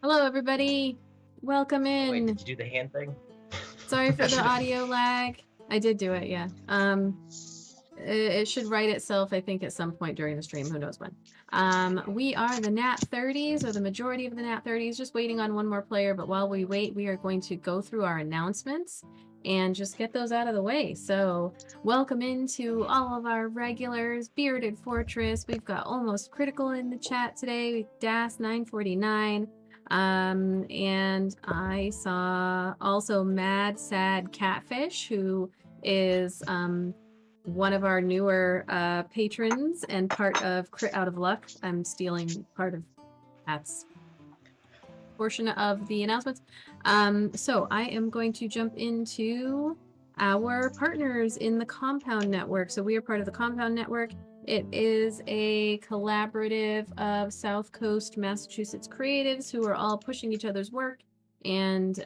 Hello, everybody. Welcome Wait, in. did you do the hand thing? Sorry for the audio lag. I did do it, yeah. It should write itself, I think, at some point during the stream. Who knows when. We are the NAT30s, or the majority of the NAT30s, just waiting on one more player. But while we wait, we are going to go through our announcements and just get those out of the way. So welcome into all of our regulars. Bearded Fortress. We've got Almost Critical in the chat today. Das 949. And I saw also Mad Sad Catfish, who is one of our newer patrons and part of Crit Out of Luck. I'm stealing part of Pat's portion of the announcements. So I am going to jump into our partners in the Compound Network. So we are part of the Compound Network. It is a collaborative of South Coast Massachusetts creatives who are all pushing each other's work and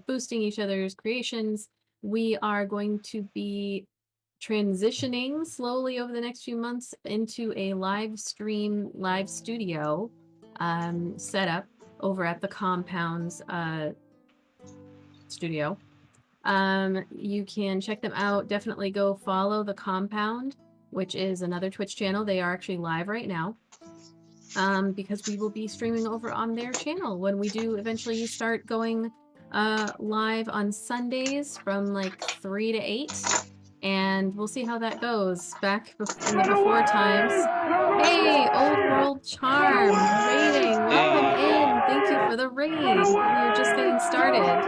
boosting each other's creations. We are going to be transitioning slowly over the next few months into a live studio setup over at the Compound's studio. You can check them out. Definitely go follow the Compound, which is another Twitch channel. They are actually live right now because we will be streaming over on their channel when we do eventually start going live on Sundays from like 3 to 8. And we'll see how that goes. Back in the before times. Hey, Old World Charm, raiding, welcome in. Thank you for the raid. We are just getting started.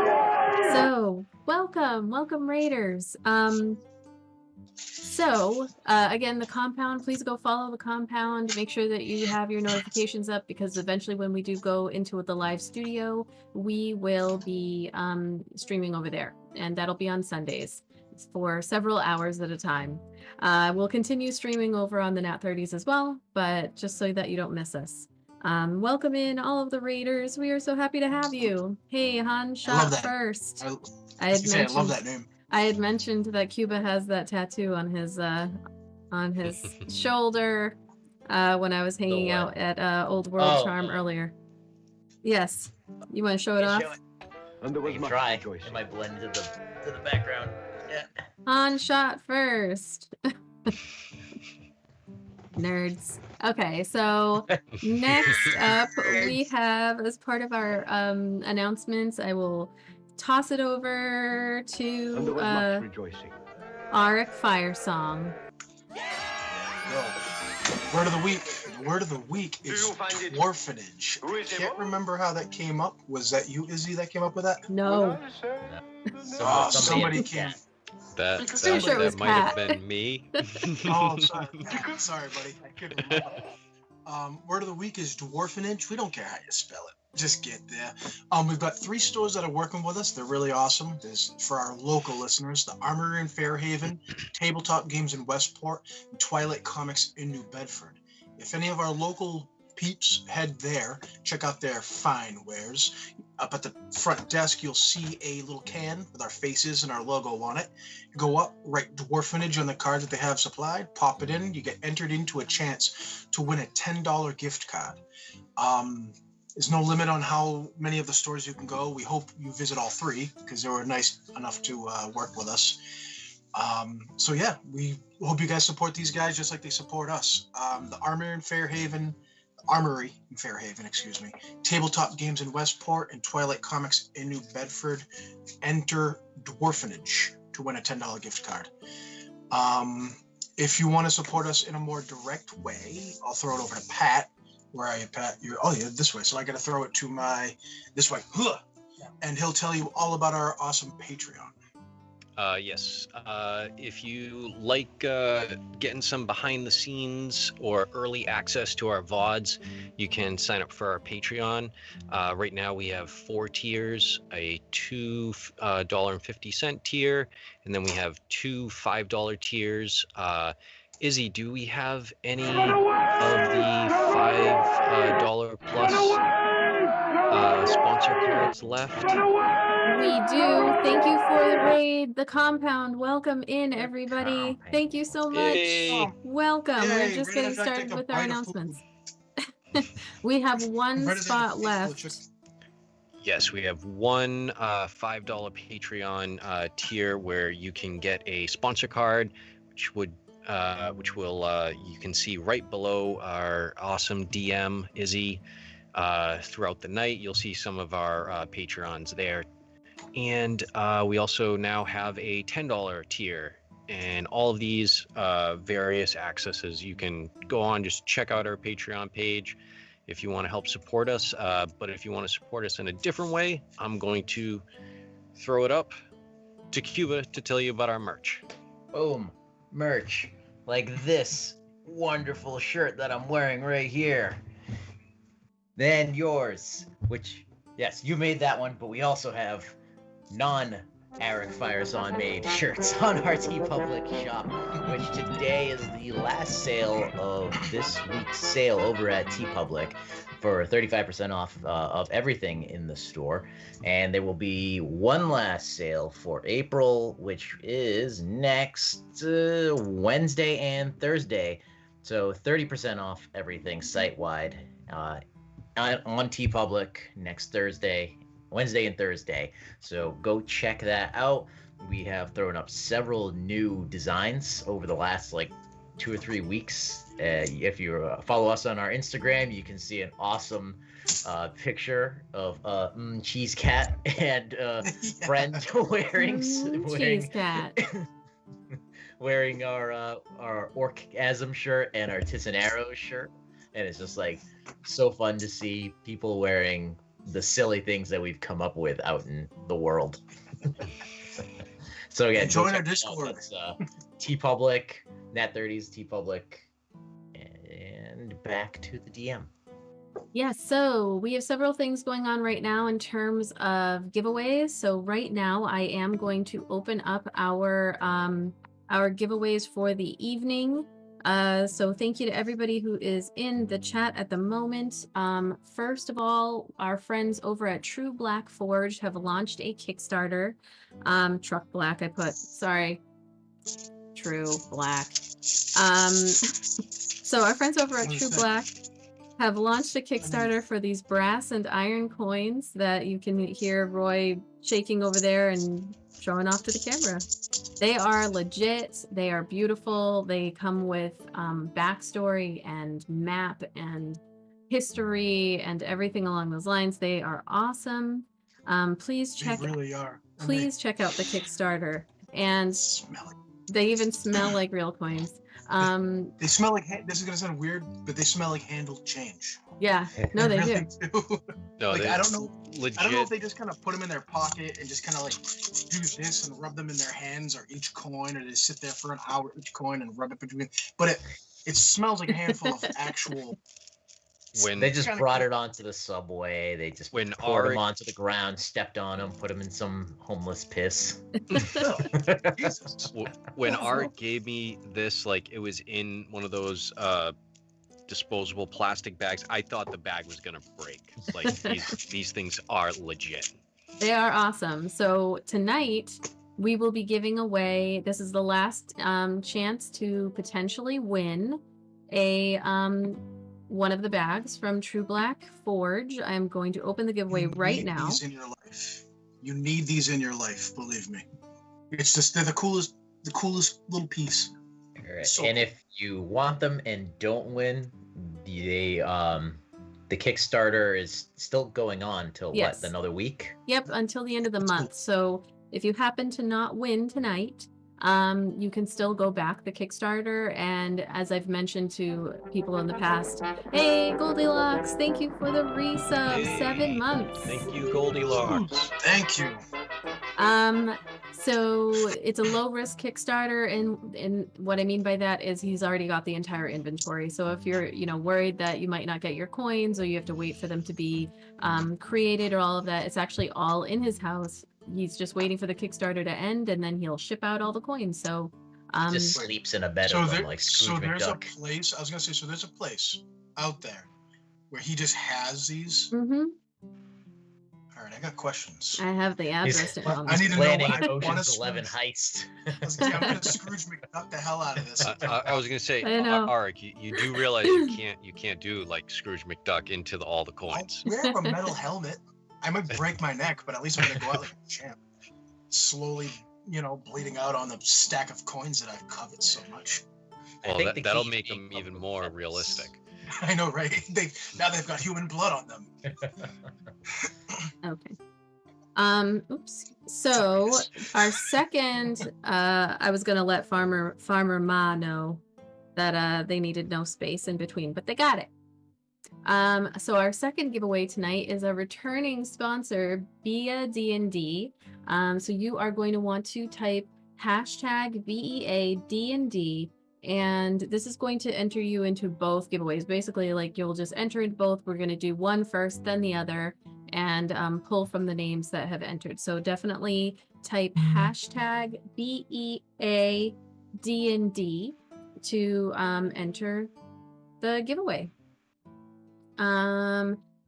So, welcome raiders. Again, the Compound, please go follow the Compound. Make sure that you have your notifications up because eventually when we do go into the live studio, we will be streaming over there. And that'll be on Sundays for several hours at a time. We'll continue streaming over on the NAT30s as well, but just so that you don't miss us. Welcome in all of the raiders. We are so happy to have you. Hey, Han Shot First. I love that name. I had mentioned that Cuba has that tattoo on his shoulder when I was hanging out at Old World Charm earlier. Yes. You want to show it off? And there was try. It might blend to the background. Yeah. Han Shot First. Nerds. Okay, so next up we have, as part of our announcements, I will toss it over to Arik Firesong. Word of the week. The word of the week is dwarfenage. I can't remember how that came up. Was that you, Izzy, that came up with that? No. Somebody came. That might have been me. Oh, sorry. Sorry, buddy. I couldn't remember. Word of the week is dwarfenage. We don't care how you spell it. Just get there. We've got 3 stores that are working with us. They're really awesome. There's, for our local listeners, the Armory in Fairhaven, Tabletop Games in Westport, and Twilight Comics in New Bedford. If any of our local peeps head there, check out their fine wares. Up at the front desk, you'll see a little can with our faces and our logo on it. Go up, write dwarfenage on the card that they have supplied, pop it in, you get entered into a chance to win a $10 gift card. There's no limit on how many of the stores you can go. We hope you visit all 3 because they were nice enough to work with us. So yeah, we hope you guys support these guys just like they support us. The Armory in Fairhaven, Tabletop Games in Westport, and Twilight Comics in New Bedford. Enter dwarfenage to win a $10 gift card. If you want to support us in a more direct way, I'll throw it over to Pat. Where are you, Pat? You're this way. So I got to throw it to this way. And he'll tell you all about our awesome Patreon. Yes. If you like getting some behind the scenes or early access to our VODs, you can sign up for our Patreon. Right now we have 4 tiers, a $2.50 tier, and then we have 2 $5 tiers. Izzy, do we have any of the $5 plus sponsor cards left? We do. Thank you for the raid. The Compound. Welcome in, everybody. Thank you so much. Hey. Welcome. We're just getting started with our announcements. We have 1 spot left. Yes, we have one $5 Patreon tier where you can get a sponsor card, which will you can see right below our awesome DM Izzy. Throughout the night, you'll see some of our Patreons there, and we also now have a $10 tier. And all of these various accesses, you can go on, just check out our Patreon page if you want to help support us. But if you want to support us in a different way, I'm going to throw it up to Cuba to tell you about our merch. Boom. Merch. Like this wonderful shirt that I'm wearing right here. Then yours, which, yes, you made that one, but we also have non-Eric Fires On made shirts on our TeePublic shop, which today is the last sale of this week's sale over at TeePublic for 35% off of everything in the store. And there will be one last sale for April, which is next Wednesday and Thursday. So 30% off everything site-wide on TeePublic next Wednesday and Thursday. So go check that out. We have thrown up several new designs over the last 2 or 3 weeks. If you follow us on our Instagram, you can see an awesome picture of Cheese Cat and friend wearing Cheese Cat. wearing our Orgasm shirt and our Tisanaro shirt. And it's just so fun to see people wearing the silly things that we've come up with out in the world. So again, join our Discord. TeePublic, NAT30s, TeePublic, and back to the DM. Yeah, so we have several things going on right now in terms of giveaways. So right now I am going to open up our giveaways for the evening. So thank you to everybody who is in the chat at the moment. First of all, our friends over at True Black Forge have launched a Kickstarter. Truck Black, I put, sorry. True Black. So our friends over at True Black have launched a Kickstarter for these brass and iron coins that you can hear Roy shaking over there and showing off to the camera. They are legit. They are beautiful. They come with backstory and map and history and everything along those lines. They are awesome. Please check. They really are. Please check out the Kickstarter. And they even smell like real coins. They smell like, this is gonna sound weird, but they smell like handled change. Yeah, no, they really do. No, I don't know. Legit. I don't know if they just kind of put them in their pocket and just kind of do this and rub them in their hands, or each coin, or they sit there for an hour each coin and rub it between. But it smells like a handful of actual. When they just brought it onto the subway, they just poured them onto the ground, stepped on them, put them in some homeless piss. Jesus. When Art gave me this, it was in one of those disposable plastic bags, I thought the bag was gonna break. These things are legit. They are awesome. So tonight we will be giving away, this is the last chance to potentially win a one of the bags from True Black Forge. I'm going to open the giveaway right now. These in your life. You need these in your life, believe me. It's just, they're the coolest little piece. All right. So, and if you want them and don't win, the Kickstarter is still going on till what, another week? Yep, until the end of the month. Cool. So if you happen to not win tonight, you can still go back the Kickstarter, and as I've mentioned to people in the past, hey Goldilocks, thank you for the resub. Hey, 7 months. Thank you, Goldilocks. Thank you. So it's a low risk Kickstarter, and what I mean by that is he's already got the entire inventory. So if you're worried that you might not get your coins, or you have to wait for them to be created, or all of that, it's actually all in his house. He's just waiting for the Kickstarter to end, and then he'll ship out all the coins. So just sleeps in a bed of them like Scrooge McDuck. There's a place, I was gonna say, so there's a place out there where he just has these. Mm-hmm. All right, I got questions. I have the address. I need to know when Ocean's 11 heist. I'm gonna Scrooge McDuck the hell out of this. I was gonna say, Arik, you do realize you can't do like Scrooge McDuck into all the coins. I'll wear a metal helmet. I might break my neck, but at least I'm gonna go out like a champ. Slowly, bleeding out on the stack of coins that I've coveted so much. Well, think the that'll key make being them even public more defense. realistic. I know, right? Now they've got human blood on them. Okay. Oops. So our second, I was gonna let Farmer Ma know that they needed no space in between, but they got it. So our second giveaway tonight is a returning sponsor, Bia D&D. So you are going to want to type hashtag VEAD&D, and this is going to enter you into both giveaways. Basically, like you'll just enter into both. We're going to do one first, then the other, and pull from the names that have entered. So definitely type hashtag VEAD&D to enter the giveaway.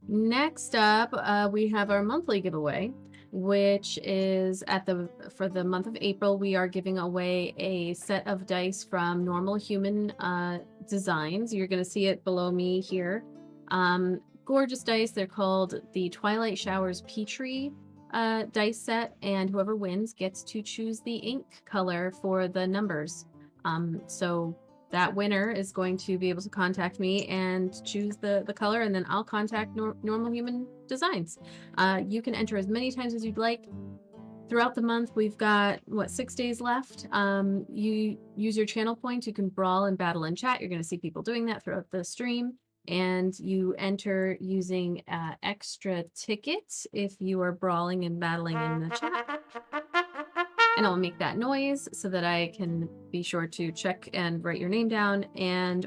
Next up, we have our monthly giveaway, which is for the month of April. We are giving away a set of dice from Normal Human Designs. You're going to see it below me here. Gorgeous dice. They're called the Twilight Showers Petrie dice set, and whoever wins gets to choose the ink color for the numbers. So that winner is going to be able to contact me and choose the color, and then I'll contact Normal Human Designs. You can enter as many times as you'd like throughout the month. We've got 6 days left. You use your channel points. You can brawl and battle in chat. You're going to see people doing that throughout the stream, and you enter using extra tickets if you are brawling and battling in the chat. And I'll make that noise so that I can be sure to check and write your name down,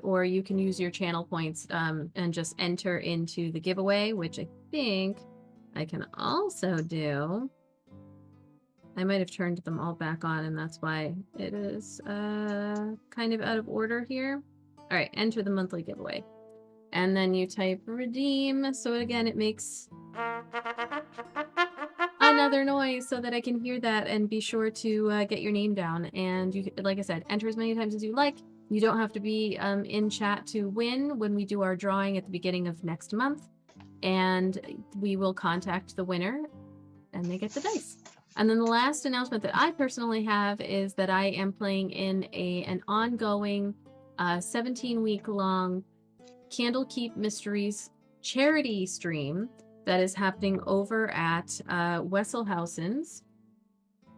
or you can use your channel points and just enter into the giveaway, which I think I can also do. I might have turned them all back on, and that's why it is kind of out of order here. All right, enter the monthly giveaway. And then you type redeem. So again, it makes another noise so that I can hear that and be sure to get your name down. And you, like I said, enter as many times as you like. You don't have to be in chat to win when we do our drawing at the beginning of next month. And we will contact the winner and they get the dice. And then the last announcement that I personally have is that I am playing in an ongoing 17-week-long Candlekeep Mysteries charity stream that is happening over at Wesselhausen's.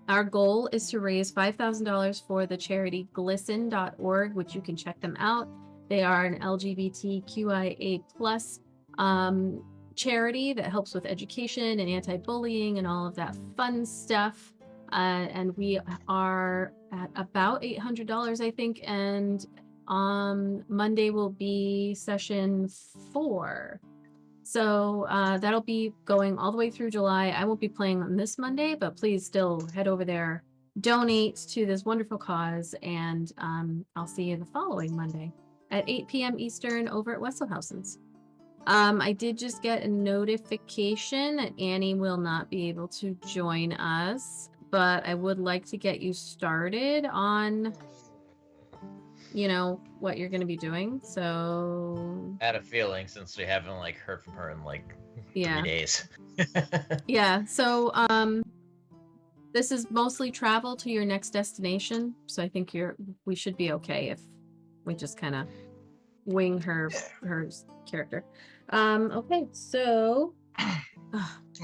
Our goal is to raise $5,000 for the charity glisten.org, which you can check them out. They are an LGBTQIA+ charity that helps with education and anti-bullying and all of that fun stuff. And we are at about $800, I think, and Monday will be session 4. So that'll be going all the way through July. I won't be playing on this Monday, but please still head over there, donate to this wonderful cause, and I'll see you the following Monday at 8 p.m. Eastern over at Wesselhausen's. I did just get a notification that Annie will not be able to join us, but I would like to get you started on, what you're going to be doing. So I had a feeling since we haven't heard from her in 3 days. Yeah. So this is mostly travel to your next destination. So I think we should be okay if we just kind of wing her character. Okay. So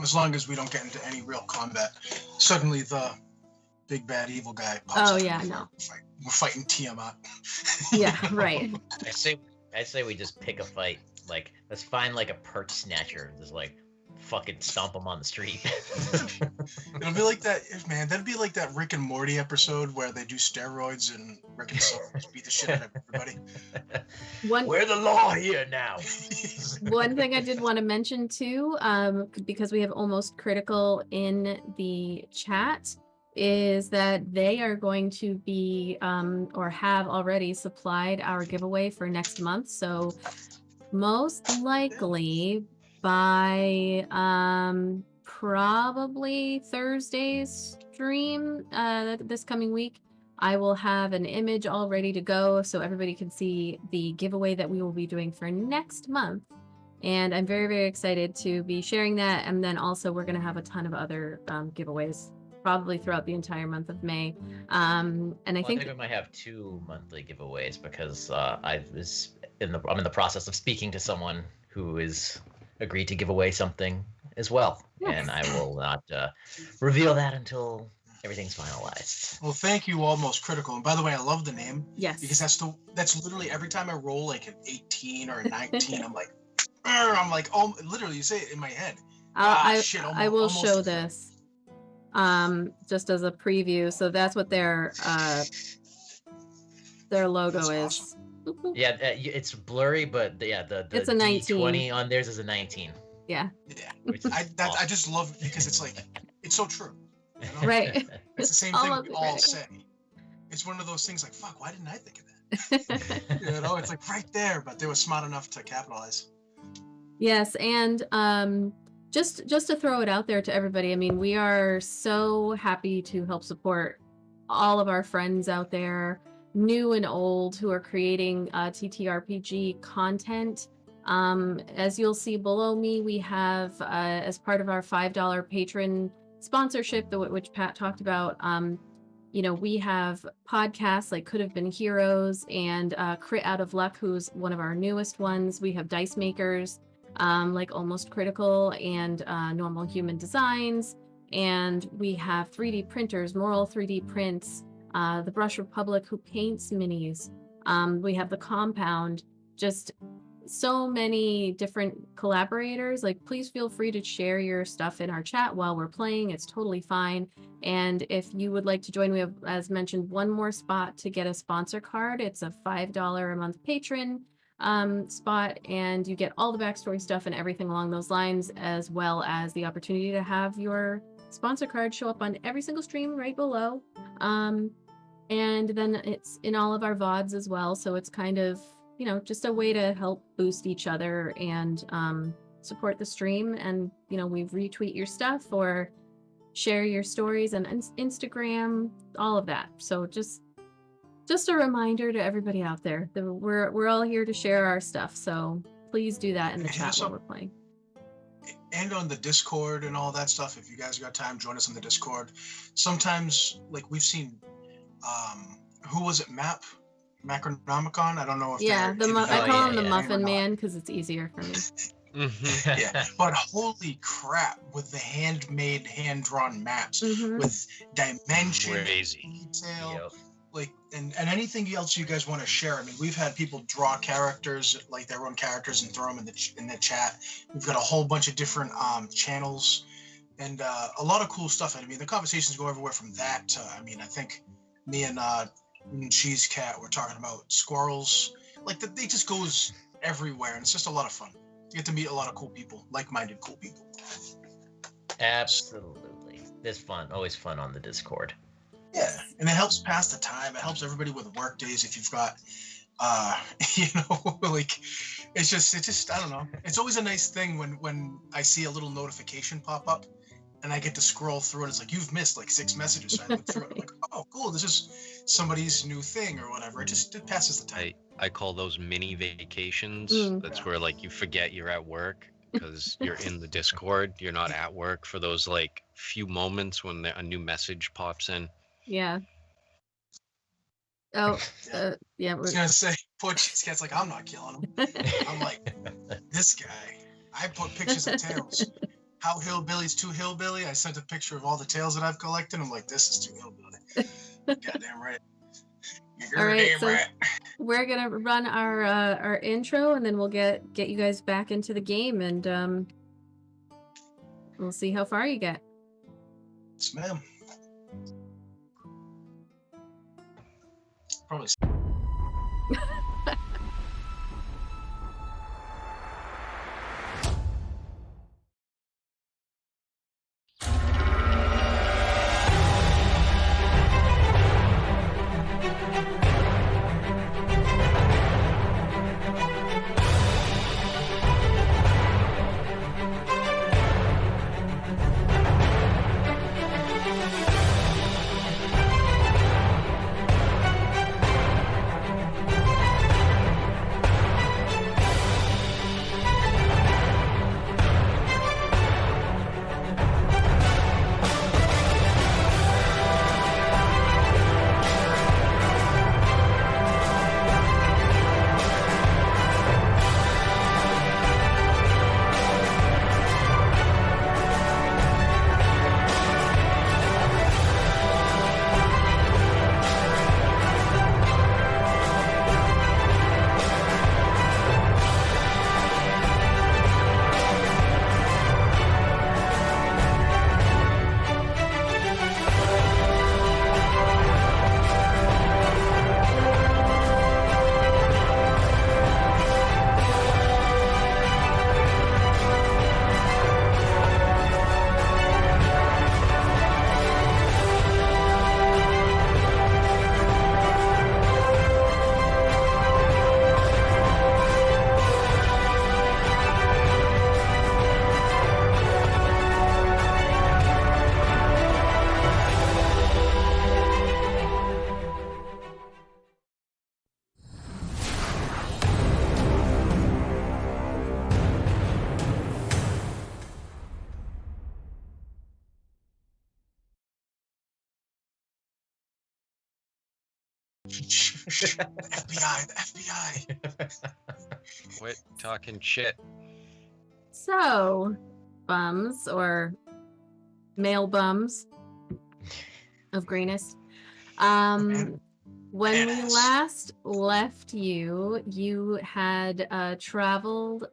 as long as we don't get into any real combat, suddenly the big bad evil guy pops up. Yeah, no. We're fighting Tiamat. Yeah, right. I say we just pick a fight. Let's find a perch snatcher. Just fucking stomp him on the street. It'll be like that, man. That'd be like that Rick and Morty episode where they do steroids and Rick and Morty beat the shit out of everybody. We're the law here now. One thing I did want to mention too, because we have almost critical in the chat, is that they are going to be or have already supplied our giveaway for next month. So most likely by probably Thursday's stream this coming week, I will have an image all ready to go so everybody can see the giveaway that we will be doing for next month. And I'm very, very excited to be sharing that. And then also we're going to have a ton of other giveaways probably throughout the entire month of May. And I think we might have 2 monthly giveaways because I'm in the process of speaking to someone who is agreed to give away something as well. Yes. And I will not reveal that until everything's finalized. Well, thank you, Almost Critical. And by the way, I love the name. Yes. Because that's literally every time I roll like an 18 or a 19, I'm like, oh, literally, you say it in my head. I will show this just as a preview. So that's what their logo is. Awesome. Yeah, it's blurry, but the it's a 19. D20 on theirs is a 19. Yeah. I just love it because it's like, it's so true. You know? Right. It's the same thing we all say. It's one of those things like, fuck, why didn't I think of that? You know, it's like right there, but they were smart enough to capitalize. Yes, and just to throw it out there to everybody, I mean, we are so happy to help support all of our friends out there, new and old, who are creating TTRPG content. As you'll see below me, we have, as part of our $5 patron sponsorship, which Pat talked about, we have podcasts like Could Have Been Heroes and Crit Out of Luck, who's one of our newest ones. We have Dice Makers, like Almost Critical and Normal Human Designs. And we have 3D printers, Moral 3D Prints, the Brush Republic, who paints minis. We have the Compound, just so many different collaborators. Like, please feel free to share your stuff in our chat while we're playing. It's totally fine. And if you would like to join, we have, as mentioned, one more spot to get a sponsor card. It's a $5 a month patron spot, and you get all the backstory stuff and everything along those lines, as well as the opportunity to have your sponsor card show up on every single stream right below. And then it's in all of our VODs as well. So it's kind of, just a way to help boost each other and support the stream. And, we retweet your stuff or share your stories on Instagram, all of that. So just a reminder to everybody out there that we're all here to share our stuff. So please do that in the chat while we're playing. And on the Discord and all that stuff, if you guys got time, join us on the Discord. Sometimes, like we've seen, who was it, Macronomicon? I don't know if I call him the Muffin Man because it's easier for me. Yeah, but holy crap, with the handmade, hand-drawn maps, with dimension, detail, like, and anything else you guys want to share. I mean, we've had people draw characters, like their own characters, and throw them in the chat. We've got a whole bunch of different channels, and a lot of cool stuff. I mean, the conversations go everywhere from that to, I think me and Cheese Cat were talking about squirrels. Like, they just goes everywhere, and it's just a lot of fun. You get to meet a lot of cool people, like-minded cool people. Absolutely. It's fun. Always fun on the Discord. Yeah, and it helps pass the time. It helps everybody with work days if you've got, like, it's just, I don't know. It's always a nice thing when I see a little notification pop up and I get to scroll through it. It's like, you've missed like 6 messages. So I look through it. I'm like, oh, cool. This is somebody's new thing or whatever. It passes the time. I call those mini vacations. That's where, like, you forget you're at work because you're in the Discord. You're not at work for those, like, few moments when a new message pops in. Yeah. Oh, yeah. I was going to say, poor Cheese Cat's like, I'm not killing him. I'm like, this guy. I put pictures of tails. How hillbilly's too hillbilly? I sent a picture of all the tails that I've collected. I'm like, this is too hillbilly. Goddamn right. You're all right, damn so right. We're gonna run our intro, and then we'll get you guys back into the game, and we'll see how far you get. Yes, ma'am. Probably. FBI, the FBI. Quit talking shit. So, bums or male bums of Greenest. When we Badass. last left you, you had traveled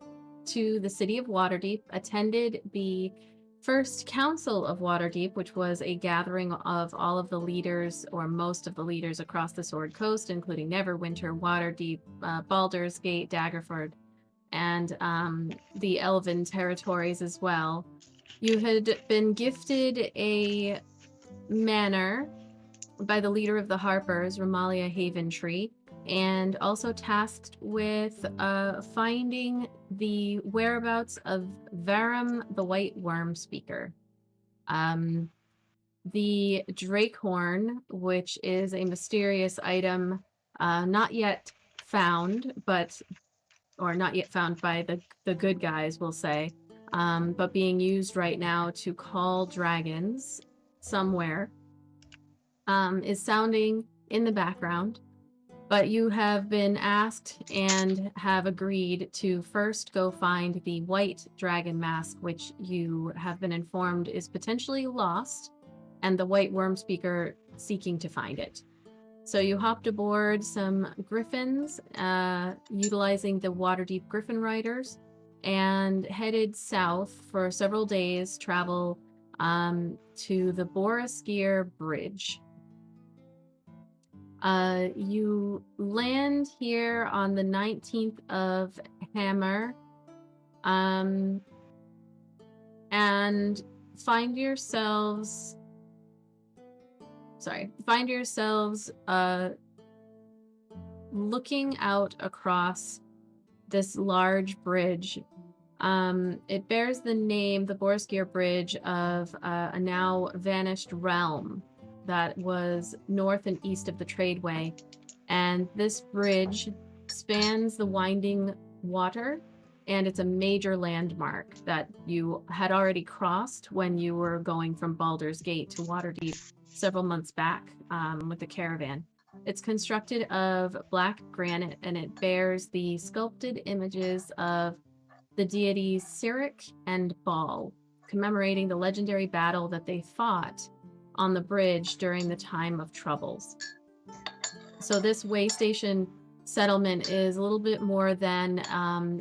to the city of Waterdeep, attended the first council of Waterdeep, which was a gathering of all of the leaders, or most of the leaders across the Sword Coast, including Neverwinter, Waterdeep, Baldur's Gate, Daggerford, and the Elven territories as well. You had been gifted a manor by the leader of the Harpers, Ramalia Haventree, and also tasked with finding the whereabouts of Varum the White Worm Speaker. The Drakehorn, which is a mysterious item not yet found, or not yet found by the good guys, we'll say, but being used right now to call dragons somewhere, is sounding in the background. But you have been asked and have agreed to first go find the white dragon mask, which you have been informed is potentially lost, and the white worm speaker seeking to find it. So you hopped aboard some griffins, utilizing the Waterdeep Griffin Riders, and headed south for several days travel to the Boareskyr Bridge. You land here on the 19th of Hammer, and find yourselves looking out across this large bridge. It bears the name, the Boareskyr Bridge, of a now vanished realm that was north and east of the Tradeway. And this bridge spans the winding water, and it's a major landmark that you had already crossed when you were going from Baldur's Gate to Waterdeep several months back with the caravan. It's constructed of black granite, and it bears the sculpted images of the deities Cyric and Baal, commemorating the legendary battle that they fought on the bridge during the time of troubles. So this way station settlement is a little bit more than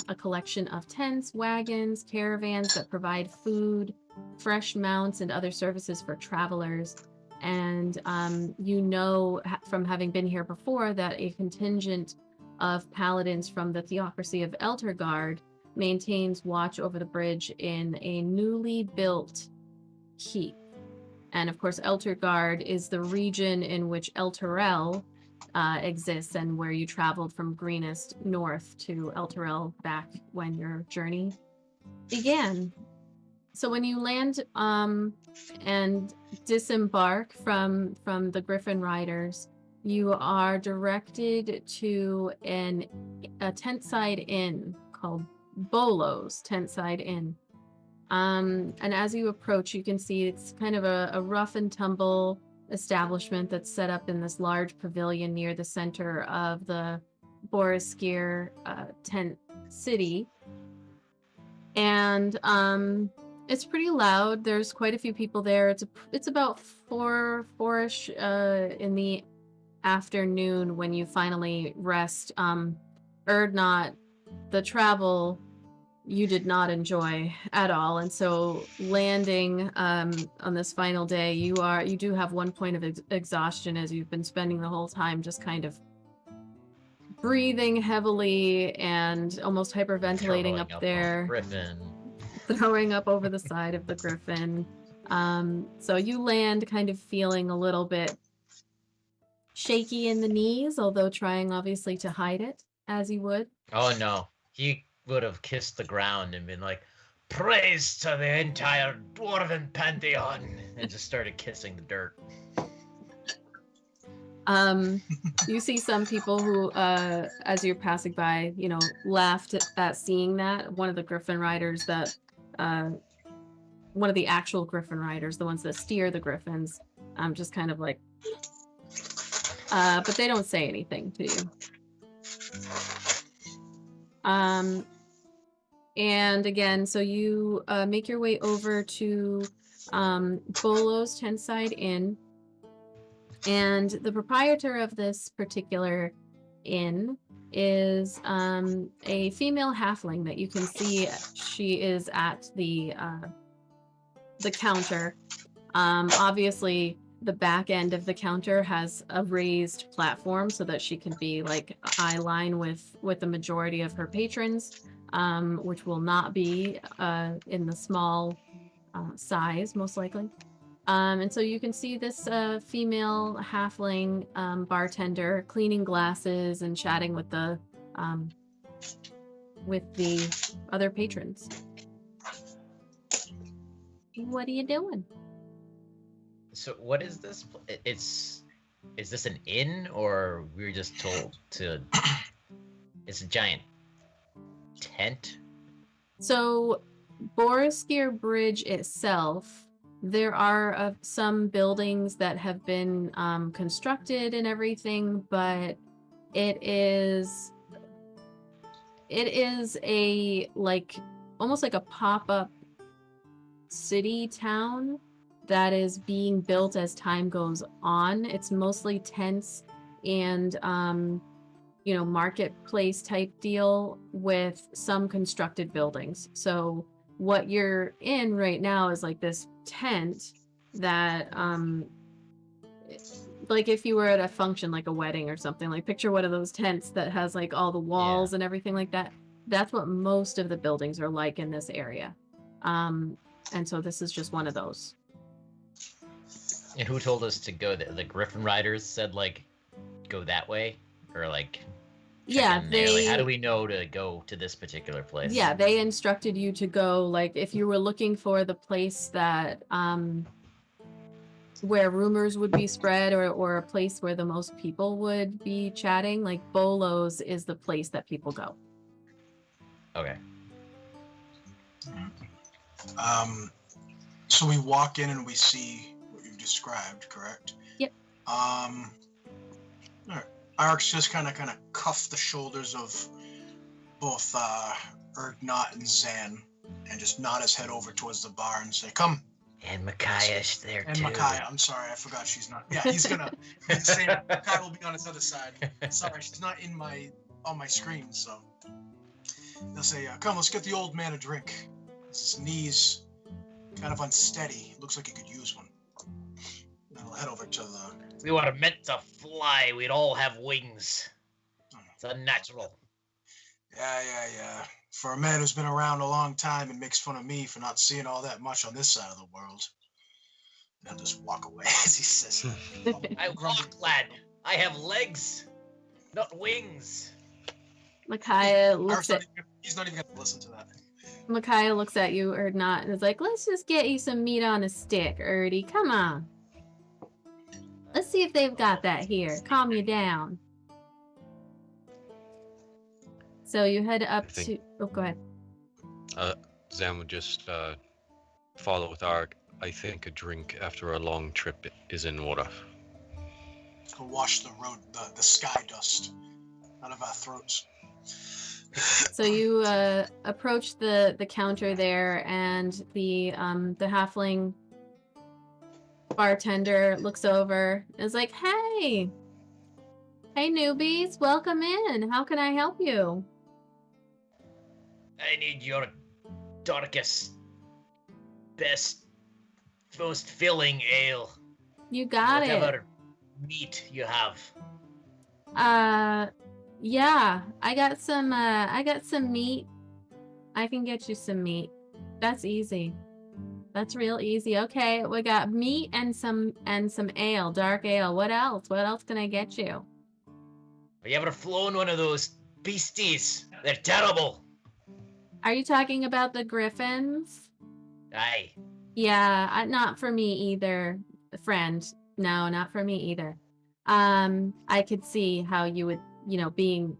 a collection of tents, wagons, caravans that provide food, fresh mounts, and other services for travelers. And you know from having been here before that a contingent of paladins from the Theocracy of Eltergard maintains watch over the bridge in a newly built keep. And of course, Eltergard is the region in which Elturel exists, and where you traveled from Greenest north to Elturel back when your journey began. So when you land and disembark from the Griffin Riders, you are directed to a tent-side inn called Bolo's Tent-Side Inn. And as you approach, you can see it's kind of a rough and tumble establishment that's set up in this large pavilion near the center of the Boareskyr tent city. And it's pretty loud. There's quite a few people there. It's about four-ish in the afternoon when you finally rest. Erdnot, the travel you did not enjoy at all, and so landing on this final day, you do have 1 point of exhaustion, as you've been spending the whole time just kind of breathing heavily and almost hyperventilating up there, Griffin. throwing up over the side of the Griffin. So you land kind of feeling a little bit shaky in the knees, although trying obviously to hide it as you would. Oh no, he would have kissed the ground and been like, "Praise to the entire dwarven pantheon," and just started kissing the dirt. You see some people who, as you're passing by, laughed at seeing that. One of the Griffin Riders one of the actual Griffin Riders, the ones that steer the Griffins, just kind of like but they don't say anything to you. And again, so you make your way over to Bolo's Tentside Inn. And the proprietor of this particular inn is a female halfling that you can see. She is at the counter. Obviously, the back end of the counter has a raised platform so that she can be like eye line with the majority of her patrons, which will not be in the small size, most likely. And so you can see this female halfling bartender cleaning glasses and chatting with the other patrons. What are you doing? So what is this? Is this an inn, or we were just told to? It's a giant tent. So, Boareskyr Bridge itself, there are some buildings that have been constructed and everything, but it is a almost like a pop-up city town that is being built as time goes on. It's mostly tents and marketplace type deal with some constructed buildings. So what you're in right now is like this tent that like if you were at a function like a wedding or something, like picture one of those tents that has like all the walls and everything like that. That's what most of the buildings are like in this area. And so this is just one of those. And who told us to go there? The Griffin Riders said, like, go that way? Or, like, yeah, like, how do we know to go to this particular place? Yeah, they instructed you to go, like, if you were looking for the place that, where rumors would be spread or a place where the most people would be chatting, like, Bolo's is the place that people go. Okay. So we walk in and we see what you've described, correct? Yep. All right. Arx just kind of cuff the shoulders of both Erdnot and Zan, and just nod his head over towards the bar and say, "Come." And Micaiah's there and too. And Micaiah, I'm sorry, I forgot she's not. Yeah, he's gonna. Micaiah will be on his other side. Sorry, she's not on my screen, so they'll say, "Come, let's get the old man a drink. His knees kind of unsteady. Looks like he could use one." And I'll head over to the. We were meant to fly. We'd all have wings. It's unnatural. Yeah. For a man who's been around a long time and makes fun of me for not seeing all that much on this side of the world. And I'll just walk away as he says, I walk, lad. I have legs, not wings. Micaiah looks at... He's not even going to listen to that. Micaiah looks at you, Erdnot, and is like, let's just get you some meat on a stick, Erdy. Come on. Let's see if they've got that here. Calm you down. So you head up to... Oh, go ahead. Zan would just follow with Ark. I think a drink after a long trip is in order. To wash the road, the sky dust out of our throats. So you approach the counter there, and the halfling bartender looks over and is like, hey newbies, welcome in. How can I help you? I need your darkest, best, most filling ale. You got Whatever meat you have. Yeah, I got some meat. I can get you some meat. That's easy. That's real easy. Okay, we got meat and some ale, dark ale. What else? What else can I get you? Have you ever flown one of those beasties? They're terrible. Are you talking about the griffins? Aye. Yeah, not for me either, friend. No, not for me either. I could see how you would, being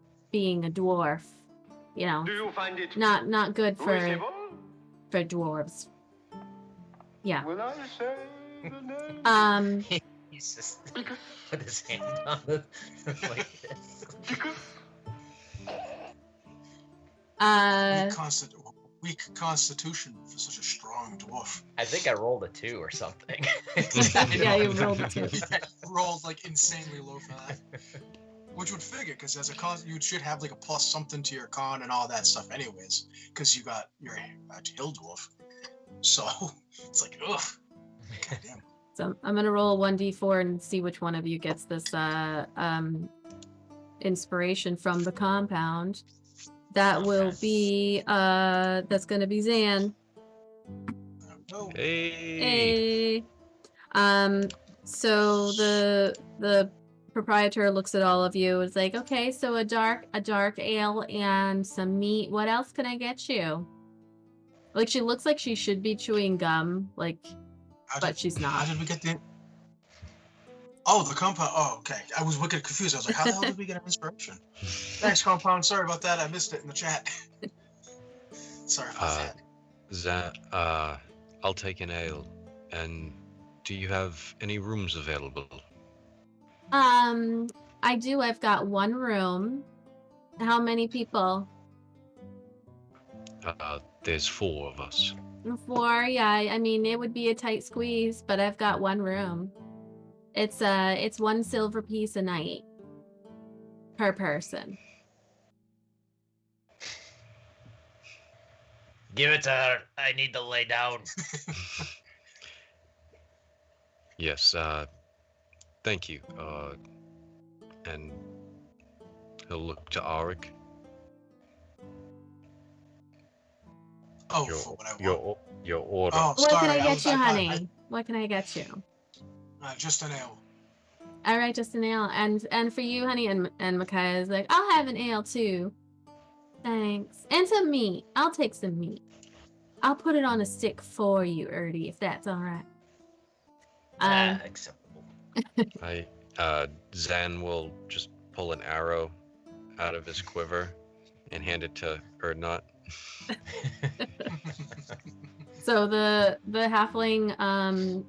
a dwarf, Do you find it not good for reasonable? dwarves. Yeah. Will I say the name? He's just put his hand on the like this. Weak constitution for such a strong dwarf. I think I rolled a 2 or something. Yeah, you rolled a 2. Rolled like insanely low for that. Which would figure, because as a con, you should have like a plus something to your con and all that stuff, anyways, because you got your hill dwarf. So it's like, ugh. Goddamn. So I'm gonna roll 1d4 and see which one of you gets this inspiration from the compound. That will be that's gonna be Zan. Oh, Hey. So the proprietor looks at all of you. It's like, okay, so a dark ale and some meat. What else can I get you? Like, she looks like she should be chewing gum, like, but she's not. How did we get the? Oh, the compound. Oh, okay. I was wicked confused. I was like, how the hell did we get an inspiration? Thanks, compound. Sorry about that. I missed it in the chat. Sorry about that. I'll take an ale. And do you have any rooms available? I do. I've got one room. How many people? There's 4 of us. 4, yeah. I mean, it would be a tight squeeze, but I've got one room. It's 1 silver piece a night per person. Give it to her. I need to lay down. Yes, thank you. And he'll look to Auric. Oh, for what I want. Your order. Oh, What sorry. can I get you, I- honey? What can I get you? just an ale. All right, just an ale. And for you, honey, and Micaiah is like, I'll have an ale too. Thanks. And some meat. I'll take some meat. I'll put it on a stick for you, Erdy, if that's all right. Acceptable. Zan will just pull an arrow out of his quiver and hand it to Erdnot. So the halfling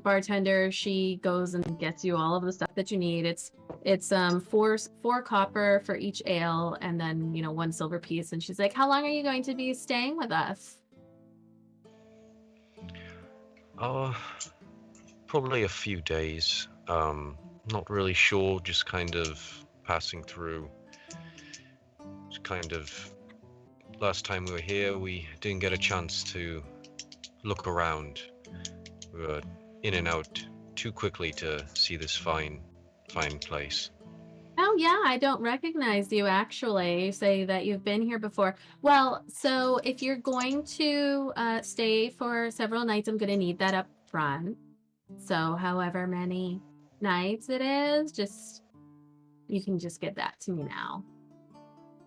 bartender, she goes and gets you all of the stuff that you need. It's 4 copper for each ale, and then 1 silver piece. And she's like, how long are you going to be staying with us? Probably a few days. Not really sure, just kind of passing through. Just kind of, last time we were here, we didn't get a chance to look around. We were in and out too quickly to see this fine place. Oh yeah, I don't recognize you actually. You say that you've been here before. Well, so if you're going to stay for several nights, I'm going to need that up front. So however many nights it is, you can just give that to me now.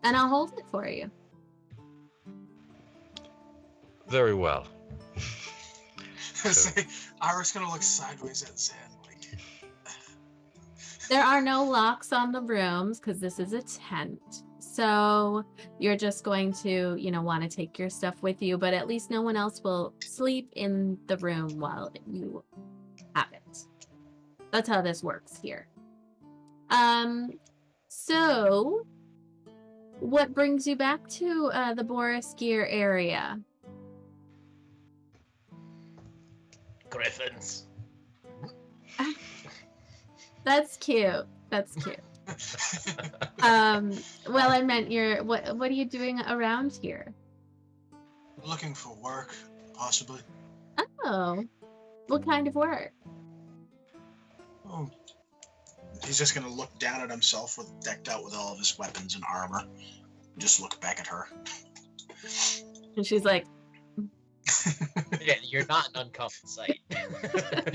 And I'll hold it for you. Very well. Ira's gonna look sideways at Zan. There are no locks on the rooms because this is a tent. So you're just going to, want to take your stuff with you, but at least no one else will sleep in the room while you have it. That's how this works here. So what brings you back to the Boareskyr area? Griffins. That's cute. That's cute. Well, I meant what are you doing around here? Looking for work, possibly. Oh, what kind of work? Oh, he's just gonna look down at himself decked out with all of his weapons and armor. Just look back at her. And she's like, Yeah, you're not an uncommon sight.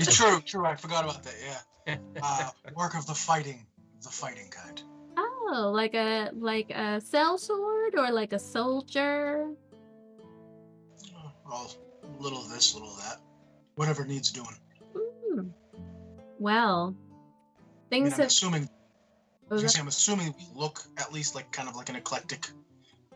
True. I forgot about that. Yeah. Work of the fighting kind. oh, like a sellsword or like a soldier? Well, a little of this, little of that. Whatever needs doing. Well, things I'm have. assuming we look at least like kind of like an eclectic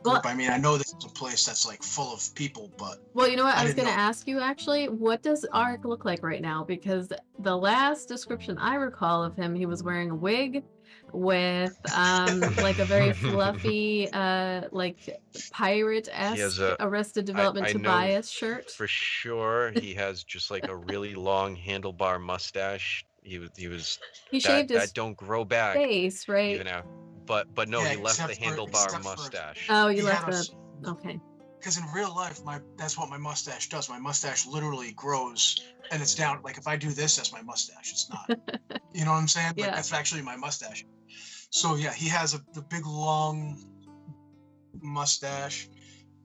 group. Well- I mean, I know this is a place that's like full of people, but Well, you know what? I was didn't going to know. ask you actually, what does Arik look like right now? Because the last description I recall of him, he was wearing a wig with like a very fluffy, like pirate-esque a- Arrested Development I know Tobias shirt. For sure, he has just like a really long handlebar mustache. He was He that shaved his that don't grow back face, right? even out. But no, Yeah, he left the except for- handlebar except for- mustache. Oh, you He left had a the... s- Okay. Because in real life, that's what my mustache does. My mustache literally grows, and it's down. Like if I do this, that's my mustache. It's not. You know what I'm saying? Like Yeah. that's actually my mustache. So yeah, he has the big long mustache.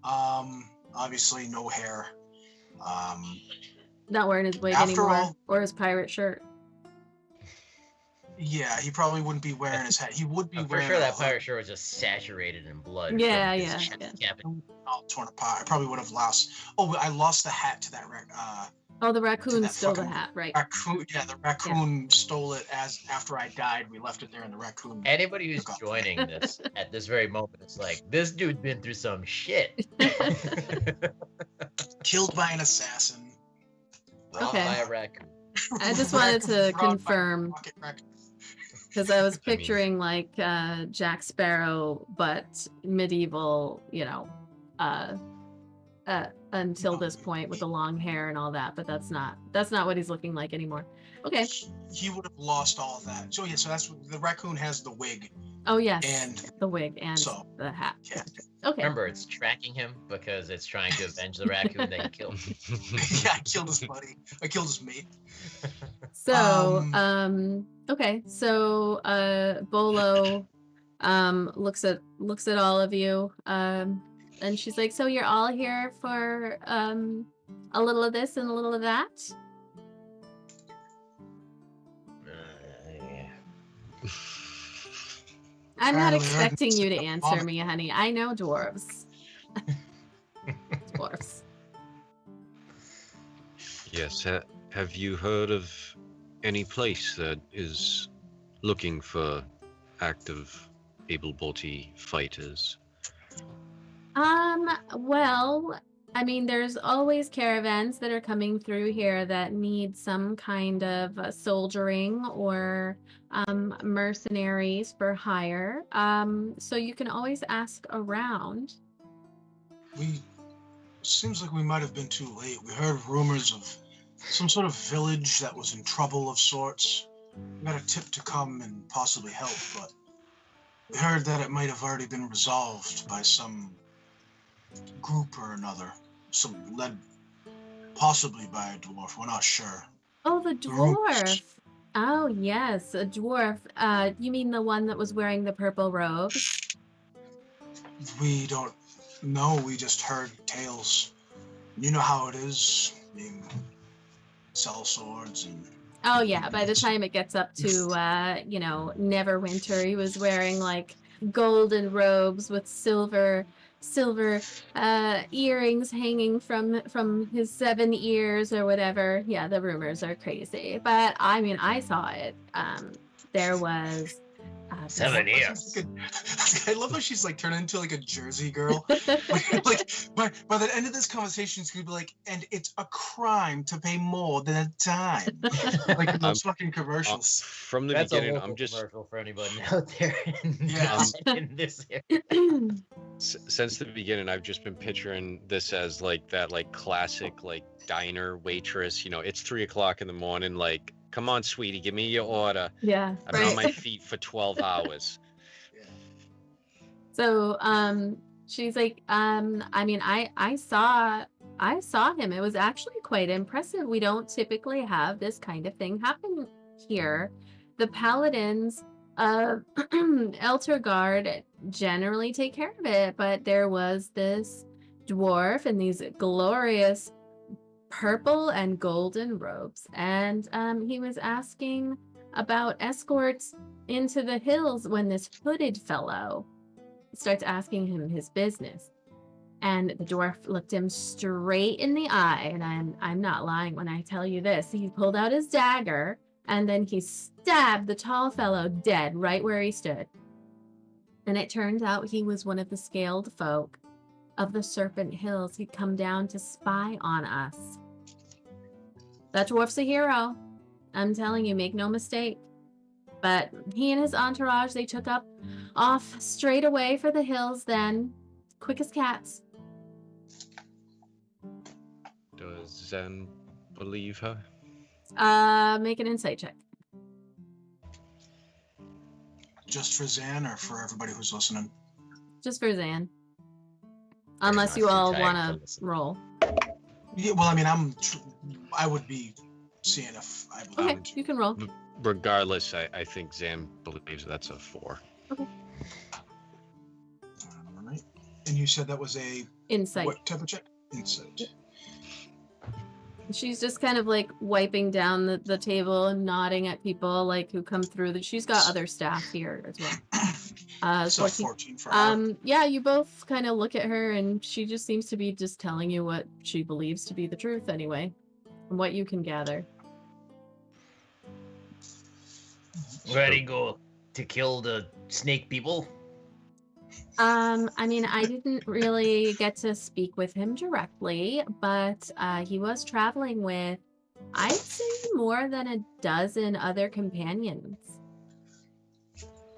Obviously no hair. Not wearing his wig After anymore. all- Or his pirate shirt. Yeah, he probably wouldn't be wearing his hat. He would be I'm for wearing sure a that hood pirate shirt was just saturated in blood. from Yeah, his yeah, chest yeah. cap. all torn apart. I probably would have lost. Oh, I lost the hat to that Oh, the raccoon that stole the fucking hat, right? raccoon. Yeah, the raccoon stole it after I died. We left it there, and the raccoon. Anybody who's took off. joining this at this very moment is like, this dude's been through some shit. Killed by an assassin. Robbed Okay. by a raccoon. I just wanted to Robbed by a confirm. pocket raccoon. Because I was I mean- picturing like Jack Sparrow, but medieval, until this point with the long hair and all that. But that's not what he's looking like anymore. Okay. He would have lost all of that. So yeah, so that's what the raccoon has the wig, Oh yes, and the wig and so, the hat. yeah. Okay. Remember, it's tracking him because it's trying to avenge the raccoon that he killed. yeah, I killed his buddy. I killed his mate. So okay. So Bolo looks at all of you and she's like, so you're all here for a little of this and a little of that? Yeah. I'm not Apparently, expecting you to I'm answer vomit. me, honey. I know dwarves. Dwarves. Yes. Have you heard of any place that is looking for active, able-bodied fighters? Well, I mean, there's always caravans that are coming through here that need some kind of soldiering or mercenaries for hire. So you can always ask around. Seems like we might have been too late. We heard rumors of some sort of village that was in trouble of sorts. We got a tip to come and possibly help, but we heard that it might have already been resolved by some group or another, led possibly by a dwarf. We're not sure. Oh, the Rumors. dwarf. Oh, yes, a dwarf. You mean the one that was wearing the purple robes? We don't know. We just heard tales. You know how it is. Sell swords and. Oh yeah, by the time it gets up to Neverwinter, he was wearing like golden robes with silver earrings hanging from his 7 ears or whatever. Yeah, the rumors are crazy. But I mean, I saw it. There was 7 years. I love how she's like turning into like a Jersey girl. Like by the end of this conversation, it's gonna be like, and it's a crime to pay more than a dime. Like in those fucking commercials. From the That's a beginning, local I'm just commercial for anybody out there Yeah. in this area. since the beginning, I've just been picturing this as like that, like classic, like diner waitress. You know, it's 3 o'clock in the morning. Like, come on, sweetie, give me your order. yeah, I've been on right. my feet for 12 hours. So she's like, I mean, I saw him. It was actually quite impressive. We don't typically have this kind of thing happen here. The paladins of Eltergard generally take care of it, but there was this dwarf in these glorious purple and golden robes, and he was asking about escorts into the hills when this hooded fellow starts asking him his business. And the dwarf looked him straight in the eye, and I'm not lying when I tell you this. He pulled out his dagger, and then he stabbed the tall fellow dead right where he stood. And it turned out he was one of the scaled folk of the Serpent Hills. He'd come down to spy on us. That dwarf's a hero. I'm telling you, make no mistake. But he and his entourage, they took off straight away for the hills then. Quick as cats. Does Zen believe her? Make an insight check. Just for Zan or for everybody who's listening? Just for Zan. Unless you all want to roll. Yeah, well, I mean, I would be seeing if I believe Okay, you can roll. Regardless, I think Zan believes that's a 4. Okay. All right. And you said that was a Insight. what type of check? Insight. She's just kind of like wiping down the table and nodding at people like who come through. She's got other staff here as well. So 14 for her. Yeah, you both kind of look at her and she just seems to be just telling you what she believes to be the truth anyway, from what you can gather. Where'd he go? To kill the snake people? I mean, I didn't really get to speak with him directly, but he was traveling with, I'd say, more than a dozen other companions.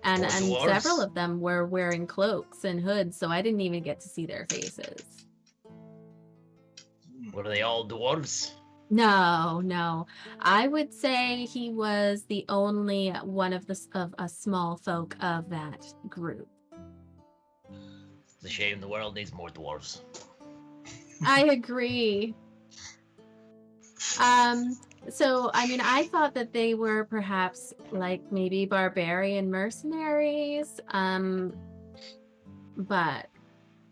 And Dwarves? several of them were wearing cloaks and hoods, so I didn't even get to see their faces. Were they all dwarves? No. I would say he was the only one of a small folk of that group. It's a shame the world needs more dwarves. I agree. So, I mean, I thought that they were perhaps like maybe barbarian mercenaries, but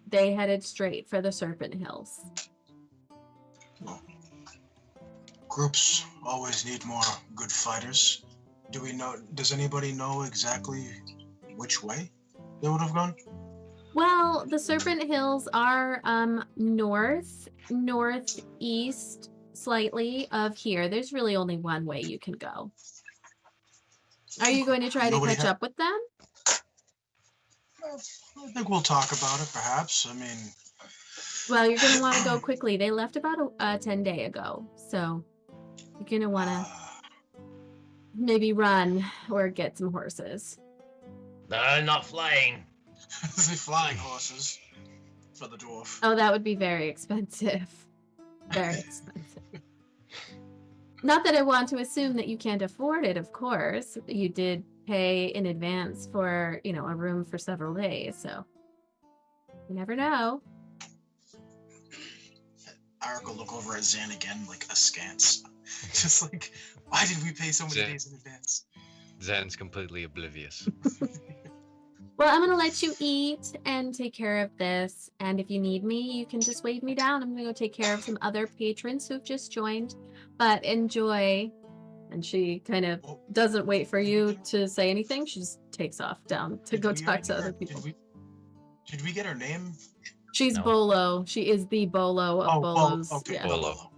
they headed straight for the Serpent Hills. Well, groups always need more good fighters. Does anybody know exactly which way they would have gone? Well, the Serpent Hills are northeast slightly of here. There's really only one way you can go. Are you going to try to catch up with them? I think we'll talk about it, perhaps. I mean... Well, you're going to want to go quickly. They left about 10 days ago, so you're going to want to maybe run or get some horses. They're not flying. The flying horses for the dwarf. Oh, that would be very expensive. Very expensive. Not that I want to assume that you can't afford it, of course. You did pay in advance for, a room for several days, so you never know. Arik will look over at Zan again, like askance. Just like, why did we pay so many days in advance? Zan's completely oblivious. Well, I'm going to let you eat and take care of this. And if you need me, you can just wave me down. I'm going to go take care of some other patrons who've just joined. But enjoy. And she kind of doesn't wait for you to say anything. She just takes off down to go talk to other people. Did we get her name? She's Bolo. She is the Bolo of Bolos. Okay. Yeah. Bolo.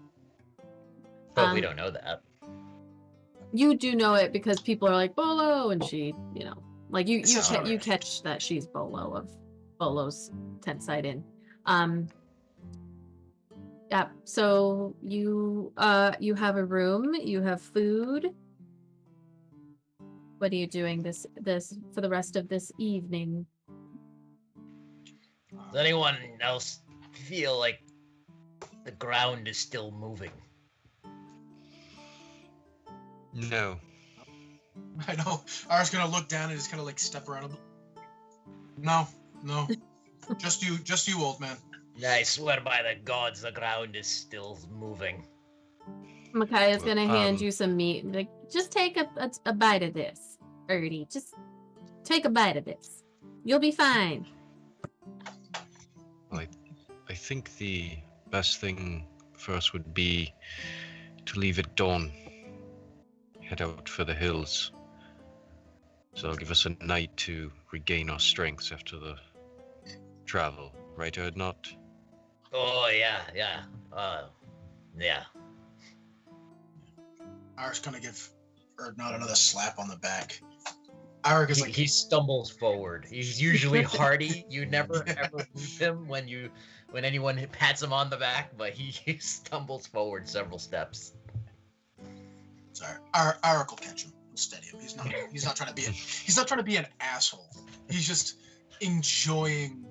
But we don't know that. You do know it because people are like, Bolo, and she, like you Alright. catch that she's Bolo of Bolo's Tent Side Inn. Yeah, so you have a room, you have food. What are you doing this for the rest of this evening? Does anyone else feel like the ground is still moving? No. I know. Arik's gonna look down and just kind of like step around a bit. No. just you, old man. I swear by the gods, the ground is still moving. Micaiah's gonna hand you some meat. Like, just take a bite of this, Erdy. Just take a bite of this. You'll be fine. I think the best thing for us would be to leave at dawn. Head out for the hills. So it'll give us a night to regain our strengths after the travel. Right, Erdnot? Oh, yeah. Yeah. Arik's gonna give Erdnot another slap on the back. Eric is like, He stumbles forward. He's usually hardy. You never ever move him when anyone pats him on the back, but he stumbles forward several steps. sorry. Eric will catch him. He'll steady him. He's not trying to be an asshole. He's just enjoying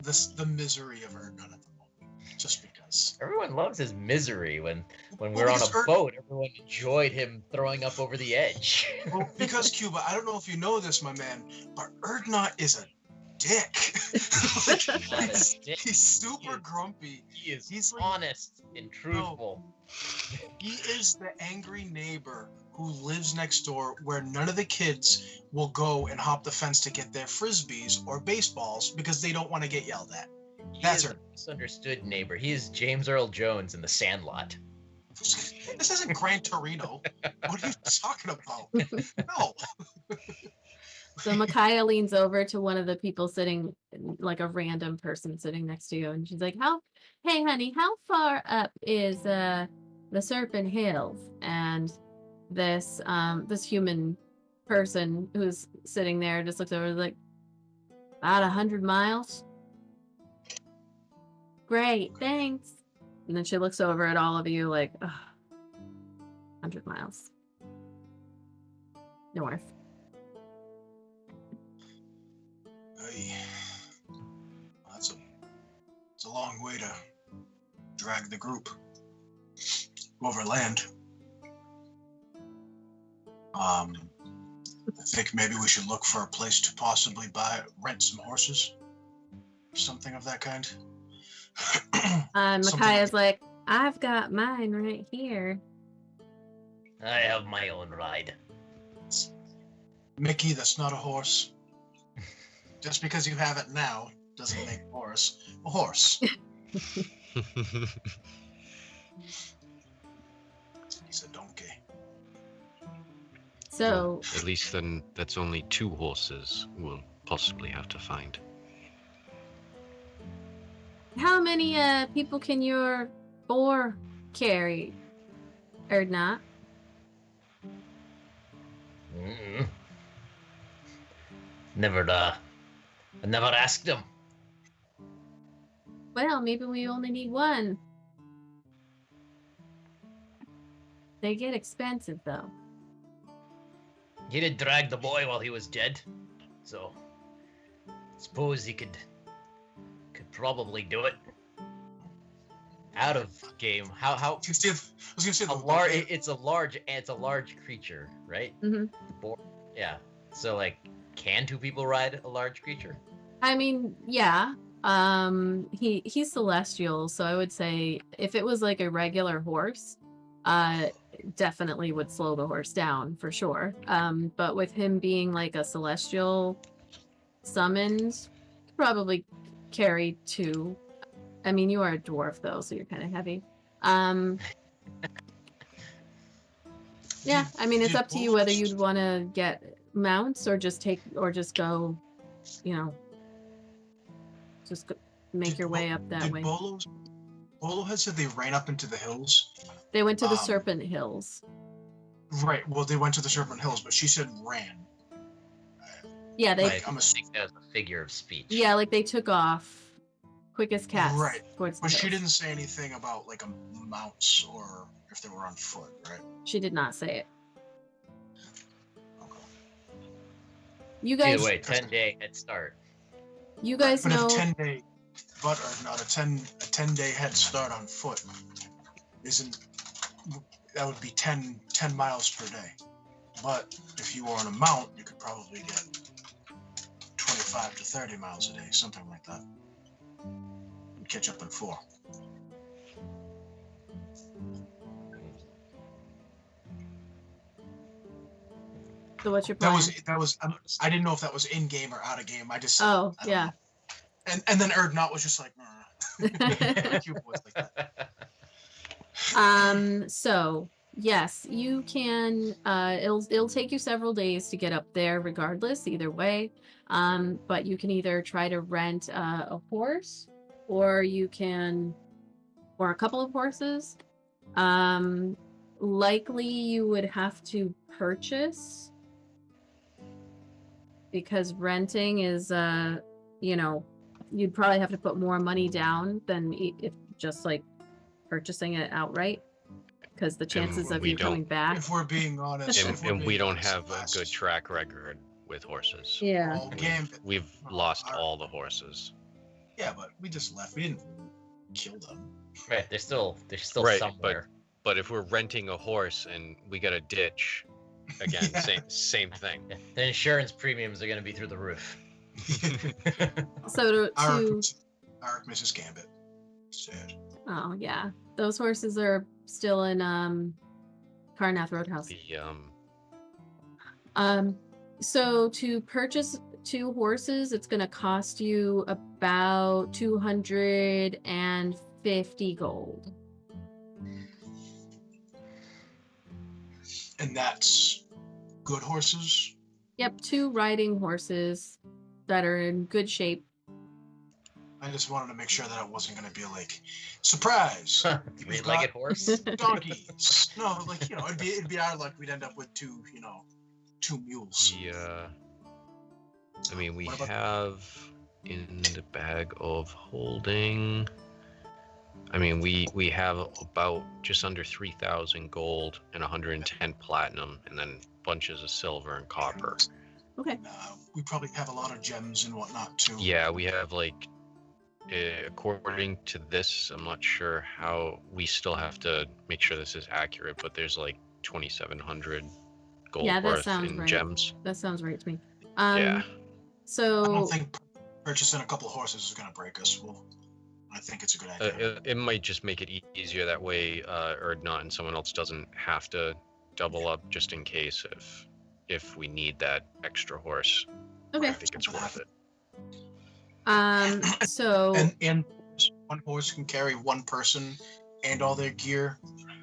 the misery of Erdnut at the moment. Just because. Everyone loves his misery when we're on a boat. Everyone enjoyed him throwing up over the edge. Well, because Cuba, I don't know if you know this, my man, but Erdnut is a dick. He's super grumpy. He's honest and truthful. No, he is the angry neighbor who lives next door where none of the kids will go and hop the fence to get their frisbees or baseballs because they don't want to get yelled at. That's a misunderstood neighbor. He is James Earl Jones in The Sandlot. This isn't Gran Torino. What are you talking about? No. So Micaiah leans over to one of the people sitting, like a random person sitting next to you, and she's like, hey honey, how far up is the Serpent Hills? And this human person who's sitting there just looks over like, about 100 miles. Great, thanks. And then she looks over at all of you like, 100 miles north. Hey, it's a long way to drag the group over land. I think maybe we should look for a place to possibly rent some horses, something of that kind. Micaiah's like, I've got mine right here. I have my own ride. Mickey, that's not a horse. Just because you have it now doesn't make Boris a horse. He's a donkey. So at least then that's only 2 horses we'll possibly have to find. how many people can your boar carry? Or not? Never asked him. Well, maybe we only need one. They get expensive, though. He did drag the boy while he was dead, so suppose he could probably do it. Out of game, how? I was gonna say it's a large creature, right? Mm-hmm. Yeah. So like, can 2 people ride a large creature? I mean, yeah. He's celestial, so I would say if it was like a regular horse, definitely would slow the horse down for sure. But with him being like a celestial summoned, probably carry 2. I mean, you are a dwarf though, so you're kind of heavy. Yeah, I mean, it's up to you whether you'd want to get mounts or just go, just go, make your way up that way. Bolo had said they ran up into the hills. They went to the Serpent Hills. Right. Well, they went to the Serpent Hills, but she said ran. Yeah, they. I'm assuming that was a figure of speech. Yeah, like they took off quick as cats. Right. Towards the but hills. She didn't say anything about like a mounts or if they were on foot, right? She did not say it. Okay. You guys. Either way, 10-day head start. You guys know. But a 10-day, not a 10-day head start on foot that would be 10 miles per day. But if you were on a mount, you could probably get 25 to 30 miles a day, something like that. And catch up in 4. So what's your plan? That was. I didn't know if that was in game or out of game. I just. Oh, I don't yeah. know. And then Erdnot was just like. Cute boys like that. So yes, you can. It'll take you several days to get up there, regardless. Either way, but you can either try to rent a horse, or a couple of horses. Likely, you would have to purchase because renting is, you know, you'd probably have to put more money down than if just like purchasing it outright, because the chances of we you coming don't- back. If we're being honest, And we don't have a good track record with horses. Yeah. All Gambit. We've lost all the horses. Yeah, but we just left. We didn't kill them. Right, they're still Right, somewhere. But if we're renting a horse and we got a ditch, again, Yeah. same thing. Yeah, the insurance premiums are going to be through the roof. So to Our Mrs. Gambit. Sad. oh yeah, those horses are still in Carnath Roadhouse. The So to purchase 2 horses, it's gonna cost you about 250 gold. And that's good horses. Yep, 2 riding horses that are in good shape. I just wanted to make sure that it wasn't going to be like, surprise, Three-legged horse. donkeys. No, like, you know, it'd be our luck. We'd end up with 2, you know, 2 mules. I mean, we What about- have in the bag of holding. I mean, we have about just under 3,000 gold and 110 platinum, and then bunches of silver and copper. Okay. And, we probably have a lot of gems and whatnot too. Yeah, we have like, according to this, I'm not sure how, we still have to make sure this is accurate, but there's like 2,700 gold Yeah, that worth sounds in right. gems. That sounds right to me. Yeah. I So don't think purchasing a couple of horses is going to break us. Well, I think it's a good idea. It might just make it easier that way, or not, and someone else doesn't have to double up just in case if we need that extra horse. okay. I think it's worth it. So And one horse can carry one person and all their gear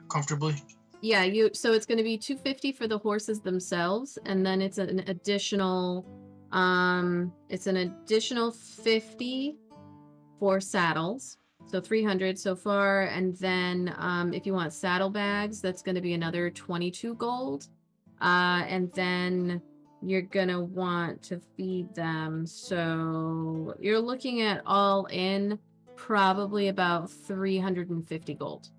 comfortably. yeah, so it's going to be 250 for the horses themselves, and then it's an additional 50 for saddles, so 300 so far. And then if you want saddlebags, that's going to be another 22 gold, and then you're gonna want to feed them, so you're looking at all in probably about 350 gold.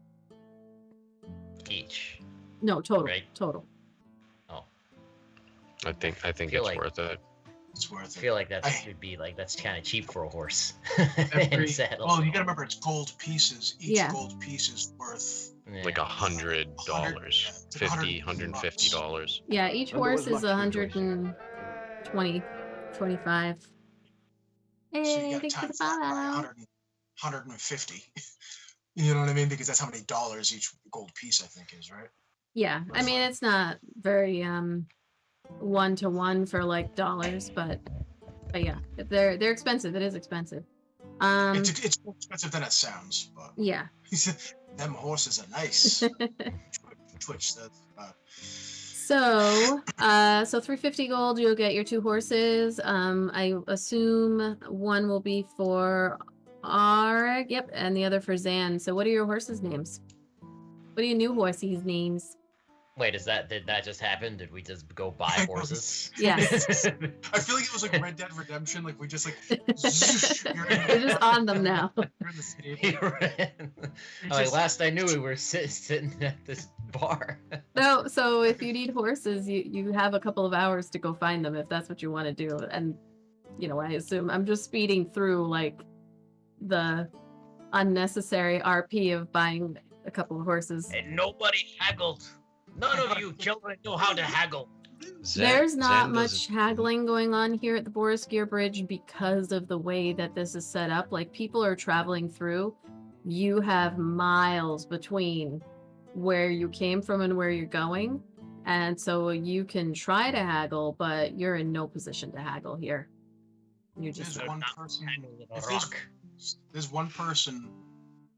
Each. No, total. Right. Total. Oh, I think feel it's like- worth it. It's worth I it. feel like that I- should be like that's kind of cheap for a horse. Every, And saddle. well, you got to remember it's gold pieces. Each Yeah. gold piece is worth. Yeah. Like $100, it's like $50, $150. Yeah, each And there horse was is luck to rejoice. 120, 25. So Hey, you got thanks for the times that by follow. 150. You know what I mean? Because that's how many dollars each gold piece I think is, right? Yeah, I mean it's not very 1-to-1 for like dollars, but yeah, they're expensive. It is expensive. It's more expensive than it sounds, but Yeah. them horses are nice. Twitch that. So 350 gold, you'll get your 2 horses. I assume one will be for Arg, yep, and the other for Zan. So what are your horses' names? What are your new horses' names? Wait, did that just happen? Did we just go buy horses? Yes. I feel like it was like Red Dead Redemption. Like we just like. You're just on them now. You're in the stable. Like last I knew, we were sitting at this bar. No, so if you need horses, you have a couple of hours to go find them if that's what you want to do. And you know, I assume I'm just speeding through like the unnecessary RP of buying a couple of horses. And nobody haggled. None of you children know how to haggle. There's not Zan much doesn't- haggling going on here at the Boareskyr Bridge because of the way that this is set up. Like people are traveling through. You have miles between where you came from and where you're going. And so you can try to haggle, but you're in no position to haggle here. You're just There's one person. Haggle with a If there's- rock. There's one person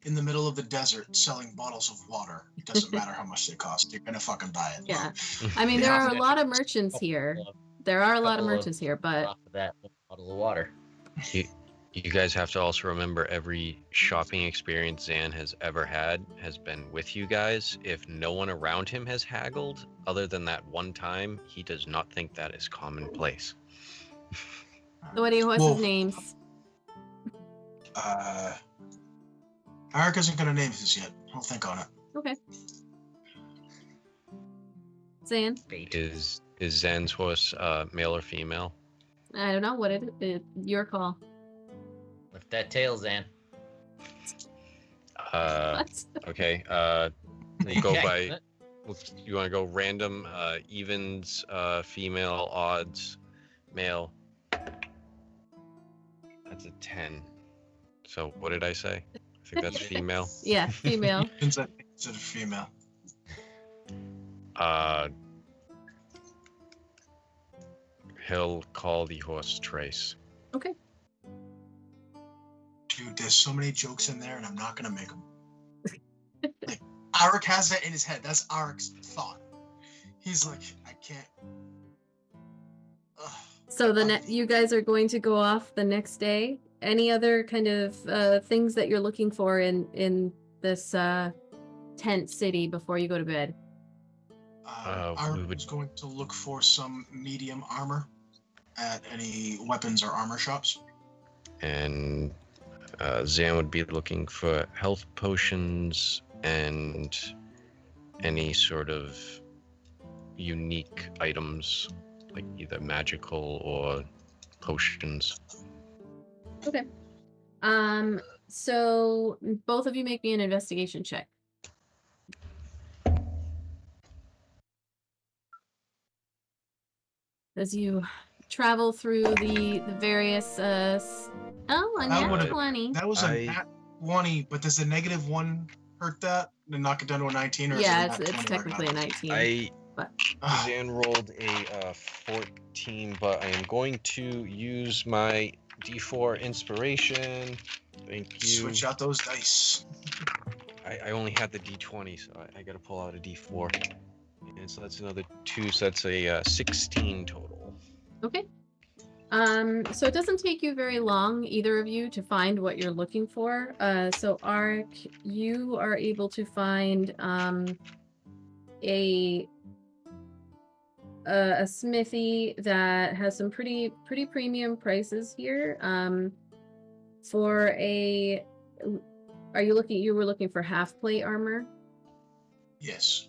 in the middle of the desert selling bottles of water. It doesn't matter how much they cost. You're gonna fucking buy it. Yeah. I mean, there Yeah. are a lot of merchants here. There are a lot of Couple of- merchants here, but Off of that bottle of water. You guys have to also remember every shopping experience Zan has ever had has been with you guys. If no one around him has haggled, other than that one time, he does not think that is commonplace. So what are your horses' Well, names? Eric isn't gonna name his yet. I'll think on it. Okay. Zan? Bait. Is Zan's horse male or female? I don't know what it your call. Lift that tail, Zan. What? Okay. You go Okay. by. You want to go random, evens, female, odds, male. That's a 10. So what did I say? I think that's female. Yeah, female. Since I think it's a female. He'll call the horse Trace. Okay. Dude, there's so many jokes in there, and I'm not gonna make them. Like, Arik has that in his head. That's Arik's thought. He's like, I can't. Ugh. So you guys are going to go off the next day. Any other kind of things that you're looking for in this tent city before you go to bed? Arik was going to look for some medium armor at any weapons or armor shops. And Zan would be looking for health potions and any sort of unique items, like either magical or potions. Okay. So both of you make me an investigation check. As you travel through the various a nat 20. That was a nat 20, but does the -1 hurt that? And knock it down to a 19? Or Yeah, is it it's technically a 19. Zan rolled a 14, but I am going to use my D4 inspiration. Thank you. Switch out those dice. I only had the D20, so I got to pull out a D4. And so that's another 2, so that's a 16 total. Okay. So it doesn't take you very long, either of you, to find what you're looking for. So Arik, you are able to find a smithy that has some pretty premium prices here. For a, you were looking for half plate armor? Yes.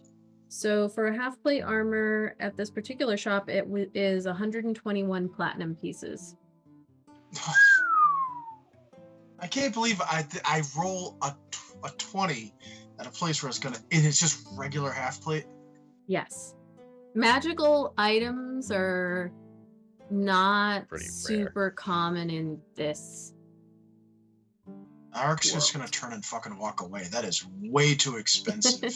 So for a half plate armor at this particular shop, it is 121 platinum pieces. I can't believe I roll a 20 at a place where it's and it's just regular half plate. Yes. Magical items are not Pretty super common in this. Arik's just gonna turn and fucking walk away. That is way too expensive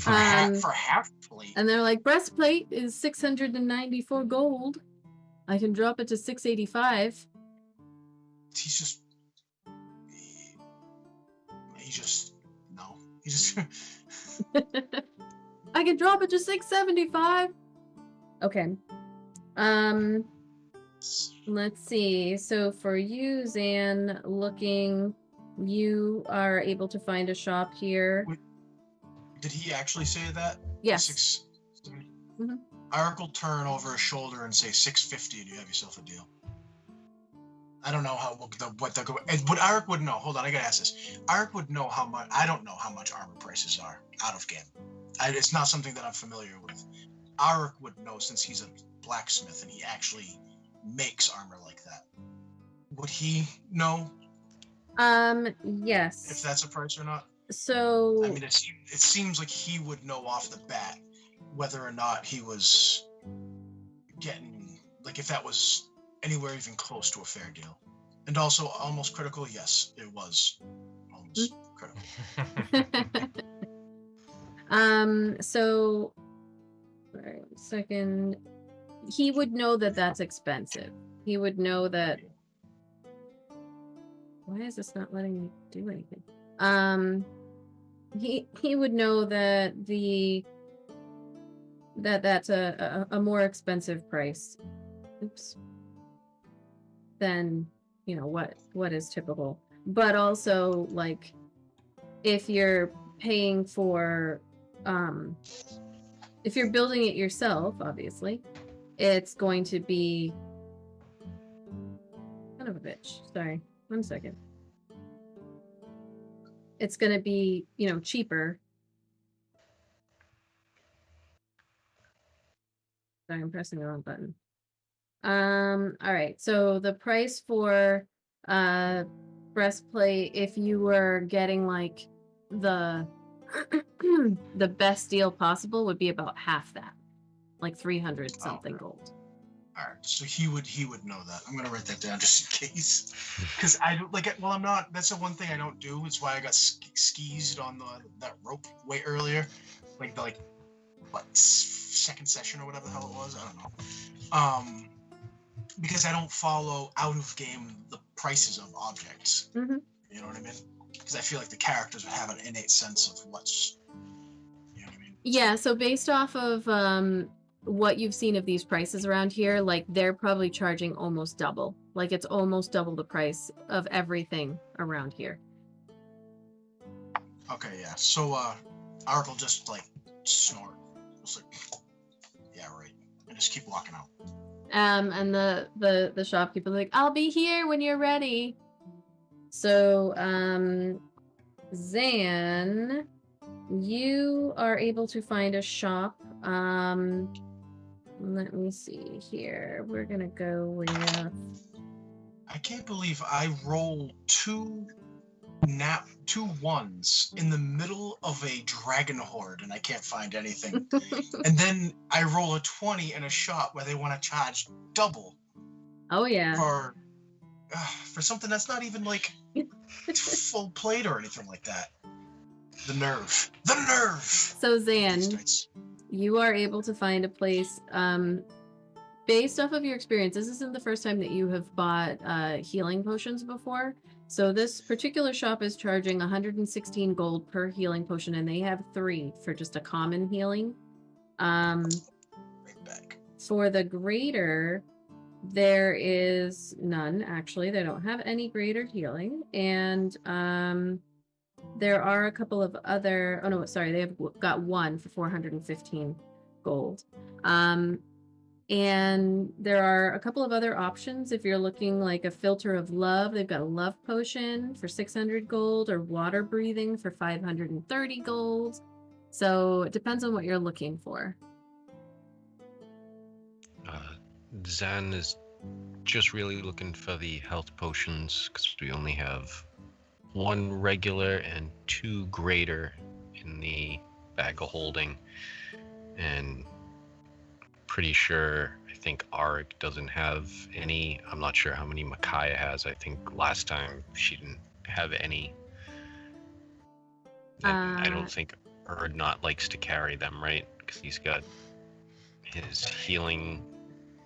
for half plate. And they're like, breastplate is 694 gold. I can drop it to 685. He just no. He just I can drop it to 675. Okay. Let's see. So for you, Zan, you are able to find a shop here. Wait, did he actually say that? Yes. Arik will turn over his shoulder and say 650, and you have yourself a deal. I don't know would Arik would know. Hold on, I gotta ask this. Arik would know how much. I don't know how much armor prices are out of game. It's not something that I'm familiar with. Arik would know since he's a blacksmith and he actually makes armor like that. Would he know? Yes. If that's a price or not? So I mean, it seems like he would know off the bat whether or not he was getting, like, if that was anywhere even close to a fair deal. And also, almost critical, yes, it was almost critical. So, all right, second, he would know that that's expensive. He would know that. Why is this not letting me do anything? He would know that that's a more expensive price. Oops. Than what is typical. But also, like, if you're paying for if you're building it yourself, obviously, it's going to be Son of a bitch. Sorry. 1 second. It's going to be, cheaper. Sorry, I'm pressing the wrong button. All right. So the price for breastplate, if you were getting like the the best deal possible, would be about half that, like 300 something gold. All right, so he would know that. I'm gonna write that down just in case, because I don't like. Well, I'm not. That's the one thing I don't do. It's why I got skeezed on that rope way earlier, what second session or whatever the hell it was. I don't know. Because I don't follow out of game the prices of objects. Mm-hmm. You know what I mean? Because I feel like the characters would have an innate sense of what's. You know what I mean? Yeah. So based off of what you've seen of these prices around here, like they're probably charging almost double. Like it's almost double the price of everything around here. Okay, yeah. So Art will just like snort. Just like, yeah, right. And just keep walking out. And the shopkeeper's like, I'll be here when you're ready. So Zan, you are able to find a shop. Let me see here. We're gonna go with. I can't believe I rolled two ones in the middle of a dragon horde and I can't find anything. And then I roll a 20 in a shop where they want to charge double. Oh yeah. For something that's not even like full plate or anything like that. The nerve. So Zan, you are able to find a place, based off of your experience. This isn't the first time that you have bought healing potions before. So this particular shop is charging 116 gold per healing potion, and they have 3 for just a common healing. For the greater, there is none, actually. They don't have any greater healing. And there are a couple of other... Oh, no, sorry. They have got 1 for 415 gold. And there are a couple of other options if you're looking like a filter of love. They've got a love potion for 600 gold or water breathing for 530 gold. So it depends on what you're looking for. Zan is just really looking for the health potions because we only have 1 regular and 2 greater in the bag of holding. And pretty sure, I think Arik doesn't have any. I'm not sure how many Micaiah has. I think last time she didn't have any. And I don't think Erdnot likes to carry them, right? Because he's got his healing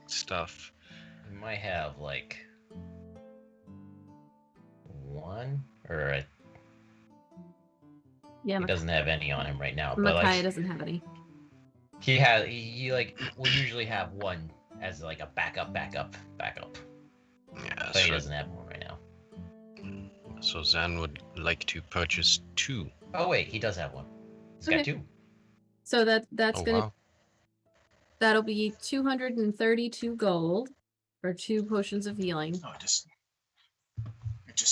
stuff. We might have like 1 or yeah. He doesn't have any on him right now. But Micaiah doesn't have any. He we usually have 1 as like a backup. Yeah, but he doesn't have 1 right now. So Zan would like to purchase 2. Oh wait, he does have 1. He's got 2. So that's gonna wow. that'll be 232 gold for 2 potions of healing. No, I just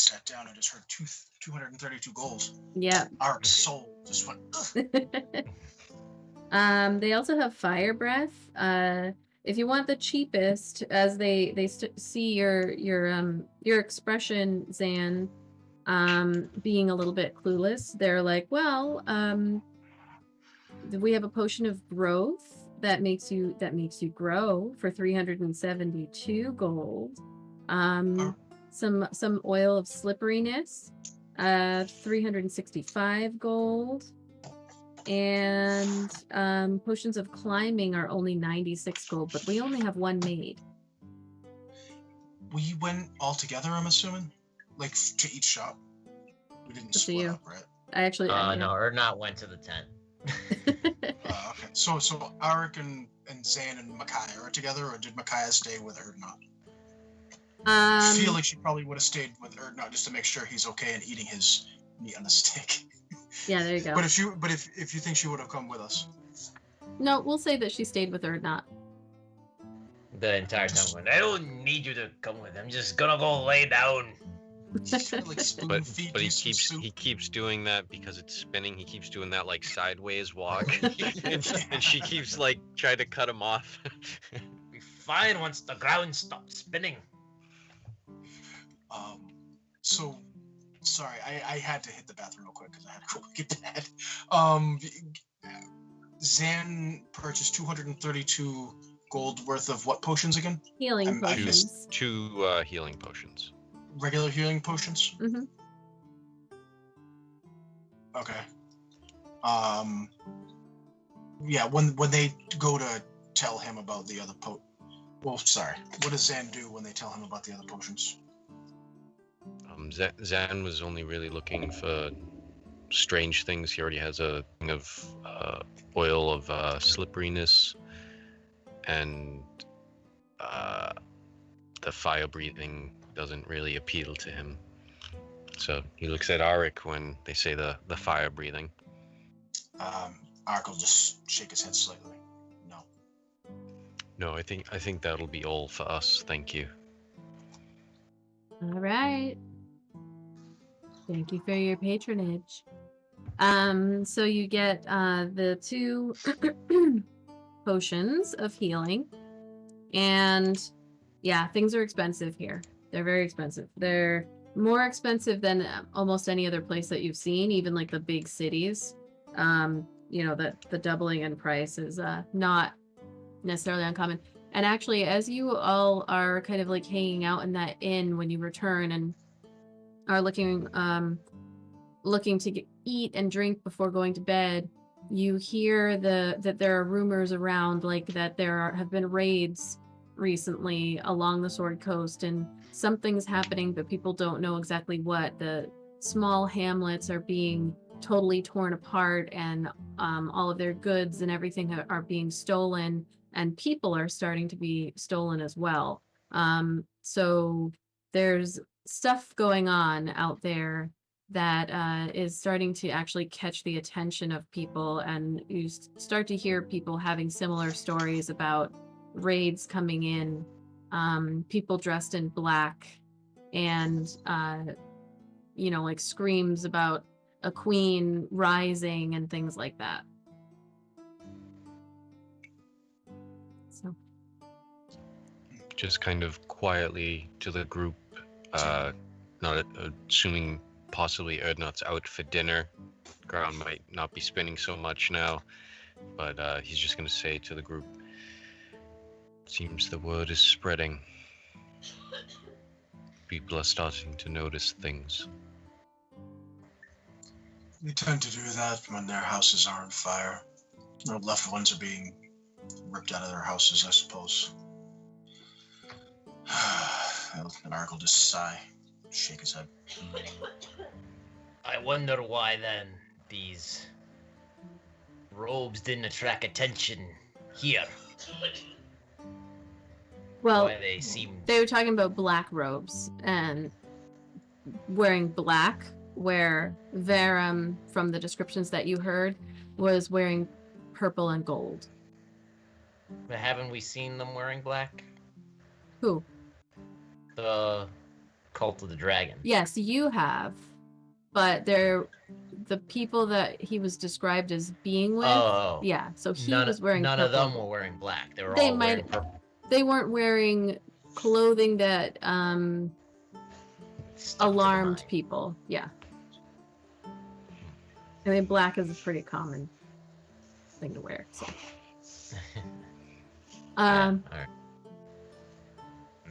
sat down and just heard 232 gold. Yeah. Art's soul just went. They also have fire breath. If you want the cheapest, as they see your expression, Zan, being a little bit clueless, they're like, well, we have a potion of growth that makes you grow for 372 gold. Some oil of slipperiness, 365 gold. And potions of climbing are only 96 gold, but we only have 1 made. We went all together, I'm assuming? Like to each shop? We didn't split up, right? I actually... No, Erdnot went to the tent. Okay. So Arik and Zan and Micaiah are together, or did Micaiah stay with Erdnot? I feel like she probably would have stayed with Erdnot just to make sure he's okay and eating his meat on the stick. Yeah, there you go. But if you think she would have come with us, no, we'll say that she stayed with Erdnot. the entire time going, I don't need you to come with. I'm just gonna go lay down. Like spoon But feed but you some soup. he keeps doing that because it's spinning. He keeps doing that like sideways walk, and she keeps like trying to cut him off. Be fine once the ground stops spinning. So, sorry, I had to hit the bathroom real quick because I had to go get that. Zan purchased 232 gold worth of what potions again? Healing I potions. Two healing potions. Regular healing potions? Mm-hmm. Okay. Yeah, when they go to tell him about the other what does Zan do when they tell him about the other potions? Zan was only really looking for strange things. He already has a thing of oil of slipperiness, and the fire breathing doesn't really appeal to him. So he looks at Arik when they say the fire breathing. Arik will just shake his head slightly. No. No, I think that'll be all for us. Thank you. All right. Thank you for your patronage. So you get the 2 potions of healing, and yeah, things are expensive here. They're very expensive. They're more expensive than almost any other place that you've seen, even like the big cities. You know, that the doubling in price is not necessarily uncommon. And actually, as you all are kind of like hanging out in that inn when you return and are looking to eat and drink before going to bed, you hear that there are rumors around like that have been raids recently along the Sword Coast, and something's happening, but people don't know exactly what. The small hamlets are being totally torn apart, and all of their goods and everything are being stolen, and people are starting to be stolen as well. So there's stuff going on out there that is starting to actually catch the attention of people, and you start to hear people having similar stories about raids coming in, people dressed in black, and like screams about a queen rising and things like that. So Just kind of quietly to the group, not assuming possibly Erdnot's out for dinner. Ground might not be spinning so much now, but he's just going to say to the group, seems the word is spreading. People are starting to notice things. They tend to do that when their houses are on fire. Their loved ones are being ripped out of their houses, I suppose. And Arik will just sigh, shake his head. I wonder why then these robes didn't attract attention here. well, Why they seemed... they were talking about black robes and wearing black, where Verum, from the descriptions that you heard, was wearing purple and gold. But haven't we seen them wearing black? Who? The Cult of the Dragon. Yes, you have, but they're the people that he was described as being with. Oh. Yeah, so he None, was wearing none purple. of them were wearing black. They were They all might- wearing purple. They weren't wearing clothing that Stuck to the alarmed mind. people. Yeah. I mean, black is a pretty common thing to wear. So, Alright.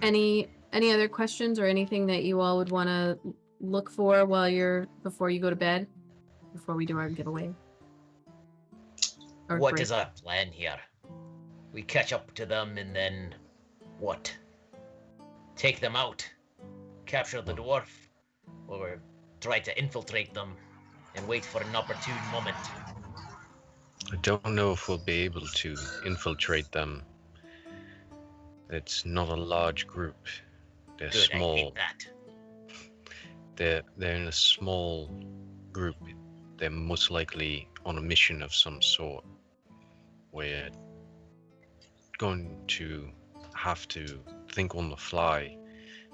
any other questions or anything that you all would want to look for before you go to bed, before we do our giveaway? Or What break? is our plan here? We catch up to them and then what? Take them out? Capture the dwarf? Or try to infiltrate them and wait for an opportune moment? I don't know if we'll be able to infiltrate them. It's not a large group. They're Good, I small. hate that. They're in a small group. They're most likely on a mission of some sort. We're going to have to think on the fly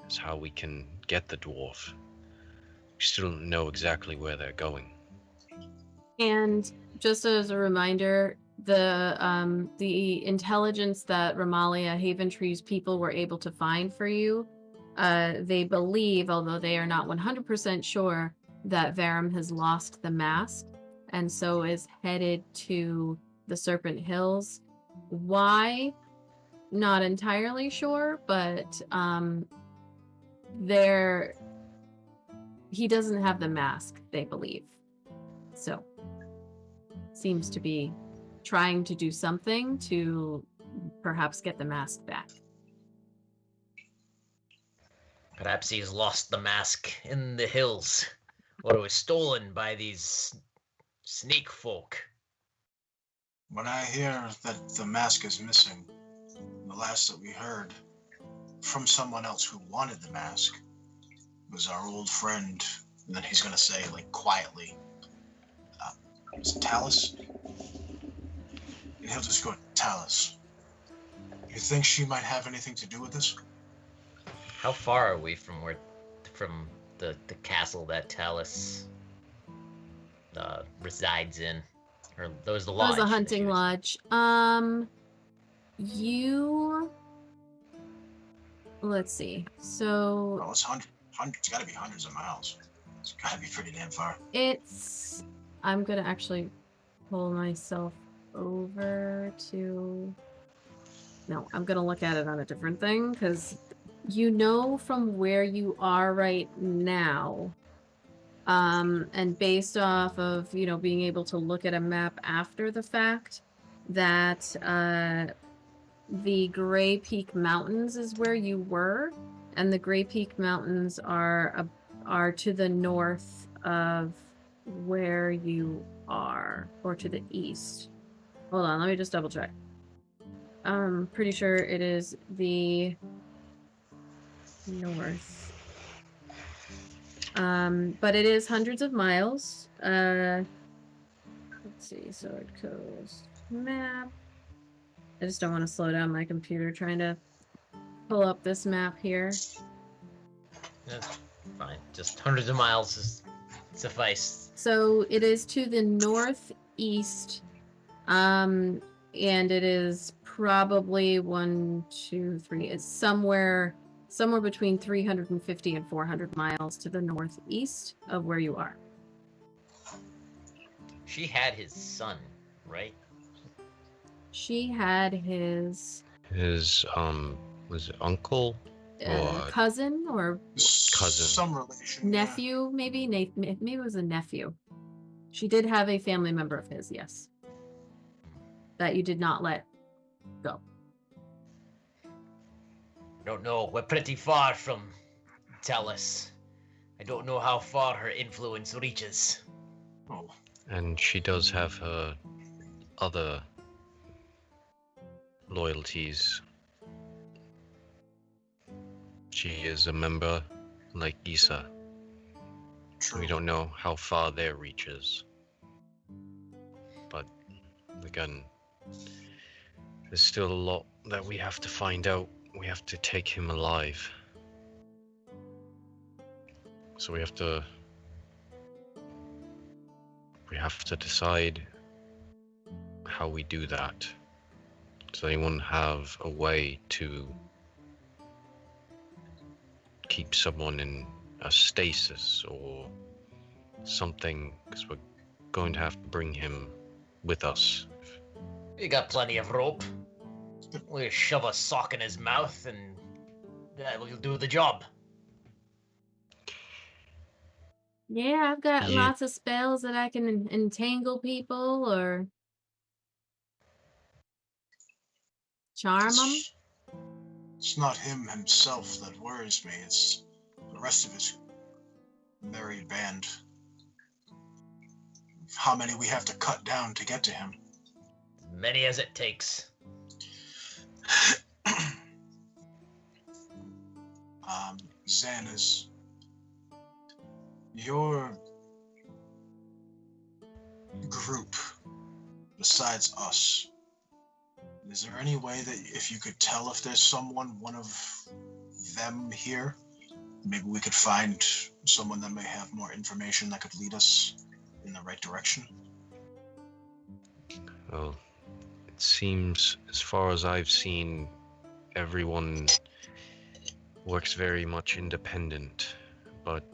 as how we can get the dwarf. We still don't know exactly where they're going. And just as a reminder, the intelligence that Ramalia Haventree's people were able to find for you, they believe, although they are not 100% sure, that Varum has lost the mask and so is headed to the Serpent Hills. Why? Not entirely sure, but he doesn't have the mask, they believe. So seems to be trying to do something to perhaps get the mask back. Perhaps he's lost the mask in the hills, or it was stolen by these snake folk. When I hear that the mask is missing, the last that we heard from someone else who wanted the mask was our old friend, and then he's gonna say, like, quietly, is it Talus? And he'll just go, Talus. You think she might have anything to do with this? How far are we from the castle that Talus resides in? Or that was the lodge? It was a hunting lodge. Let's see. So Oh, it's hundreds. It's got to be hundreds of miles. It's got to be pretty damn far. I'm gonna actually pull myself over to. No, I'm gonna look at it on a different thing because from where you are right now, and based off of being able to look at a map after the fact, that the Gray Peak Mountains is where you were, and the Gray Peak Mountains are to the north of where you are, or to the east. Hold on, let me just double check. I'm pretty sure it is the north. But it is hundreds of miles. Let's see, Sword Coast map. I just don't want to slow down my computer trying to pull up this map here. That's fine. Just hundreds of miles is suffice. So it is to the northeast, and it is probably 1, 2, 3. It's somewhere between 350 and 400 miles to the northeast of where you are. She had his son, right? She had his was it uncle or cousin or cousin? Some relation. nephew, maybe. Maybe it was a nephew. She did have a family member of his, yes, that you did not let go. I don't know. We're pretty far from Talus. I don't know how far her influence reaches. Oh. And she does have her other loyalties. She is a member like Issa. True. We don't know how far their reach is. But again, there's still a lot that we have to find out. We have to take him alive. So we have to decide how we do that. Does anyone have a way to keep someone in a stasis or something? Because we're going to have to bring him with us. We got plenty of rope. We'll shove a sock in his mouth and that will do the job. Yeah, I've got lots of spells that I can entangle people or charm them. It's not him himself that worries me. It's the rest of his merry band. How many we have to cut down to get to him. Many as it takes. Zan, is your group, besides us, Is there any way that if you could tell if there's one of them here, maybe we could find someone that may have more information that could lead us in the right direction? Well, it seems, as far as I've seen, everyone works very much independent, but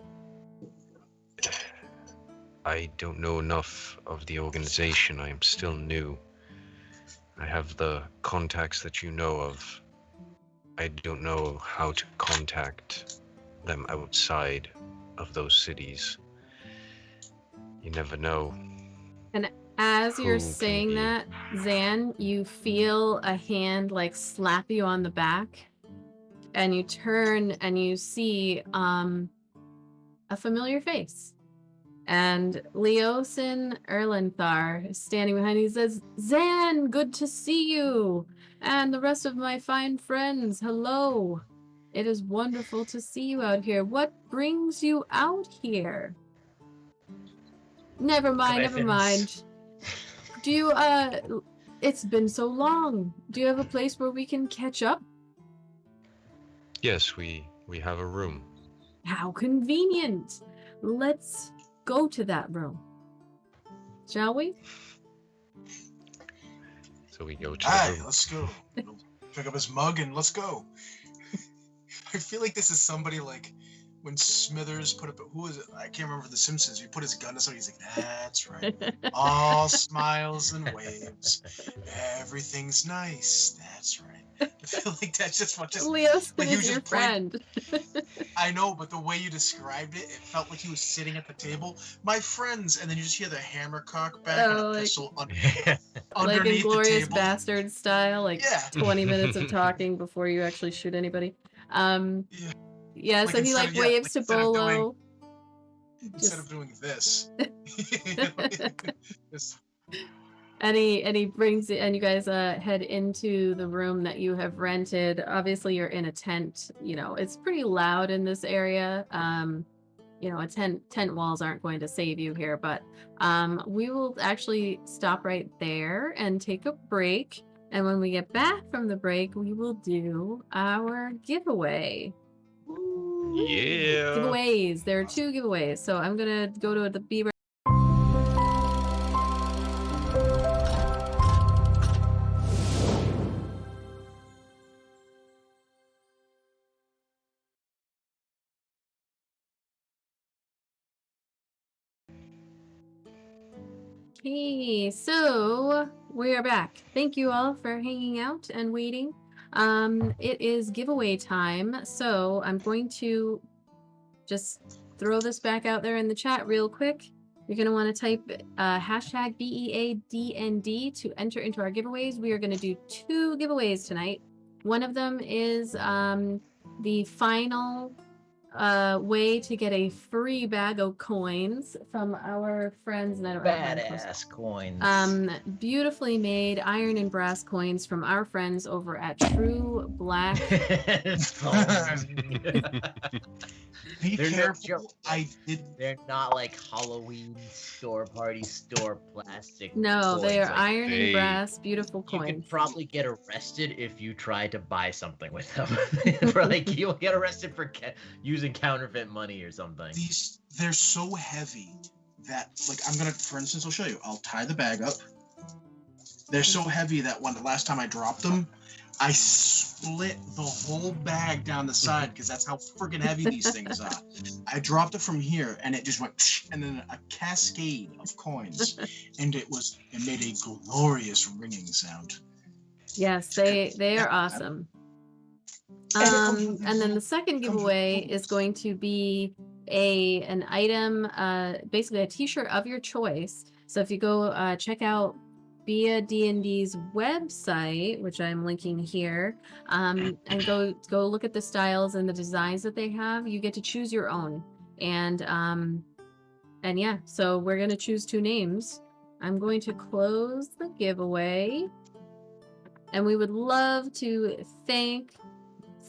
I don't know enough of the organization. I am still new. I have the contacts that you know of. I don't know how to contact them outside of those cities. You never know. And as you're Who can saying be- that, Zan, you feel a hand like slap you on the back, and you turn and you see a familiar face. And Leosin Erlenthar is standing behind you. He says, Zan, good to see you. And the rest of my fine friends, hello. It is wonderful to see you out here. What brings you out here? Never mind, never mind. Do you, it's been so long. Do you have a place where we can catch up? Yes, we have a room. How convenient. Let's go to that room. Shall we? So we go to the Aye, room. let's go. Pick up his mug and let's go. I feel like this is somebody like when Smithers put up, who is it? I can't remember the Simpsons. He put his gun to somebody. He's like, that's right. All smiles and waves. Everything's nice. That's right. I feel like that's just what Leosin like he is was your just playing- friend. I know, but the way you described it, it felt like he was sitting at the table. My friends, and then you just hear the hammer cock back and Oh, a like- pistol Like underneath Inglorious the table. Bastard style, like Yeah. 20 minutes of talking before you actually shoot anybody. Yeah. Yeah, Like so he instead like of- yeah, waves like to instead of doing- Bolo. Instead of doing this. Just- And he brings it, and you guys head into the room that you have rented. Obviously, you're in a tent. You know, it's pretty loud in this area. You know, tent walls aren't going to save you here, but we will actually stop right there and take a break. And when we get back from the break, we will do our giveaway. Yeah. Giveaways. There are 2 giveaways. So I'm gonna go to the Beaver. Okay, so we are back. Thank you all for hanging out and waiting. It is giveaway time, so I'm going to just throw this back out there in the chat real quick. You're going to want to type hashtag BEADND to enter into our giveaways. We are going to do 2 giveaways tonight. One of them is the final way to get a free bag of coins from our friends. And I don't have mine close. Badass coins. Beautifully made iron and brass coins from our friends over at True Black. Be They're no careful. joke. They're not like Halloween store plastic. No, they coins. are Like, iron and they- brass, beautiful you can coins. probably get arrested if you try to buy something with them. For like you'll get arrested for using counterfeit money or something. They're so heavy that, like, I'm gonna, for instance, I'll show you. I'll tie the bag up. They're so heavy that when the last time I dropped them, I split the whole bag down the side because that's how freaking heavy these things are. I dropped it from here and it just went, and then a cascade of coins, and it made a glorious ringing sound. Yes, they are awesome. And then the second giveaway is going to be an item, basically a t-shirt of your choice. So if you go check out Bia D&D's website, which I'm linking here, and go look at the styles and the designs that they have, you get to choose your own. And yeah, so we're gonna choose 2 names. I'm going to close the giveaway, and we would love to thank,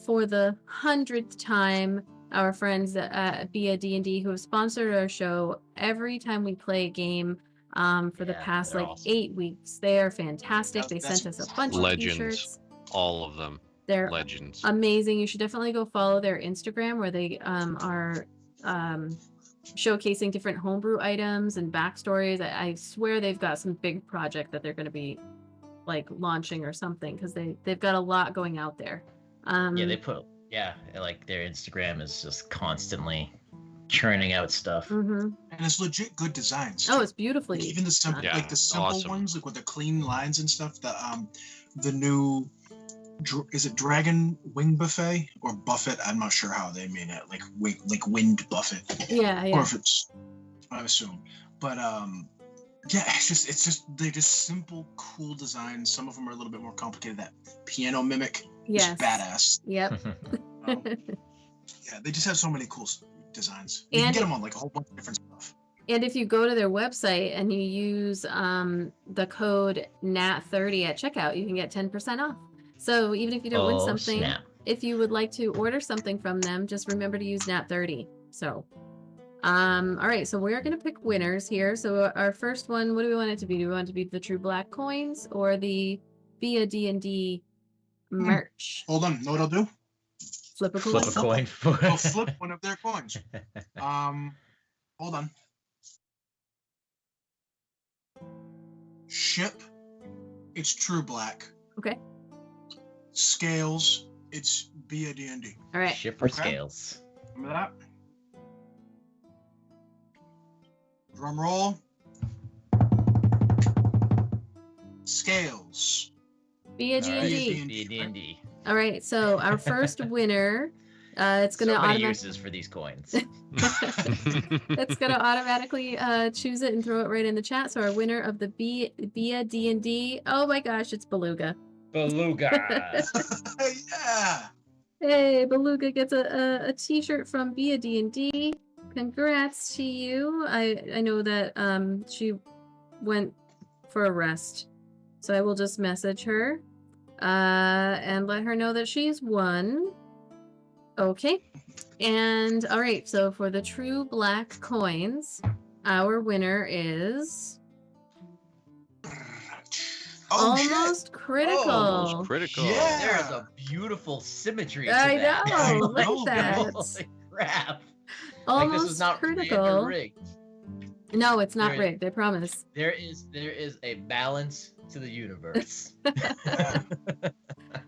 for the 100th time, our friends at Bia D&D who have sponsored our show every time we play a game. for the Yeah, past they're like awesome. 8 weeks. They are fantastic. They That's sent us a bunch of Legends. t-shirts. All of them. They're Legends. amazing. You should definitely go follow their Instagram where they are showcasing different homebrew items and backstories. I swear they've got some big project that they're going to be like launching or something because they've got a lot going out there. Like their Instagram is just constantly churning out stuff. Mhm. And it's legit good designs. Oh, too. it's beautifully Like, even the simple, Yeah, like the simple awesome. ones, like with the clean lines and stuff. The new, is it Dragon Wing Buffet or Buffet? I'm not sure how they mean it. Like Wind Buffet. Yeah, Or yeah. if it's, I assume. But yeah, they're just simple, cool designs. Some of them are a little bit more complicated. That piano mimic Yes. is badass. Yep. Yeah, they just have so many cool designs. You can And get them on like a whole bunch of different stuff. And if you go to their website and you use the code NAT30 at checkout, you can get 10% off. So even if you don't win something, Snap. if you would like to order something from them, just remember to use NAT30. So, all right, so we're going to pick winners here. So our first one, what do we want it to be? Do we want it to be the True Black coins or the Be a D&D merch? Hold on, know what I'll do? Flip a coin. Flip a coin for. I'll flip one of their coins. Hold on. Ship, it's True Black. Okay. Scales, it's Be a D&D. All right. Shipper scales. Remember that? Drum roll. Scales. Be a All right, D&D. Be a D&D. All right, so our first winner, it's going to So many automatically... uses for these coins. It's gonna automatically choose it and throw it right in the chat. So our winner of the Bia D&D, oh my gosh, it's Beluga. Beluga. Yeah. Hey, Beluga gets a t-shirt from Bia D&D. Congrats to you. I know that she went for a rest, so I will just message her and let her know that she's won. Okay. And all right, so for the True Black coins, our winner is Almost Critical. Almost critical. Yeah. There's a beautiful symmetry to I that. know. I Look at know. that. Holy crap. Almost Like this is not Critical. rigged. No, it's not There is- rigged. I promise. There is a balance to the universe. That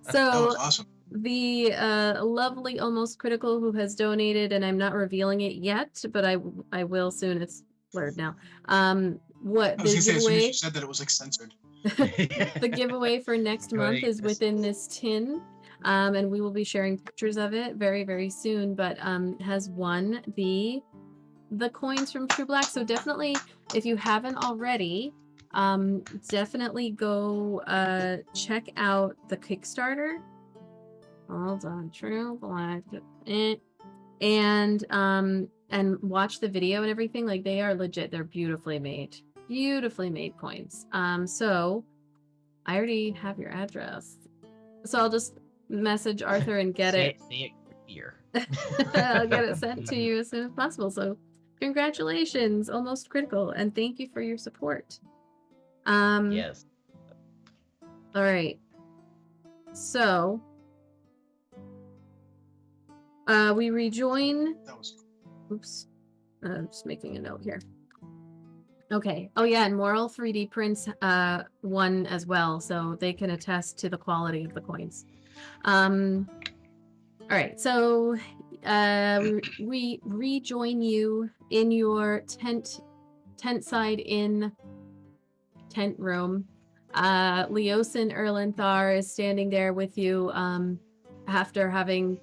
So was awesome. the lovely Almost Critical who has donated, and I'm not revealing it yet, but I will soon. It's blurred now. What I was the gonna say, as soon as giveaway? you said that, it was like censored. The giveaway for next month is within this tin, and we will be sharing pictures of it very, very soon. But has won the coins from True Black. So definitely, if you haven't already, definitely go check out the Kickstarter. Hold on, True Black, and watch the video and everything. Like, they are legit. They're beautifully made coins. So I already have your address, so I'll just message Arthur and get it. Say it here. I'll get it sent to you as soon as possible. So congratulations, Almost Critical, and thank you for your support. Yes. All right. So we rejoin. That was Oops. I'm just making a note here. Okay. Oh yeah, and Moral 3D prints won as well, so they can attest to the quality of the coins. All right, so we rejoin you in your tent side inn tent room. Leosin Erlenthar is standing there with you after having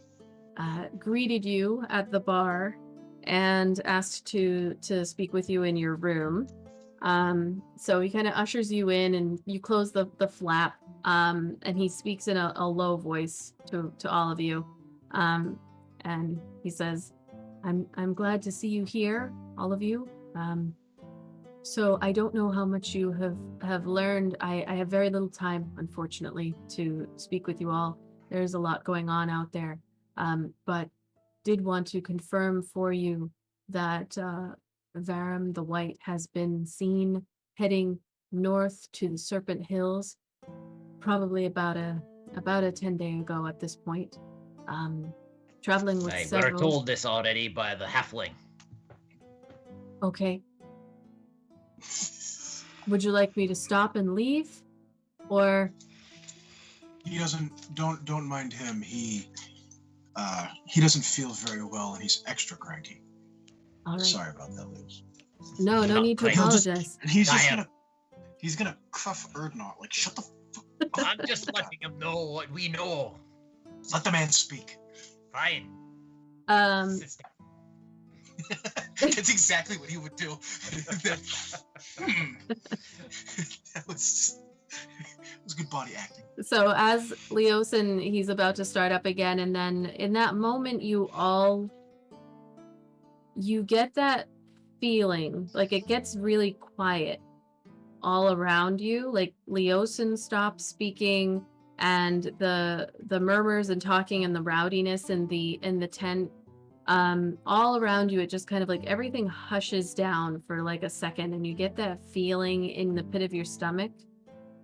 greeted you at the bar and asked to speak with you in your room. So he kind of ushers you in, and you close the flap, and he speaks in a low voice to all of you, and he says, I'm glad to see you here, all of you. So I don't know how much you have learned. I have very little time, unfortunately, to speak with you all. There's a lot going on out there, but did want to confirm for you that Varum the White has been seen heading north to the Serpent Hills, probably about a 10-day ago at this point. Traveling with I were several. told this already by the halfling. Okay. Would you like me to stop and leave, or? He doesn't. Don't mind him. He doesn't feel very well, and he's extra cranky. All right. Sorry about that, Liz. No need to Cranky. apologize. And he's just Diana. he's gonna cuff Erdnot. Like, shut the fuck I'm just letting him know what we know. Let the man speak. Fine. Um, It's exactly what he would do. That was good body acting. So as Leosin, he's about to start up again, and then in that moment you get that feeling, like it gets really quiet all around you. Like Leosin stops speaking, and the murmurs and talking and the rowdiness in the tent, all around you, it just kind of like everything hushes down for like a second, and you get that feeling in the pit of your stomach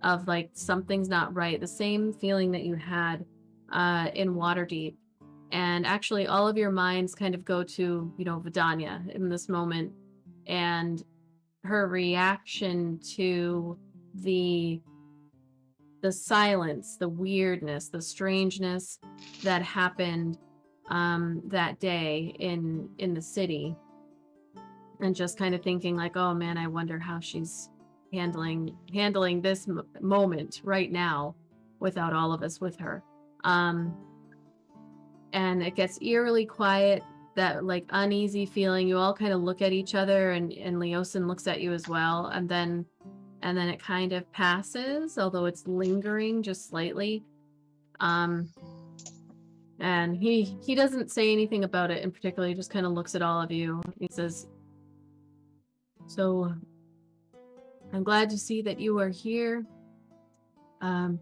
of like something's not right, the same feeling that you had in Waterdeep. And actually all of your minds kind of go to, Vidania in this moment, and her reaction to the silence, the weirdness, the strangeness that happened that day in the city, and just kind of thinking like, oh man, I wonder how she's handling this moment right now without all of us with her. And it gets eerily quiet, that like uneasy feeling. You all kind of look at each other, and Leosin looks at you as well, and then it kind of passes, although it's lingering just slightly. And he doesn't say anything about it in particular. He just kind of looks at all of you. He says, so I'm glad to see that you are here. I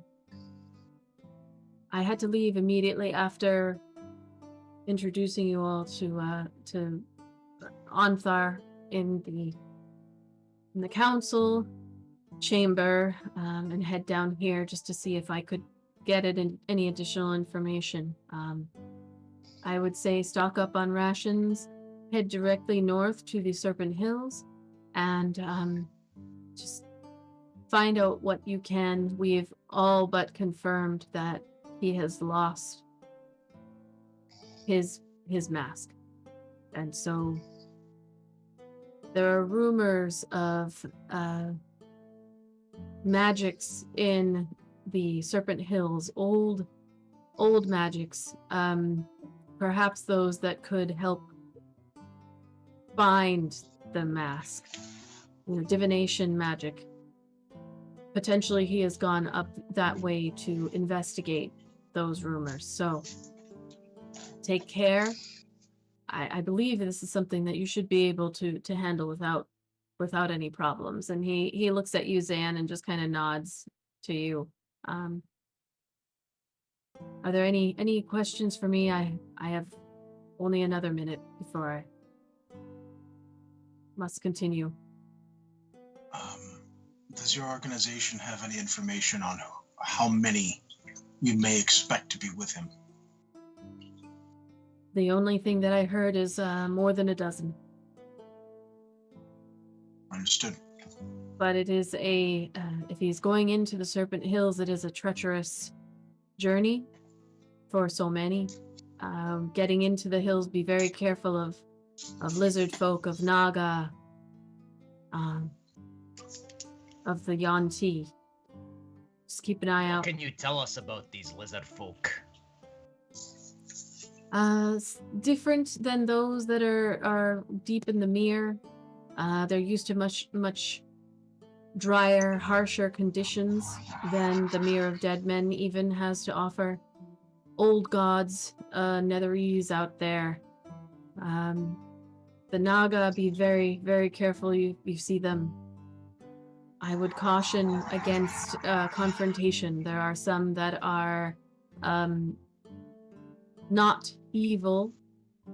had to leave immediately after introducing you all to Onthar in the council chamber, and head down here just to see if I could get any additional information. I would say stock up on rations, head directly north to the Serpent Hills, and just find out what you can. We've all but confirmed that he has lost his mask, and so there are rumors of magics in the Serpent Hills, old magics, perhaps those that could help find the mask, divination magic. Potentially he has gone up that way to investigate those rumors, so take care. I believe this is something that you should be able to handle without any problems. And he looks at you, Zan, and just kind of nods to you. Are there any questions for me? I have only another minute before I must continue. Does your organization have any information on how many you may expect to be with him? The only thing that I heard is more than a dozen. Understood. But it is if he's going into the Serpent Hills, it is a treacherous journey for so many. Getting into the hills, be very careful of lizard folk, of Naga, of the Yanti. Just keep an eye out. What can you tell us about these lizard folk? Different than those that are deep in the mere. They're used to much drier, harsher conditions than the Mere of Dead Men even has to offer. Old gods, NAT30s out there. The Naga, be very, very careful you see them. I would caution against confrontation. There are some that are not evil,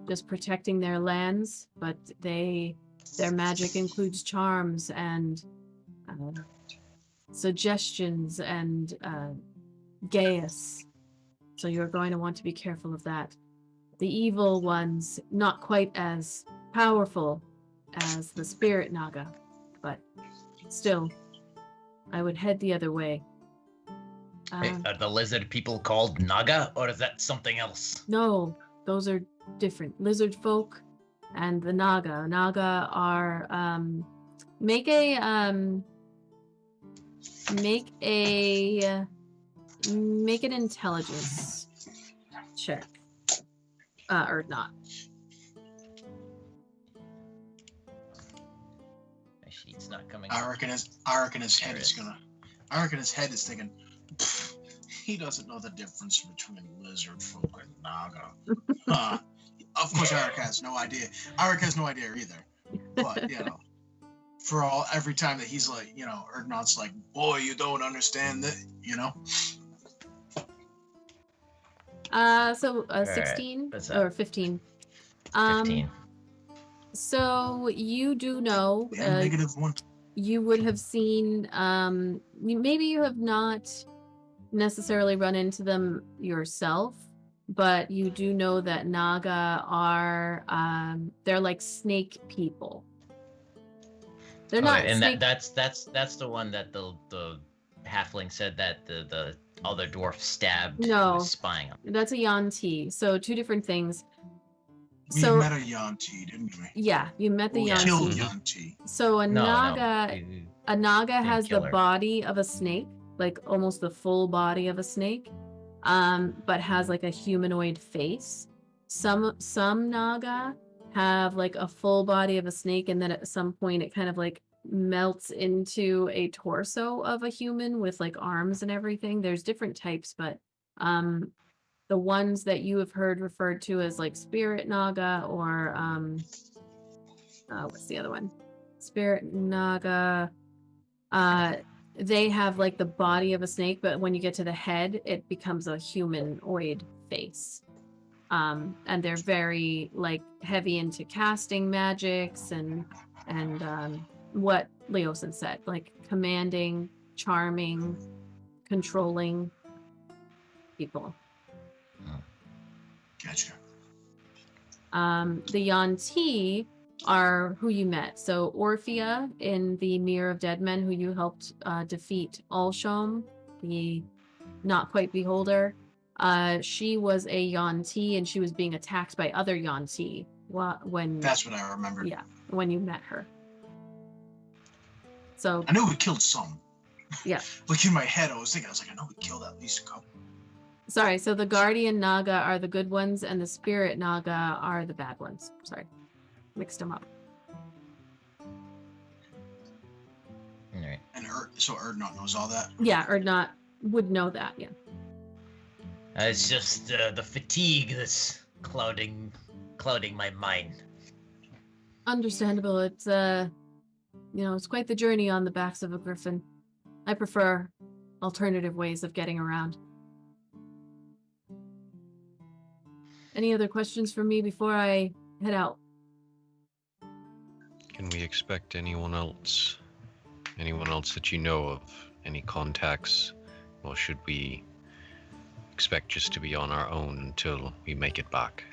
just protecting their lands, but their magic includes charms and suggestions and Gaius. So you're going to want to be careful of that. The evil ones, not quite as powerful as the spirit Naga, but still, I would head the other way. Hey, are the lizard people called Naga, or is that something else? No, those are different. Lizard folk and the Naga. Naga are make an intelligence check. Or not. My sheet's not coming. I reckon his head is thinking, he doesn't know the difference between lizard folk and Naga. Of course, Eric has no idea. Eric has no idea either. But every time that he's like, Erdnot's like, boy, you don't understand that, So 16 what's that? or 15. 15. So you do know, -1. you would have seen, maybe you have not necessarily run into them yourself, but you do know that Naga are, they're like snake people. They're not and snake. that's the one that the halfling said that the other dwarf stabbed. No. Who was spying on. That's a Yanti. So two different things. We So met a Yanti, didn't we? yeah, you met the We Yanti. killed Yanti. So a No, Naga, a Naga Didn't has kill the her. body of a snake, like almost the full body of a snake, but has like a humanoid face. Some Naga have like a full body of a snake, and then at some point it kind of like melts into a torso of a human with like arms and everything. There's different types, but the ones that you have heard referred to as like spirit Naga or what's the other one? Spirit Naga. They have like the body of a snake, but when you get to the head, it becomes a humanoid face. And they're very like heavy into casting magics and what Leosin said, like commanding, charming, controlling people. Gotcha. The Yanti are who you met. So Orphea in the Mirror of Dead Men, who you helped defeat Alshom, the not quite beholder. She was a Yanti and she was being attacked by other Yanti when That's what I remember. yeah, when you met her. So I knew we killed some. yeah. Like in my head, I was like, I know we killed at least a couple. Sorry, so the Guardian Naga are the good ones and the Spirit Naga are the bad ones. Sorry. Mixed them up. All right. And so Erdnot knows all that. Yeah, or not would know that, yeah. It's just the fatigue that's clouding my mind. Understandable. It's it's quite the journey on the backs of a griffin. I prefer alternative ways of getting around. Any other questions for me before I head out? Can we expect anyone else that you know of, any contacts, or should we expect just to be on our own until we make it back?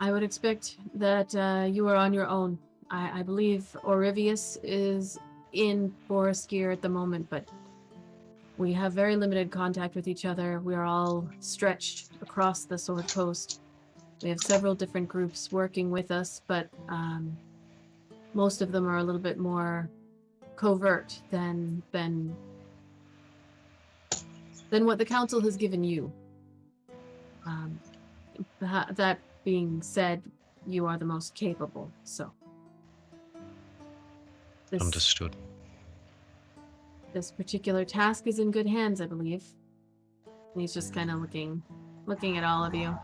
I would expect that you are on your own. I believe Orivius is in Boareskyr at the moment, but we have very limited contact with each other. We are all stretched across the Sword Coast. We have several different groups working with us, but most of them are a little bit more covert than what the council has given you. That being said, you are the most capable, so. Understood. This particular task is in good hands, I believe. And he's just kind of looking at all of you.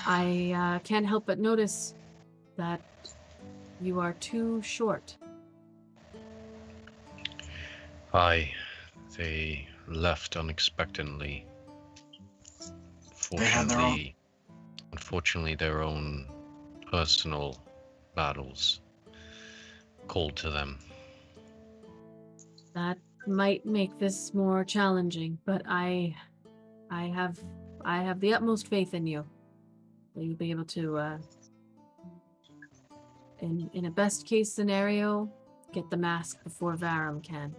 I can't help but notice that you are too short. Aye, they left unexpectedly. They had their own. Unfortunately, their own personal battles called to them. That might make this more challenging, but I have the utmost faith in you. That you'll be able to, in a best case scenario, get the mask before Varum can.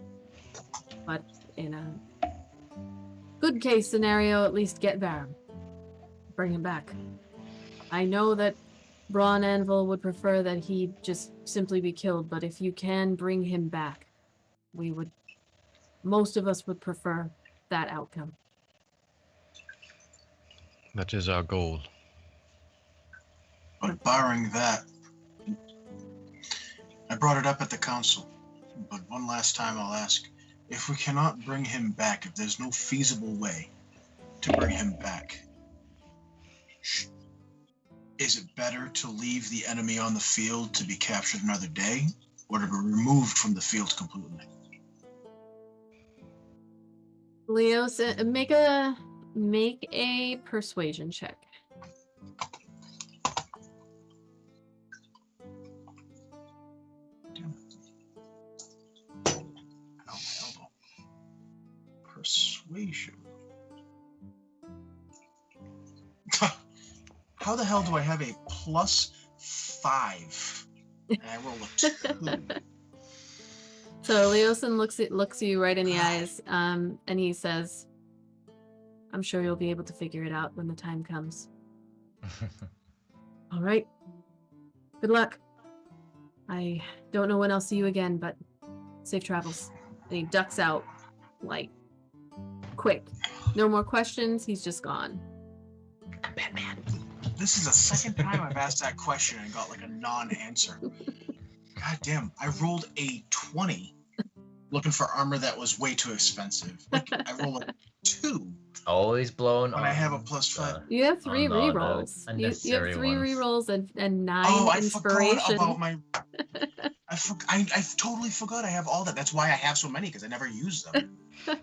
But in a good case scenario, at least get Varum. Bring him back. I know that Braun Anvil would prefer that he just simply be killed, but if you can bring him back, most of us would prefer that outcome. That is our goal. But barring that, I brought it up at the council, but one last time I'll ask, if we cannot bring him back, if there's no feasible way to bring him back, is it better to leave the enemy on the field to be captured another day, or to be removed from the field completely? Leos, make a persuasion check. Elbow. Persuasion. How the hell do I have a +5? And I roll a 2. So Leosin looks you right in the eyes, and he says, "I'm sure you'll be able to figure it out when the time comes." All right. Good luck. I don't know when I'll see you again, but safe travels. And he ducks out, like, quick. No more questions. He's just gone. Batman. This is the second time I've asked that question and got like a non-answer. God damn, I rolled a 20 looking for armor that was way too expensive. Like, I rolled a 2 Always blown when on. I have a +5. You have 3 Oh, no, the rerolls. You have unnecessary 3 ones. rerolls and 9 Oh, I inspiration. forgot about my... I totally forgot I have all that. That's why I have so many, because I never use them. Shit.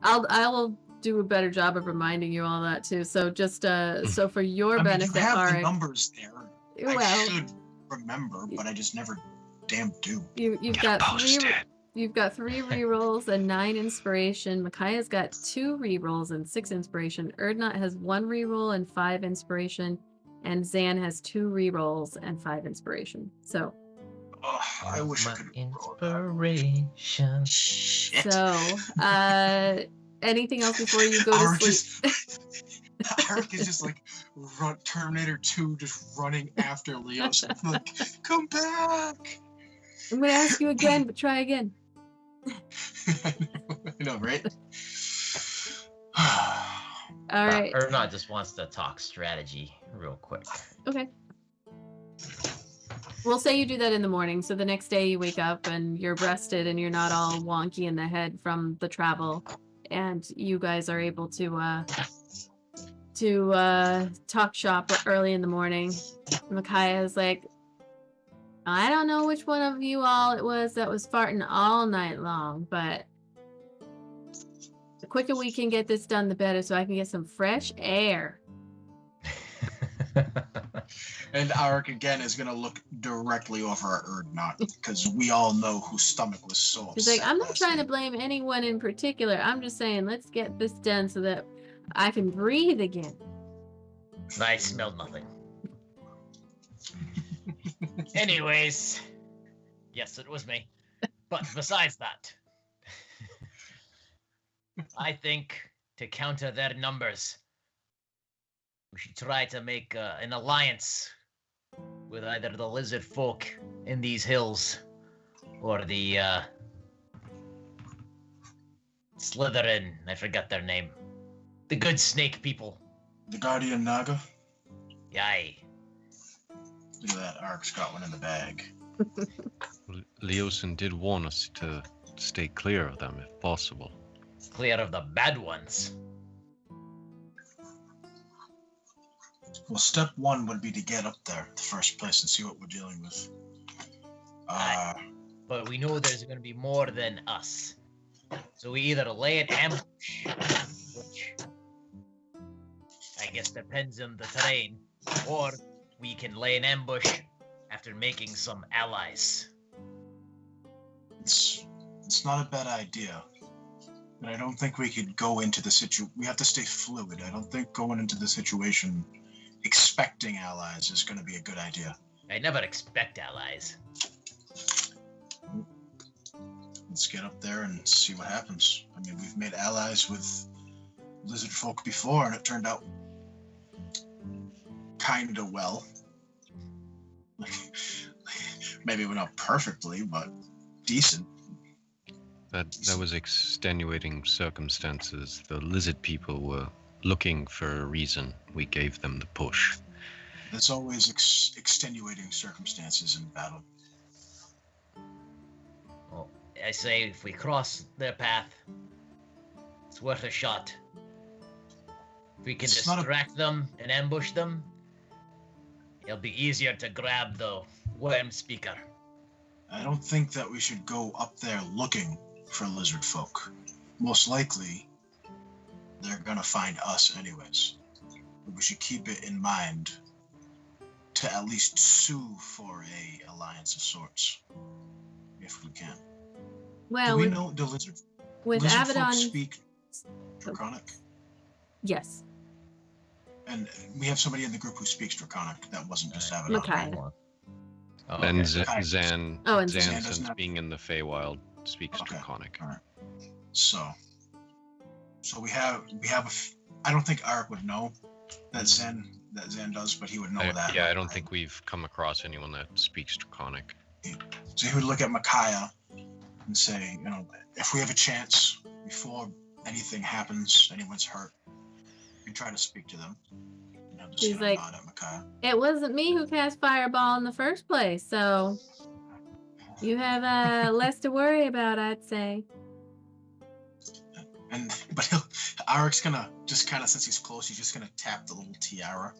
I'll do a better job of reminding you all that too. So just so for your benefit, you have the Arik, numbers there. I well, should remember, but I just never damn do. you've got 3 rerolls and 9 inspiration. Micaiah's got 2 rerolls and 6 inspiration. Erdnot has 1 reroll and 5 inspiration, and Zan has 2 rerolls and 5 inspiration. So I wish I My could inspiration. Shit. so anything else before you go to sleep? Arik is just like Terminator 2, just running after Leos. Like, come back! I'm gonna ask you again, but try again. I know, right? All right. Ernot just wants to talk strategy real quick. Okay. We'll say you do that in the morning, so the next day you wake up and you're rested and you're not all wonky in the head from the travel, and you guys are able to talk shop early in the morning. Micaiah's like, I don't know which one of you all it was that was farting all night long, but the quicker we can get this done, the better, so I can get some fresh air. And Arik again is gonna look directly over at Erdnot, because we all know whose stomach was so upset. He's like, I'm not last trying to night. blame anyone in particular. I'm just saying, let's get this done so that I can breathe again. I smelled nothing. Anyways, yes, it was me. But besides that, I think to counter their numbers, we should try to make an alliance with either the lizard folk in these hills or the Slytherin. I forgot their name. The good snake people. The Guardian Naga? Yay. Look at that, Arik's got one in the bag. Leosin did warn us to stay clear of them if possible. Clear of the bad ones. Well, step 1 would be to get up there in the first place and see what we're dealing with. But we know there's going to be more than us. So we either lay an ambush, which I guess depends on the terrain, or we can lay an ambush after making some allies. It's not a bad idea. But I don't think we could go into the we have to stay fluid. I don't think going into the situation expecting allies is going to be a good idea. I never expect allies. Let's get up there and see what happens. I mean, we've made allies with lizard folk before, and it turned out kind of well. Maybe we're not perfectly, but decent. That was extenuating circumstances. The lizard people were looking for a reason. We gave them the push. There's always extenuating circumstances in battle. Well, I say if we cross their path, it's worth a shot. If we can It's not distract them and ambush them, it'll be easier to grab the worm speaker. I don't think that we should go up there looking for lizard folk. Most likely, they're gonna find us anyways. But we should keep it in mind to at least sue for a alliance of sorts, if we can. Well, Do we know the lizard folk Abaddon, speak Draconic? yes, And we have somebody in the group who speaks Draconic. That wasn't just Abaddon. Micaiah. Oh, And okay. Zan, Oh, and Zan Zan, doesn't since have- being in the Feywild, speaks Okay. Draconic. All right. So we have I don't think Arik would know that Zen does, but he would know that. Yeah, I don't think we've come across anyone that speaks Draconic. So he would look at Micaiah and say, you know, if we have a chance before anything happens, anyone's hurt, we try to speak to them. You know, just He's kind of like, nod at Micaiah. it wasn't me who cast Fireball in the first place, so you have less to worry about, I'd say. But Arik's gonna just kind of, since he's close, he's just gonna tap the little tiara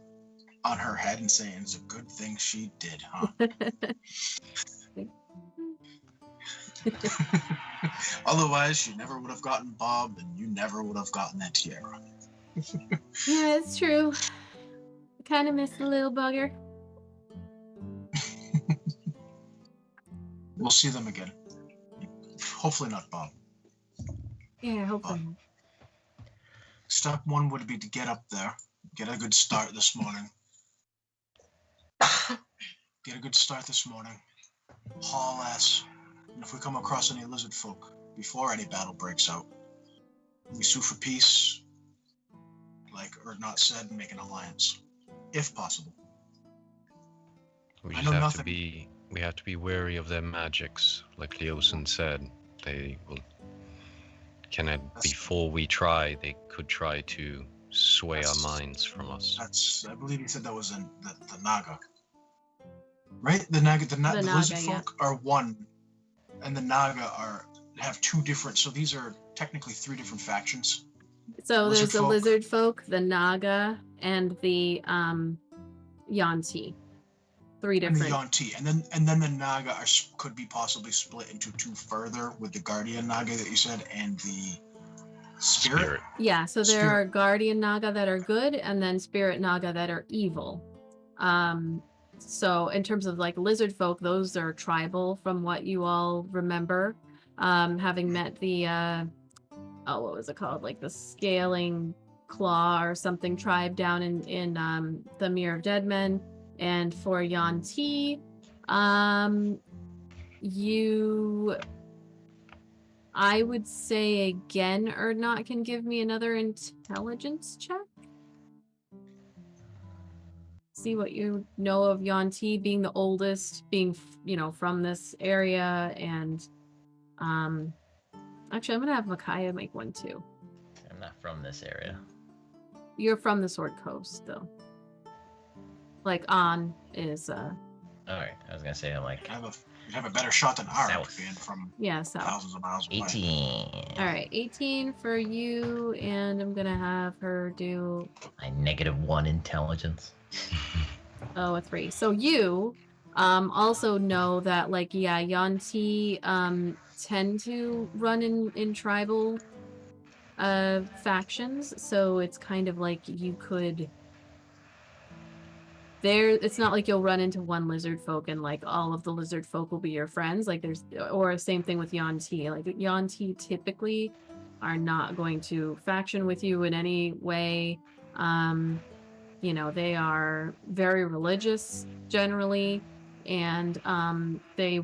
on her head and say, "It's a good thing she did, huh?" Otherwise, she never would have gotten Bob, and you never would have gotten that tiara. Yeah, it's true. I kind of miss the little bugger. We'll see them again. Hopefully not Bob. Yeah, hopefully. Step one would be to get up there, get a good start this morning. Haul ass. And if we come across any lizard folk before any battle breaks out, we sue for peace, like Erdnot said, and make an alliance, if possible. We I just know have nothing. to be. We have to be wary of their magics, like Leosin said. They will. Before we try, they could try to sway our minds from us. I believe he said that was the Naga. Right? The lizard Naga, folk are one, and the Naga have two different, so these are technically three different factions. So Lizard there's the folk. lizard folk, the Naga, and the Yanti. Three And the different. Yanti, and then the Naga could be possibly split into two further with the Guardian Naga that you said and the Spirit. Yeah, so there Spirit. are Guardian Naga that are good, and then Spirit Naga that are evil. So in terms of like lizard folk, those are tribal from what you all remember. Having met the what was it called? Like the Scaling Claw or something tribe down in the Mirror of Dead Men. And for Yanti, I would say again, Erdnot can give me another intelligence check. See what you know of Yanti being the oldest, being, from this area. And actually, I'm going to have Micaiah make one too. I'm not from this area. You're from the Sword Coast, though. Like, On is, Alright, I was gonna say, I'm like, You'd have a better shot than Arik South. being from yeah, so. thousands of miles away. 18. All right, 18 for you, and I'm gonna have her do My -1 intelligence. a 3. So you also know that, like, yeah, Yanti tend to run in tribal factions, so it's kind of like you could it's not like you'll run into one lizard folk and like all of the lizard folk will be your friends. Like or same thing with Yuan-Ti. Like Yuan-Ti typically are not going to faction with you in any way. You know, they are very religious generally, and they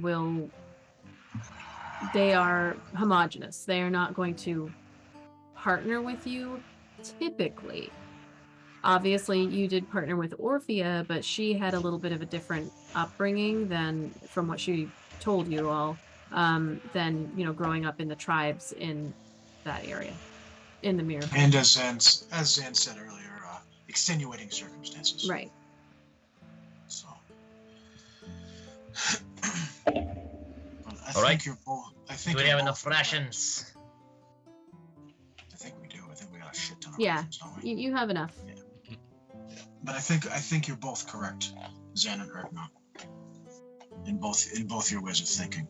are homogenous. They are not going to partner with you typically. Obviously, you did partner with Orphea, but she had a little bit of a different upbringing than from what she told you all, than, you know, growing up in the tribes in that area, in the Mirror. And as Zan said earlier, extenuating circumstances. Right. So. All right. Do we have enough rations? I think we do. I think we got a shit ton of Yeah. rations, don't we? You have enough. Yeah. But I think you're both correct, Zan and Erkna. In both your ways of thinking.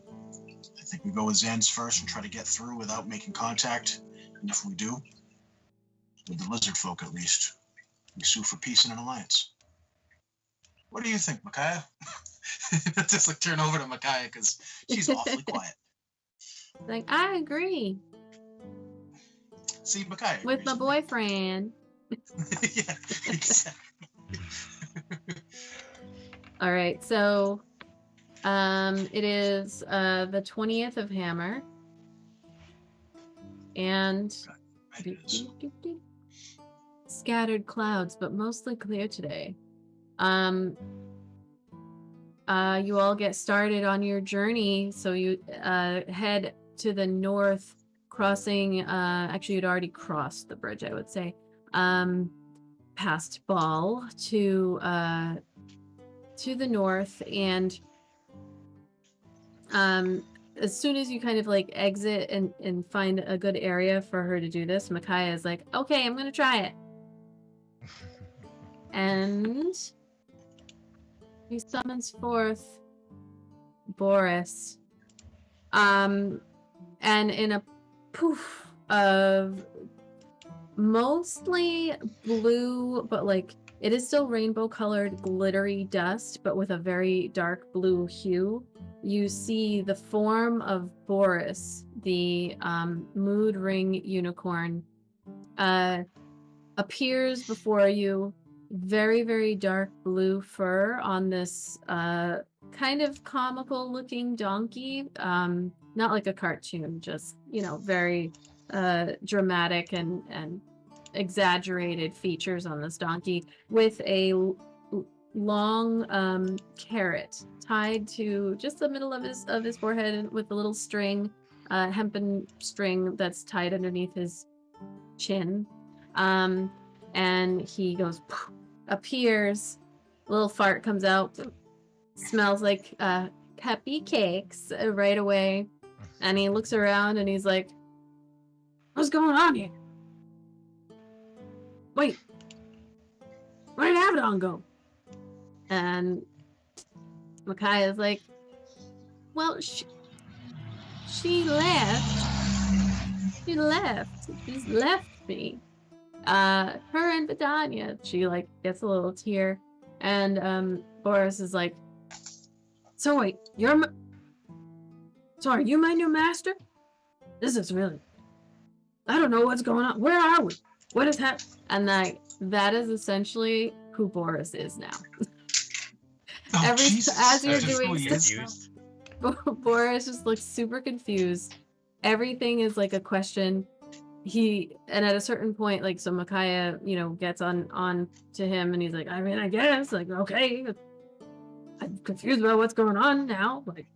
I think we go with Zan's first and try to get through without making contact. And if we do, with the lizard folk at least, we sue for peace and an alliance. What do you think, Micaiah? Just like turn over to Micaiah because she's awfully quiet. Like, I agree. See, Micaiah. With my boyfriend. Yeah, exactly. All right, so it is the 20th of Hammer. And scattered clouds, but mostly clear today. You all get started on your journey, so you head to the north, crossing, actually you'd already crossed the bridge, I would say, past Ball to the north, and as soon as you kind of like exit and find a good area for her to do this, Micaiah is like, okay, I'm gonna try it. And he summons forth Boris. And in a poof of mostly blue, but like it is still rainbow colored glittery dust, but with a very dark blue hue, you see the form of Boris, the mood ring unicorn, appears before you. Very, very dark blue fur on this kind of comical looking donkey. Not like a cartoon, just, you know, very dramatic and exaggerated features on this donkey, with a long carrot tied to just the middle of his forehead with a little string, hempen string that's tied underneath his chin. And he goes, appears, a little fart comes out, smells like peppy cakes right away, and he looks around and he's like, what's going on here? Wait, where did Abaddon go? And Micaiah's like, well, she left. She's left me. Her and Vidania. She like gets a little tear, and Boris is like, so wait, so are you my new master? This is really, I don't know what's going on. Where are we? What is happening? And that is essentially who Boris is now. Oh, as you're that's just doing who he is now. Boris just looks super confused. Everything is like a question. And at a certain point, like, so Micaiah, you know, gets on to him, and he's like, I mean, I guess, like, okay, I'm confused about what's going on now. Like,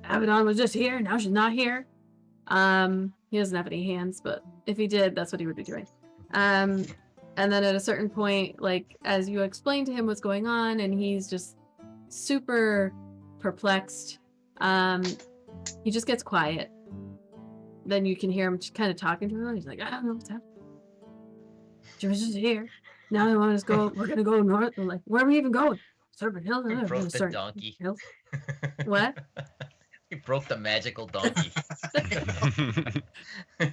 Abaddon was just here, now she's not here. He doesn't have any hands, but if he did, that's what he would be doing. And then at a certain point, like, as you explain to him what's going on, and he's just super perplexed, he just gets quiet. Then you can hear him kind of talking to him. He's like, I don't know what's happening. She was just here. Now they want us to go. We're gonna go north. We're like, where are we even going? Serpent Hills. We broke the donkey. Hills. What? He broke the magical donkey.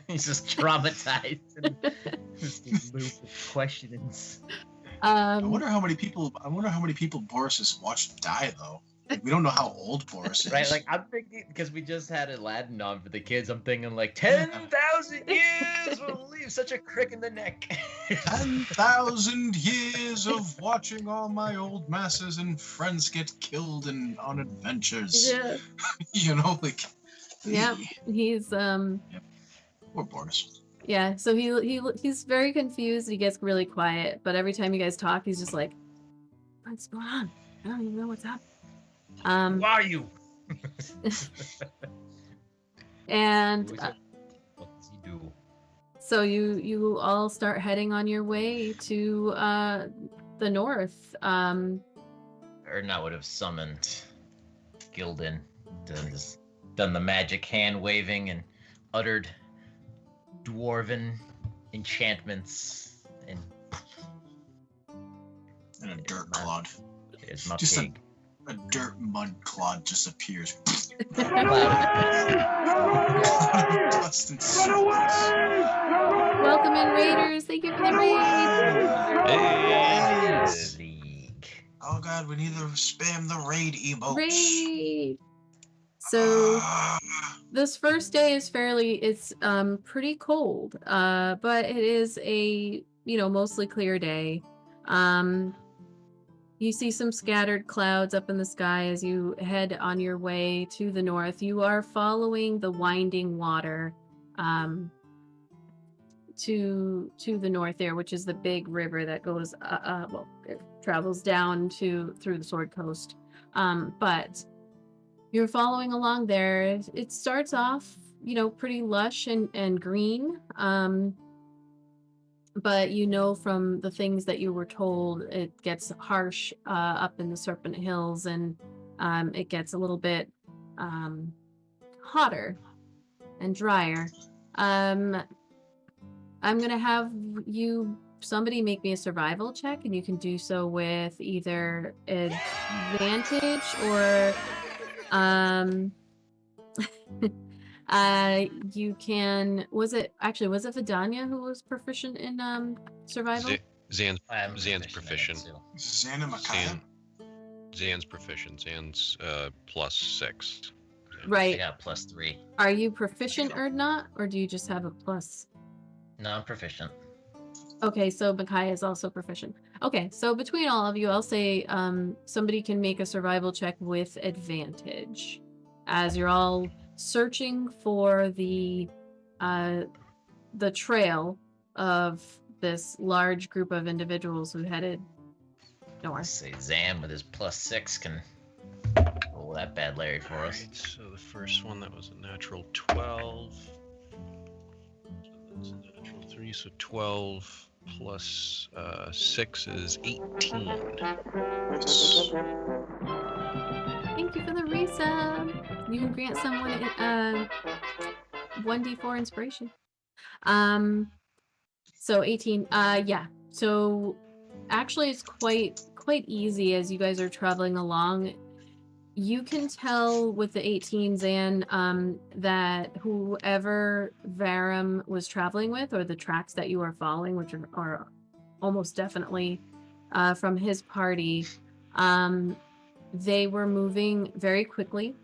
He's just traumatized. Just a loop of questions. I Um, wonder how many people. Boris has watched die though. Like, we don't know how old Boris is. Right, like I'm thinking because we just had Aladdin on for the kids. I'm thinking like 10,000 years will leave such a crick in the neck. 10,000 years of watching all my old masses and friends get killed and on adventures. yeah. You know, like. Yep. He's Poor Boris. yeah. So he's very confused. He gets really quiet, but every time you guys talk, he's just like, "What's going on? I don't even know what's happening." Who are you? And Who is it? What does he do? so you all start heading on your way to the north. Erdnot would have summoned Gildan, done the magic hand waving and uttered dwarven enchantments and And a dirt clod. there's my Just pig. a dirt mud clod just appears. Cloud. Dust and circles. Welcome in, Raiders. Thank you for the raid. Hey. League. Oh god, we need to spam the raid emotes. Raid. So Ah, this first day is it's pretty cold, but it is a mostly clear day. You see some scattered clouds up in the sky as you head on your way to the north. You are following the winding water to the north there, which is the big river that goes it travels down through the Sword Coast. But you're following along there. It starts off, pretty lush and green. But from the things that you were told, it gets harsh up in the Serpent Hills, and it gets a little bit hotter and drier. I'm gonna have somebody make me a survival check, and you can do so with either advantage or you can. Was it Vidania who was proficient in survival? Zan's I'm Zan's proficient. too. Xana Makaya? Zan's proficient. Zan's +6. I Right. got +3. Are you proficient or not, or do you just have a plus? No, I'm proficient. Okay, so Micaiah is also proficient. Okay, so between all of you, I'll say somebody can make a survival check with advantage, as you're all searching for the trail of this large group of individuals who headed Let's north. say Zam with his +6 can roll that bad Larry for us. Alright, so the first one, that was a natural 12. So that's a natural 3, so 12 plus 6 is 18. Yes. Thank you for the resub. You can grant someone 1d4 inspiration. So 18. Yeah. So actually, it's quite easy as you guys are traveling along. You can tell with the 18, Zan, that whoever Varum was traveling with, or the tracks that you are following, which are almost definitely from his party, they were moving very quickly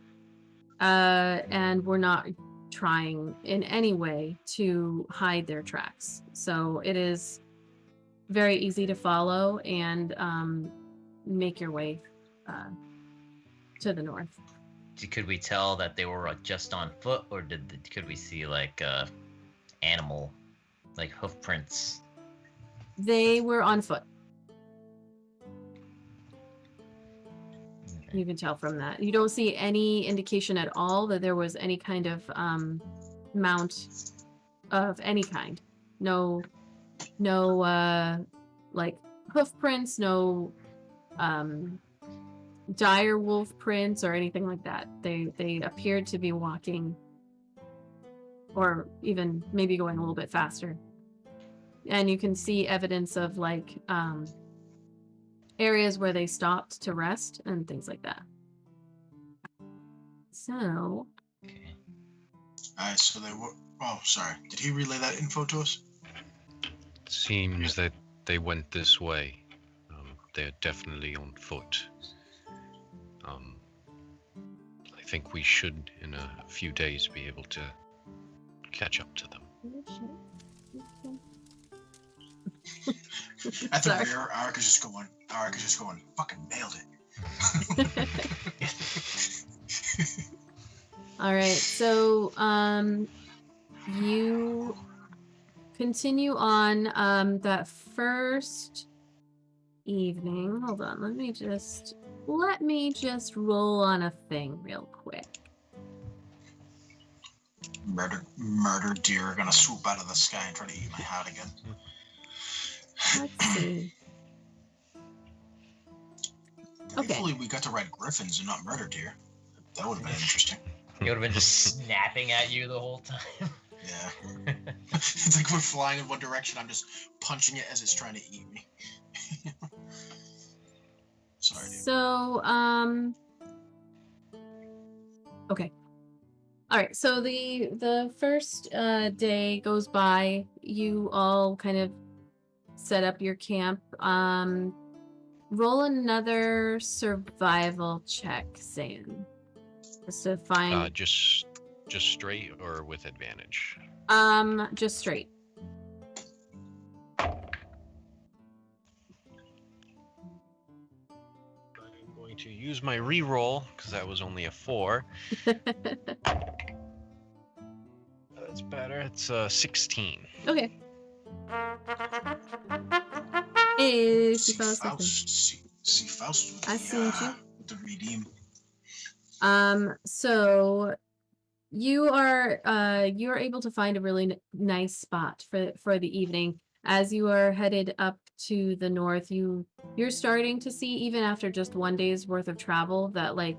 and were not trying in any way to hide their tracks. So it is very easy to follow and make your way to the north. Could we tell that they were just on foot, or could we see like animal, like hoof prints? They were on foot. Okay. You can tell from that. You don't see any indication at all that there was any kind of mount of any kind. No like hoof prints, no dire wolf prints or anything like that. They appeared to be walking, or even maybe going a little bit faster. And you can see evidence of like areas where they stopped to rest and things like that. So Okay. Alright, so they were. Oh, sorry. Did he relay that info to us? Seems that they went this way. they're definitely on foot. I think we should, in a few days, be able to catch up to them. At the Sorry. rear, Arik is just going, fucking nailed it. All right, so you continue on that first evening. Hold on, let me just roll on a thing real quick. Murder deer are gonna swoop out of the sky and try to eat my hat again. Let's see. Okay. Thankfully, we got to ride griffins and not murder deer. That would have been interesting. He would have been just snapping at you the whole time. Yeah. It's like we're flying in one direction. I'm just punching it as it's trying to eat me. Sorry, dude. So, okay. All right. So the first day goes by. You all kind of set up your camp. Roll another survival check, Zan. Just to find. Just straight or with advantage? Just straight. I'm going to use my reroll because that was only a 4. That's better. It's 16. Okay. Hey, she fell asleep. See Faust with I seen you. with the redeem. So you are able to find a really nice spot for the evening. As you are headed up to the north, you're starting to see, even after just one day's worth of travel, that like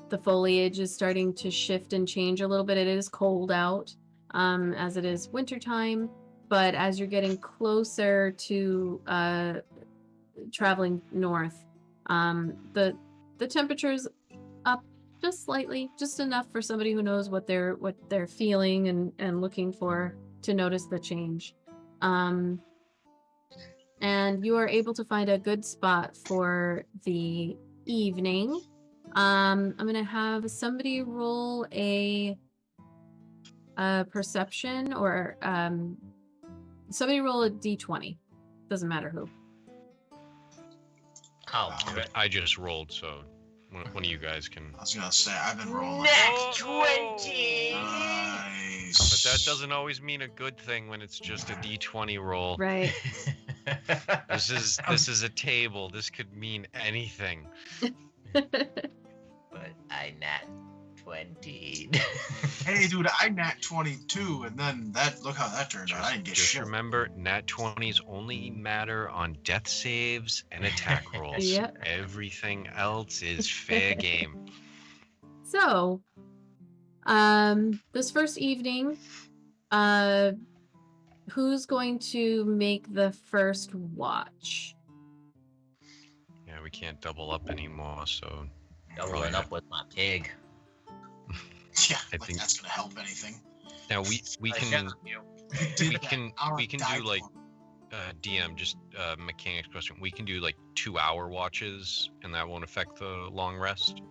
the foliage is starting to shift and change a little bit. It is cold out, as it is wintertime, but as you're getting closer to traveling north, the temperature's up just slightly, just enough for somebody who knows what they're feeling and looking for to notice the change. And you are able to find a good spot for the evening. I'm gonna have somebody roll a perception, or somebody roll a d20. Doesn't matter who. Oh, good. I just rolled, so one of you guys can. I was gonna say I've been rolling. Next 20! Nice. But that doesn't always mean a good thing when it's just a d20 roll. Right. This is a table. This could mean anything. But I nat 20. Hey, dude, I nat 22, and then look how that turned out. I didn't get Just shit. remember, nat 20s only matter on death saves and attack rolls. Yep. Everything else is fair game. So, this first evening, who's going to make the first watch? Yeah, we can't double up anymore, so. Doubling up with my pig. Yeah, I like think- that's gonna help anything. Now we can Did we can do like DM, just mechanics question. We can do like 2-hour watches, and that won't affect the long rest.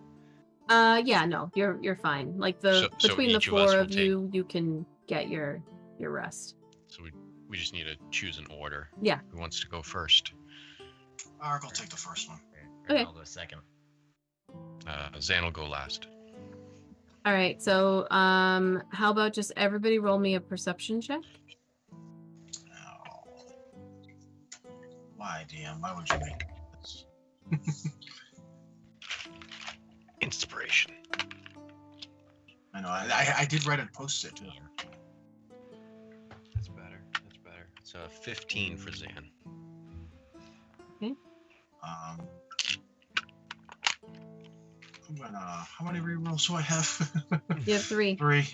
Yeah, no, you're fine. Like So between the each of us four will of you, you can get your rest. So we just need to choose an order. Yeah. Who wants to go first? Ark will take the first one. Okay. I'll go second. Zan will go last. All right. So, how about just everybody roll me a perception check? Oh. Why, DM? Why would you make this? Inspiration. I know. I did write a post-it too. That's better. That's better. It's 15 for Zan. I'm gonna. How many rerolls do I have? You have 3. 3.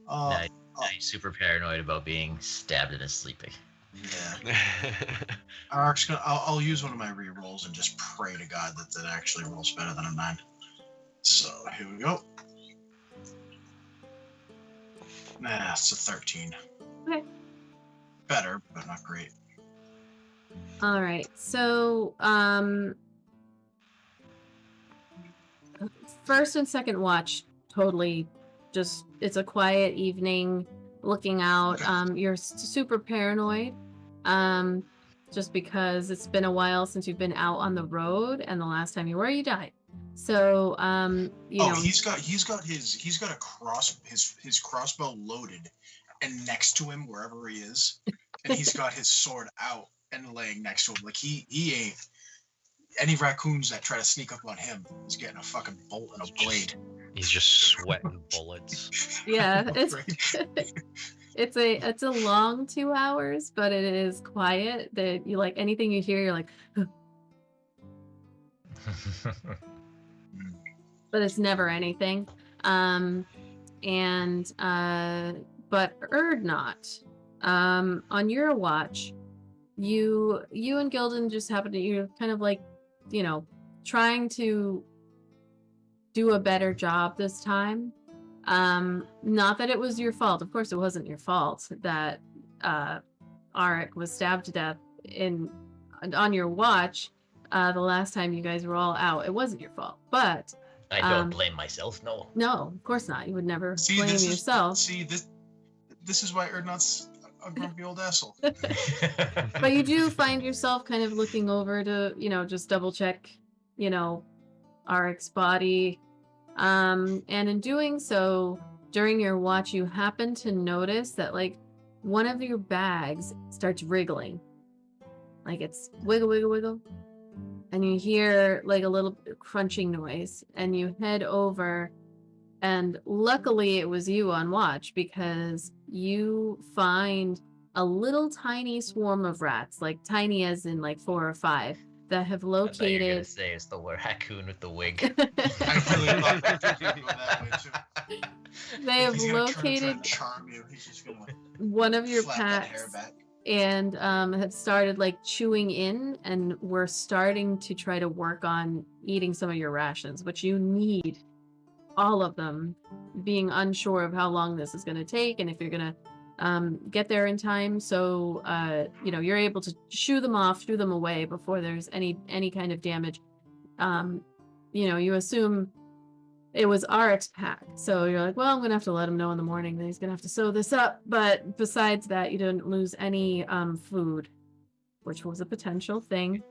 Now he's super paranoid about being stabbed in his sleeping. Yeah. Ark's gonna. I'll use one of my rerolls and just pray to God that actually rolls better than a 9. So here we go. Nah, it's a 13. Okay. Better, but not great. All right. So, first and second watch, totally just, it's a quiet evening looking out. You're super paranoid. Just because it's been a while since you've been out on the road, and the last time you were, you died. So, you know, he's got his crossbow loaded, and next to him wherever he is, and he's got his sword out and laying next to him. Like he ain't any raccoons that try to sneak up on him. He's getting a fucking bolt and a blade. He's just sweating bullets. yeah, it's a long 2 hours, but it is quiet. That you like anything you hear, you're like, but it's never anything. But Erdnot, on your watch, you and Gildan just happen to, you're kind of like, you know, trying to do a better job this time. Not that it was your fault. Of course it wasn't your fault that Arik was stabbed to death on your watch the last time you guys were all out. It wasn't your fault. But I don't blame myself, no. No, of course not. You would never blame yourself. This is why Erdnot's a grumpy old asshole. But you do find yourself kind of looking over to, you know, just double check, you know, Arik's body. And in doing so, during your watch, you happen to notice that, like, one of your bags starts wriggling. Like, it's wiggle, wiggle, wiggle. And you hear, like, a little crunching noise. And you head over. And luckily, it was you on watch, because you find a little tiny swarm of rats, like tiny as in, like, 4 or 5. That have located. I thought you were gonna say it's the raccoon with the wig. I really thought that was gonna go that way too. They have He's gonna located try and charm you. He's just gonna one of your flap that hair packs back. and have started like chewing in, and we're starting to try to work on eating some of your rations, which you need all of them, being unsure of how long this is going to take and if you're going to get there in time. So you know, you're able to shoo them away before there's any kind of damage. You know, you assume it was Arik's pack, so you're like, well, I'm gonna have to let him know in the morning that he's gonna have to sew this up. But besides that, you didn't lose any food, which was a potential thing.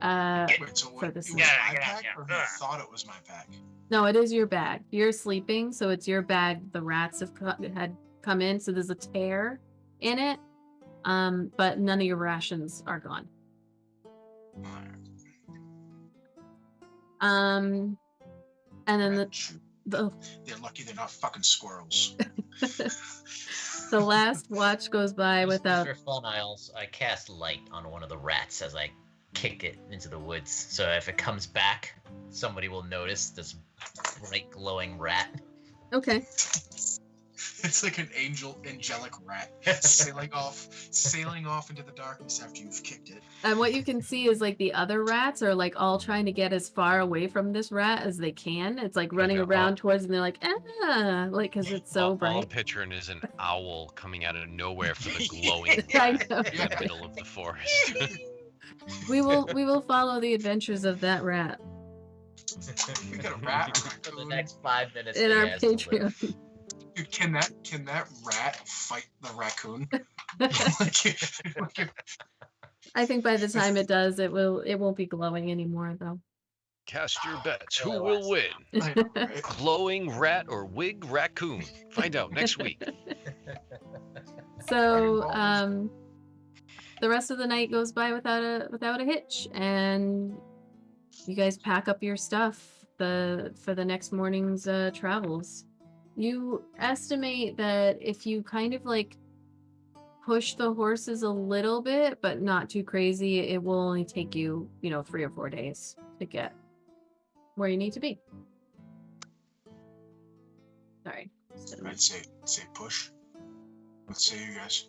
Wait, so for what, this it was my pack, or he thought it was my pack? No, it is your bag. You're sleeping, so it's your bag. The rats had come in, so there's a tear in it. But none of your rations are gone. And then they're lucky they're not fucking squirrels. the last watch goes by without. For fun, I cast light on one of the rats as I kick it into the woods. So if it comes back, somebody will notice this bright glowing rat. Okay. It's like an angelic rat sailing off into the darkness after you've kicked it. And what you can see is like the other rats are like all trying to get as far away from this rat as they can. It's like running around towards, and they're like, like, because it's so All bright. I'm picturing is an owl coming out of nowhere for the glowing I rat know. in the middle of the forest. We will follow the adventures of that rat We got a rat For the next 5 minutes. in they our has to live. Patreon. Dude, can that rat fight the raccoon? I think by the time it does, it won't be glowing anymore though. Cast your bets. Who will win? I know, right? Glowing rat or wig raccoon? Find out next week. So the rest of the night goes by without a hitch, and you guys pack up your stuff for the next morning's travels. You estimate that if you kind of like push the horses a little bit, but not too crazy, it will only take you, 3 or 4 days to get where you need to be. Sorry. I'd say push. Let's say you guys.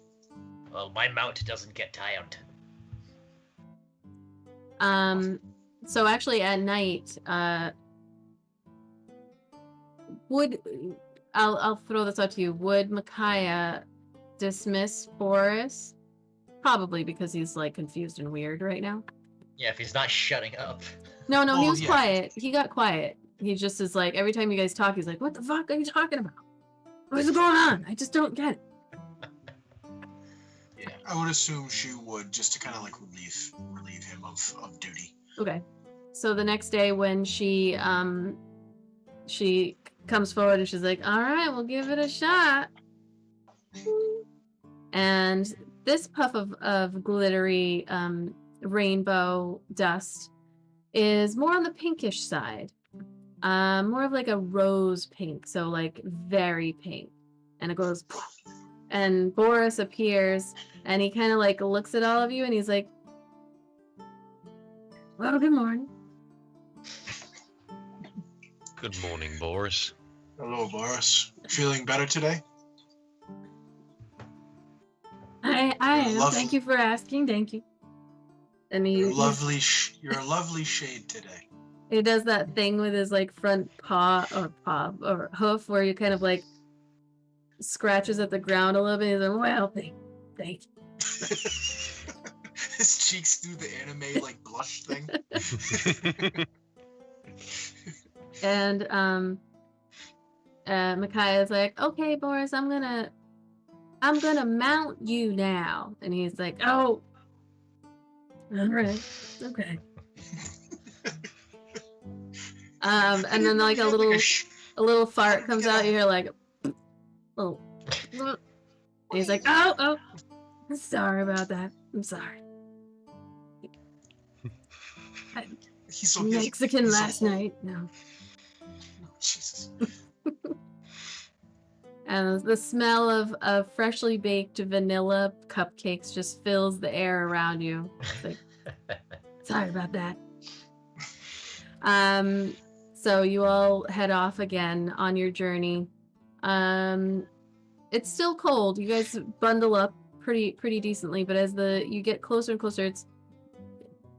Well, my mount doesn't get tired. So actually at night, I'll throw this out to you. Would Micaiah dismiss Boris? Probably because he's like confused and weird right now. Yeah, if he's not shutting up. No, he Oh, was yeah. quiet. He got quiet. He just is like, every time you guys talk, he's like, what the fuck are you talking about? What's going on? I just don't get it. Yeah, I would assume she would, just to kind of like relieve him of duty. Okay. So the next day when she comes forward and she's like, all right, we'll give it a shot. And this puff of glittery rainbow dust is more on the pinkish side. More of like a rose pink, so like very pink. And it goes, and Boris appears, and he kind of like looks at all of you, and he's like, well, good morning. Good morning, Boris. Hello, Boris. Feeling better today? I am. Lovely. Thank you for asking. Thank you. And You're a lovely shade today. he does that thing with his like front paw or hoof where you kind of like scratches at the ground a little bit. He's like, well, thank you. His cheeks do the anime like blush thing. And Micaiah's like, okay, Boris, I'm gonna mount you now. And he's like, oh, all right, okay. And then like a little fart comes out. You hear like, oh. And he's like, oh, I'm sorry about that. I'm sorry. He's so Mexican he's so last old. night. No. Jesus. And the smell of freshly baked vanilla cupcakes just fills the air around you. It's like, sorry about that. So you all head off again on your journey. It's still cold. You guys bundle up pretty decently, but as you get closer and closer,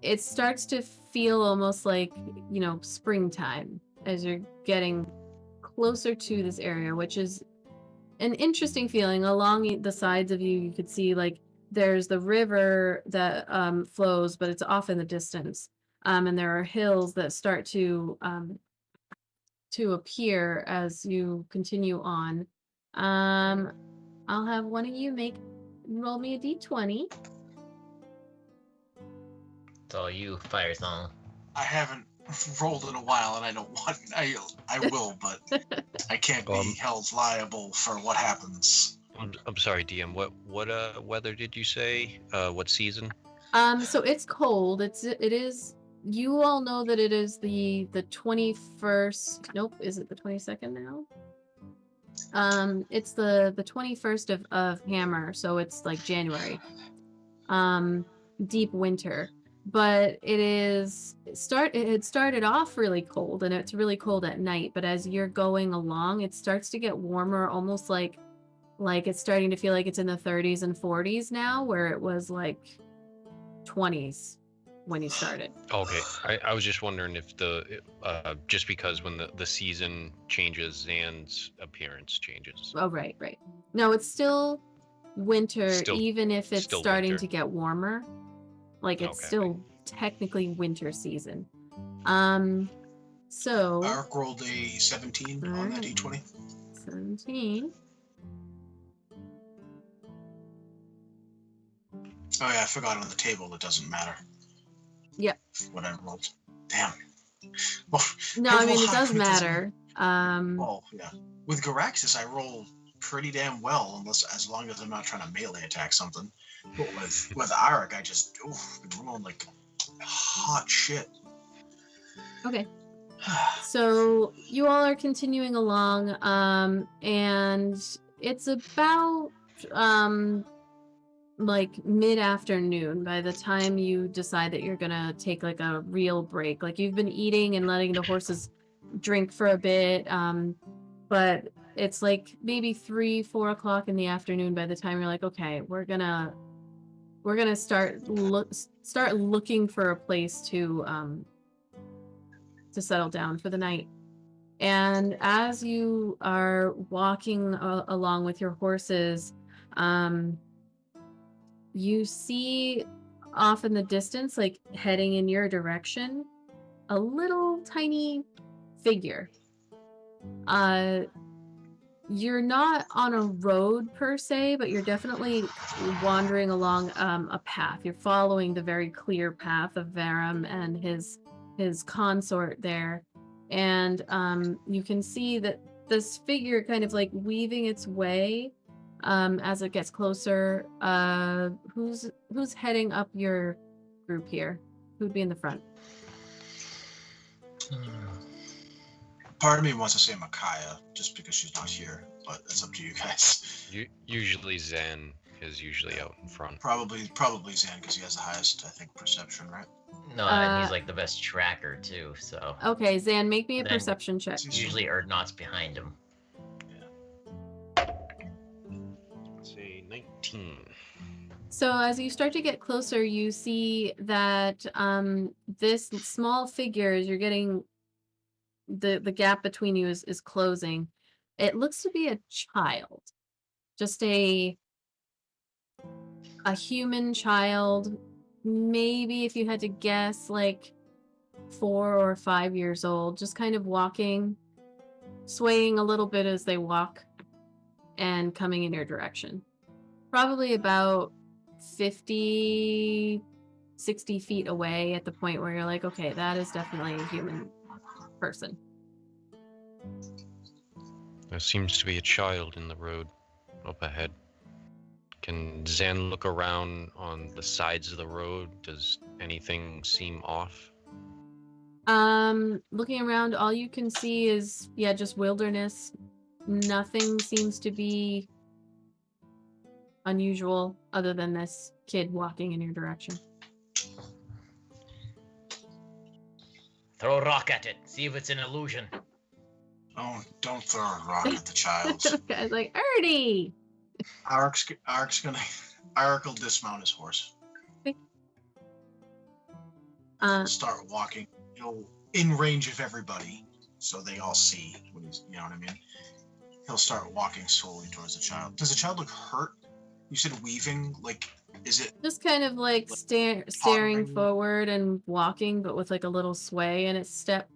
it starts to feel almost like, springtime as you're getting closer to this area, which is an interesting feeling. Along the sides of you could see like there's the river that flows, but it's off in the distance. And there are hills that start to appear as you continue on. I'll have one of you roll me a d20. It's all you, Fire Song. I haven't rolled in a while, and I don't want. I will, but I can't be held liable for what happens. I'm sorry, DM. What weather did you say? What season? So it's cold. It is. You all know that it is the 21st. Nope, is it the 22nd now? It's the 21st of Hammer, so it's like January. Deep winter. But it had started off really cold, and it's really cold at night, but as you're going along, it starts to get warmer, almost like it's starting to feel like it's in the 30s and 40s now, where it was like 20s when you started. Okay, I was just wondering if just because when the season changes, Zan's appearance changes. Oh, right. No, it's still winter, even if it's still starting winter. to get warmer. Like it's still technically winter season. So Ark rolled a 17 on that d20. 17. Oh yeah, I forgot on the table. It doesn't matter. Yep. What I rolled. Damn. Well, No, I mean it does matter. Well, yeah. With Garaxis, I roll pretty damn well, as long as I'm not trying to melee attack something. But with Arik, I just been rolling like hot shit. Okay. So you all are continuing along, and it's about like mid-afternoon by the time you decide that you're gonna take like a real break. Like you've been eating and letting the horses drink for a bit, but it's like maybe 3-4 o'clock in the afternoon by the time you're like, okay, we're gonna start looking for a place to settle down for the night. And as you are walking along with your horses, you see off in the distance, like heading in your direction, a little tiny figure. You're not on a road per se, but you're definitely wandering along a path. You're following the very clear path of Varum and his consort there. And you can see that this figure kind of like weaving its way as it gets closer. Who's heading up your group here? Who'd be in the front? Part of me wants to say Micaiah, just because she's not here, but it's up to you guys. Usually Zen is usually out in front. Probably Zan, because he has the highest, I think, perception, right? No, and he's like the best tracker too. So. Okay, Zan, make me a Then perception check. Usually Erdnot's behind him. Let's see, 19. So as you start to get closer, you see that this small figure, as you're getting the gap between you is closing. It looks to be a child, just a human child. Maybe if you had to guess, like 4 or 5 years old, just kind of walking, swaying a little bit as they walk and coming in your direction. Probably about 50, 60 feet away at the point where you're like, okay, that is definitely a human person. There seems to be a child in the road up ahead. Can Zen look around on the sides of the road? Does anything seem off? Looking around, all you can see is, just wilderness. Nothing seems to be unusual other than this kid walking in your direction. Throw a rock at it. See if it's an illusion. Don't throw a rock at the child. Guy's like, Ernie! Arik will dismount his horse. Start walking, in range of everybody, so they all see what he's, you know what I mean? He'll start walking slowly towards the child. Does the child look hurt? You said weaving, like, is it? Just kind of like staring forward and walking, but with like a little sway in its step.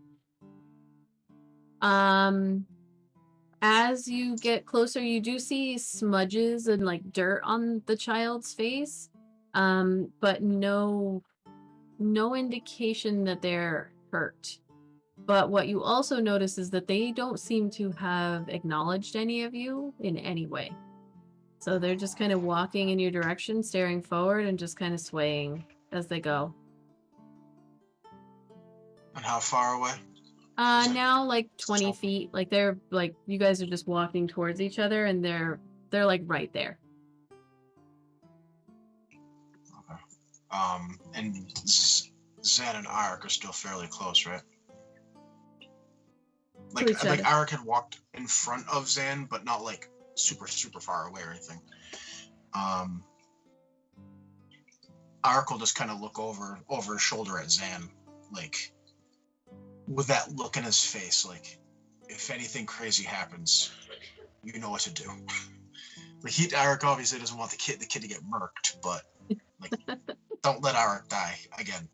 As you get closer, you do see smudges and like dirt on the child's face, but no indication that they're hurt. But what you also notice is that they don't seem to have acknowledged any of you in any way. So they're just kind of walking in your direction, staring forward, and just kind of swaying as they go. And how far away? Now like 20 feet. Like they're like, you guys are just walking towards each other, and they're like right there. Okay. And Zan and Arik are still fairly close, right? Like Arik had walked in front of Zan, but not like super far away or anything. Arik will just kind of look over his shoulder at Zan, like with that look in his face, like if anything crazy happens, you know what to do. Like Arik obviously doesn't want the kid to get murked, but like don't let Arik die again.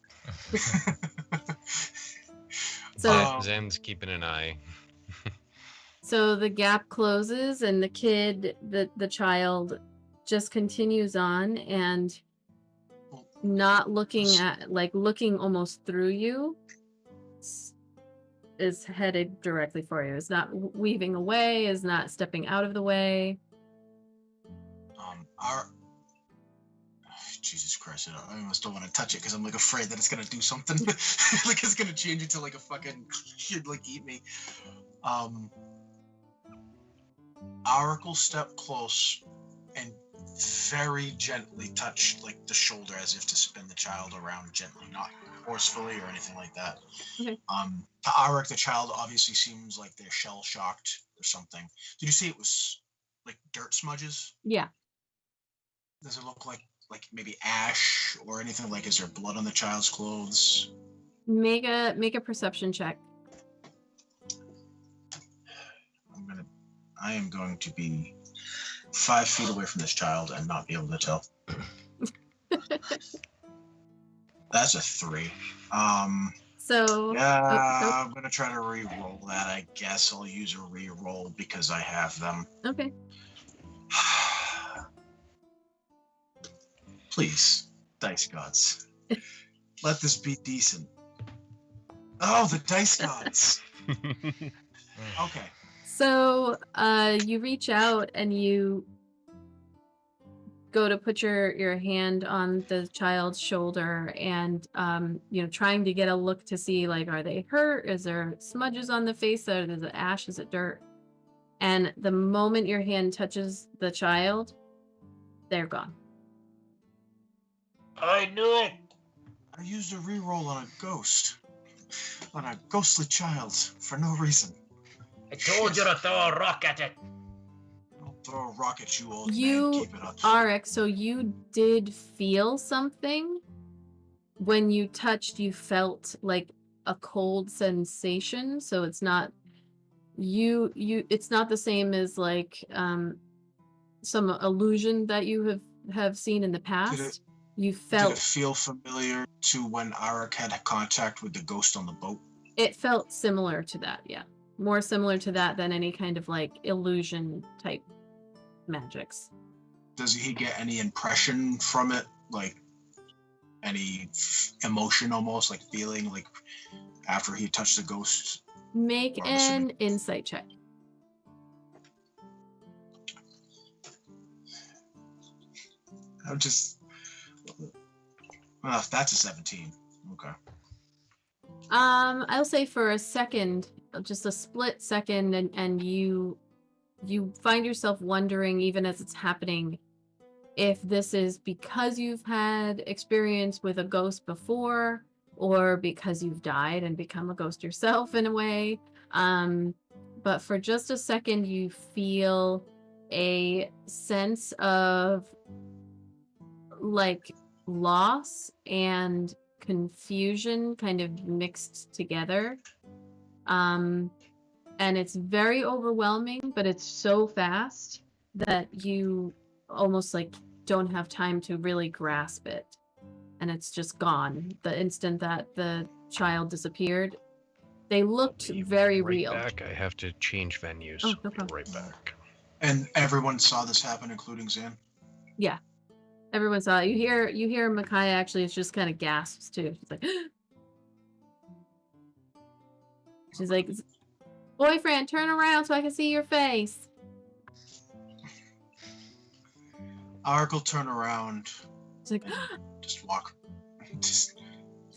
So Zen's keeping an eye. So the gap closes, and the kid, the child, just continues on and not looking at, like looking almost through you, is headed directly for you. Is not weaving away, is not stepping out of the way. Jesus Christ, I almost don't want to touch it because I'm like afraid that it's gonna do something. Like it's gonna change into like a fucking kid, like eat me. Arik will step close and very gently touch like the shoulder as if to spin the child around gently, not forcefully or anything like that. Okay. To Arik, the child obviously seems like they're shell shocked or something. Did you say it was like dirt smudges? Yeah. Does it look like maybe ash or anything? Like, is there blood on the child's clothes? Make a perception check. I am going to be 5 feet away from this child and not be able to tell. That's a 3. So Yeah, I'm gonna try to re-roll that. I guess I'll use a re-roll because I have them. okay. Please, dice gods, let this be decent. Oh, the dice gods. Okay. So you reach out and you go to put your hand on the child's shoulder and trying to get a look to see, like, are they hurt? Is there smudges on the face? Or is it ash? Is it dirt? And the moment your hand touches the child, they're gone. I knew it. I used a re-roll on a ghost. On a ghostly child for no reason. I told you to throw a rock at it. I'll throw a rock at you, old man. You, Keep it up. Arik, so you did feel something. When you touched, you felt like a cold sensation. So it's not it's not the same as like some illusion that you have seen in the past. You felt. Did it feel familiar to when Arik had contact with the ghost on the boat? It felt similar to that, yeah. More similar to that than any kind of like illusion type magics. Does he get any impression from it? Like any emotion almost, like feeling like after he touched the ghost? Make an insight check. I'm just... that's a 17. Okay. I'll say for a second, just a split second, and you find yourself wondering, even as it's happening, if this is because you've had experience with a ghost before, or because you've died and become a ghost yourself in a way. But for just a second, you feel a sense of like loss and confusion kind of mixed together. And it's very overwhelming, but it's so fast that you almost like don't have time to really grasp it. And it's just gone. The instant that the child disappeared, they looked very real. Back. I have to change venues. Oh, no problem. Right back. And everyone saw this happen, including Zan? Yeah. Everyone saw it. You hear Micaiah actually, it's just kind of gasps too. She's like, she's like, boyfriend, turn around so I can see your face. Arik will turn around. It's like, just walk. Just...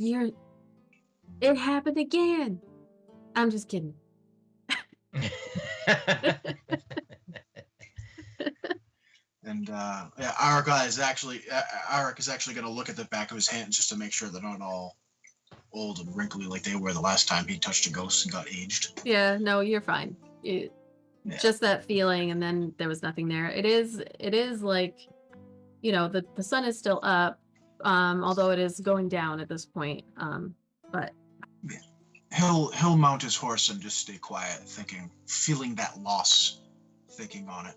It happened again. I'm just kidding. And yeah, Arik is actually going to look at the back of his hand just to make sure they're not all old and wrinkly like they were the last time he touched a ghost and got aged. Yeah, no, you're fine. Just that feeling, and then there was nothing there. It is like, the sun is still up, although it is going down at this point. But he'll mount his horse and just stay quiet, feeling that loss, thinking on it.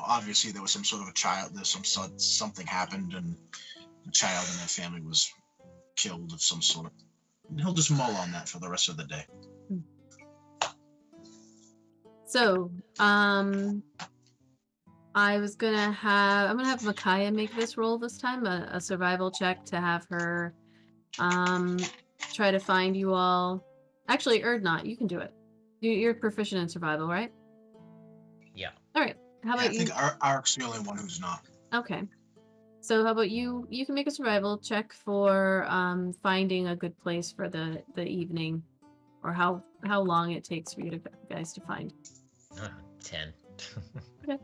Obviously there was some sort of a child. Something happened, and a child in that family was killed of some sort. And he'll just mull on that for the rest of the day. So, I'm gonna have Micaiah make this roll this time, a survival check to have her try to find you all. Actually, Erdnot, you can do it. You're proficient in survival, right? Yeah. All right. How about you? I think Arik's the only one who's not. Okay. So how about you? You can make a survival check for finding a good place for the evening, or how long it takes for you guys to find. 10. Okay.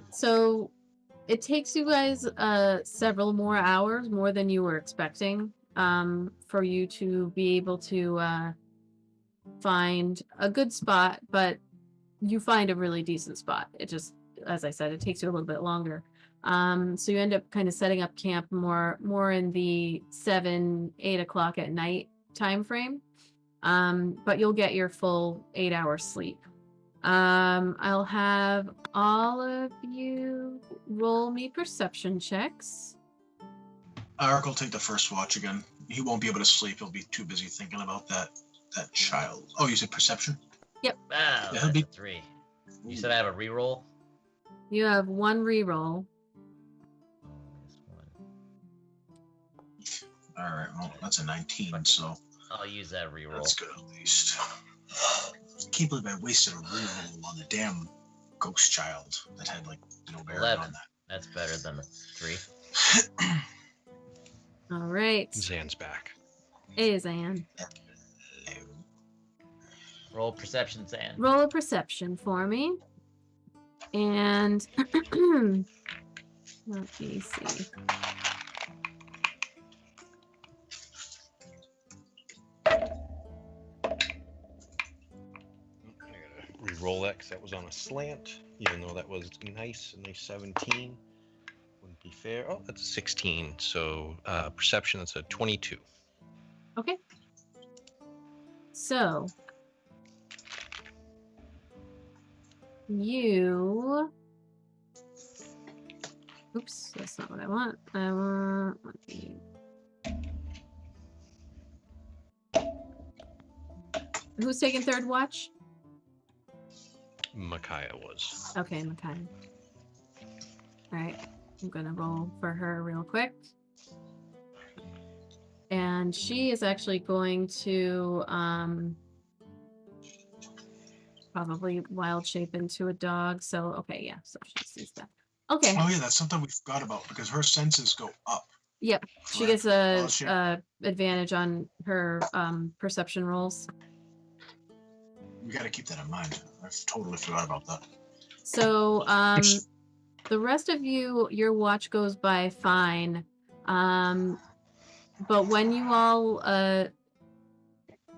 So it takes you guys several more hours, more than you were expecting, for you to be able to find a good spot, but you find a really decent spot. It just, as I said, it takes you a little bit longer. So you end up kind of setting up camp more in the 7-8 o'clock at night time frame. But you'll get your full 8 hours sleep I'll have all of you roll me perception checks. Eric will take the first watch again. He won't be able to sleep. He'll be too busy thinking about that child. Oh, you said perception? Wow, Yeah, that's a 3. You said I have a reroll? You have one reroll. This one. All right, well, that's a 19, so I'll use that reroll. that's good at least. I can't believe I wasted a reroll on the damn ghost child that had like no bearing 11. on that. That's better than a 3. All right. Zan's back. Hey, Zan. Roll perception, Zan. Roll a perception for me. And let me see. Re-roll that because that was on a slant, even though that was a nice 17. Wouldn't be fair. Oh, that's a 16. So perception, that's a 22. Okay. So you. Oops, that's not what I want. I want. Let me... Who's taking third watch? Micaiah was. Okay, Makai. All right, I'm gonna roll for her real quick. And she is actually going to probably wild shape into a dog. So, okay, yeah, so she sees that. Okay. Oh yeah, that's something we forgot about because her senses go up. Yep, she Correct. gets Oh, shit. a advantage on her perception rolls. We got to keep that in mind. I totally forgot about that. So, the rest of you, your watch goes by fine. But when you all,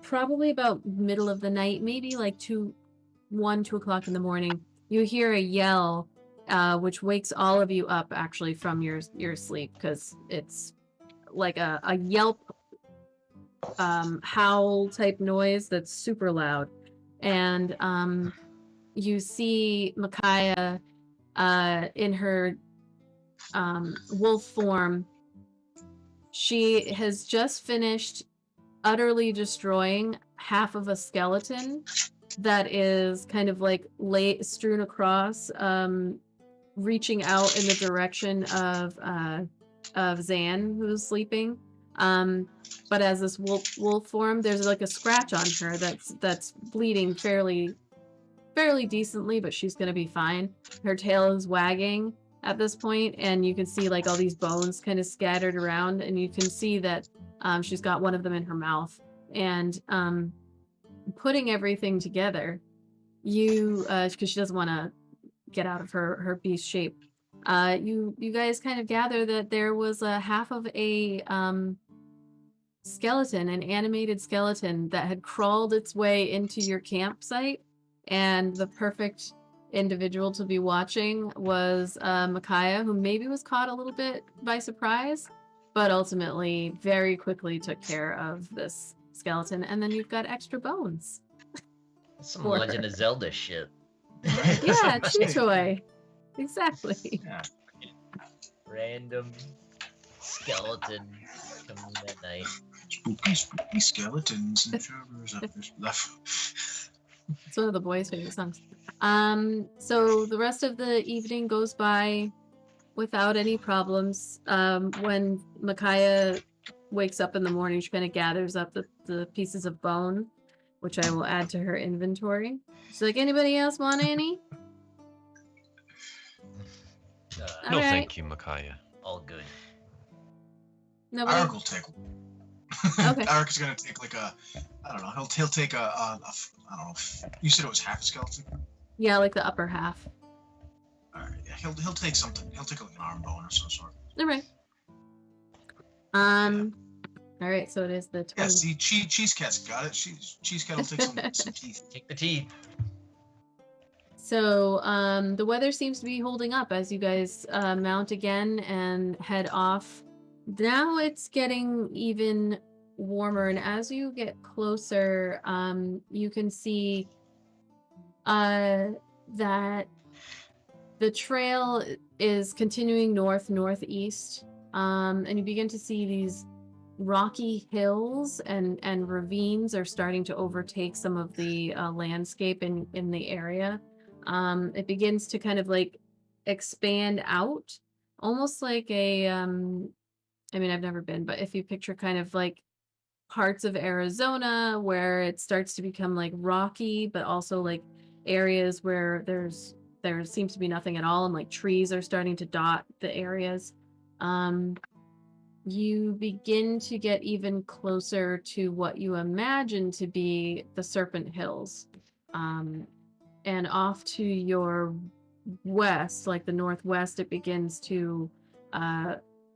probably about middle of the night, maybe like 2 o'clock in the morning, you hear a yell, which wakes all of you up actually from your sleep, because it's like a yelp, howl type noise that's super loud. And you see Micaiah in her wolf form. She has just finished utterly destroying half of a skeleton that is kind of like strewn across, reaching out in the direction of Zan, who's sleeping. But as this wolf form, there's like a scratch on her that's bleeding fairly decently, but she's gonna be fine. Her tail is wagging at this point, and you can see like all these bones kind of scattered around, and you can see that she's got one of them in her mouth. And putting everything together, you because she doesn't want to get out of her beast shape, you guys kind of gather that there was a half of a skeleton, an animated skeleton that had crawled its way into your campsite, and the perfect individual to be watching was Micaiah, who maybe was caught a little bit by surprise, but ultimately very quickly took care of this skeleton. And then you've got extra bones. That's some For Legend her. of Zelda shit. Yeah, Chew-Toy. Exactly. Yeah. Random skeleton coming at night. Spooky skeletons and showers up their stuff. It's one of the boys' favorite songs. So the rest of the evening goes by without any problems. When Micaiah wakes up in the morning, she kind of gathers up the pieces of bone, which I will add to her inventory. She's like, anybody else want any? Uh, All No, right. thank you, Micaiah. all good. Nobody? Eric will take one. Okay. Eric is gonna take like a, I don't know. He'll take a I don't know. You said it was half skeleton. Yeah, like the upper half. All right. Yeah, he'll take something. He'll take like an arm bone or some sort. All right. All right, so it is the 20. Yeah. See, Cheese Cat's got it. Cheese Cat will take some teeth. Take the teeth. So the weather seems to be holding up as you guys mount again and head off. Now it's getting even warmer, and as you get closer, you can see that the trail is continuing northeast, and you begin to see these rocky hills and ravines are starting to overtake some of the landscape in the area. It begins to kind of like expand out, almost like a I mean, I've never been, but if you picture kind of like parts of Arizona where it starts to become like rocky, but also like areas where there seems to be nothing at all, and like trees are starting to dot the areas. You begin to get even closer to what you imagine to be the Serpent Hills. And off to your west, like the northwest, it begins to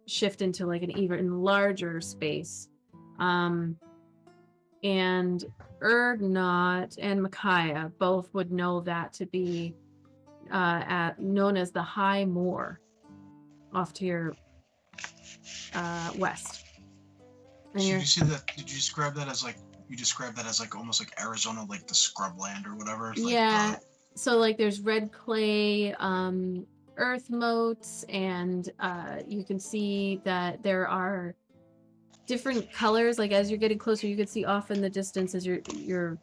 shift into like an even larger space. And Erdnot and Micaiah both would know that to be known as the High Moor off to your west. And So you see that? Did you describe that as like almost like Arizona, like the scrubland or whatever? Like yeah. So like there's red clay, earth moats, and you can see that there are different colors. Like as you're getting closer, you can see off in the distance as you're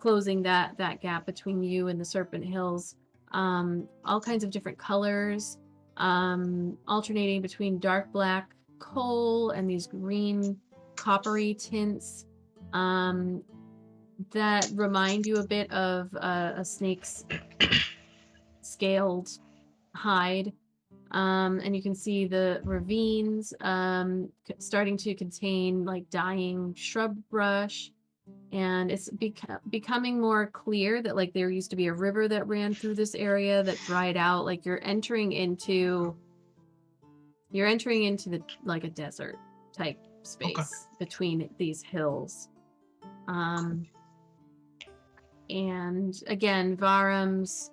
closing that gap between you and the Serpent Hills. All kinds of different colors, alternating between dark black coal and these green coppery tints that remind you a bit of a snake's scaled hide. And you can see the ravines starting to contain like dying shrub brush, and it's becoming more clear that like there used to be a river that ran through this area that dried out. Like you're entering into the like a desert type space between these hills. And again, Varum's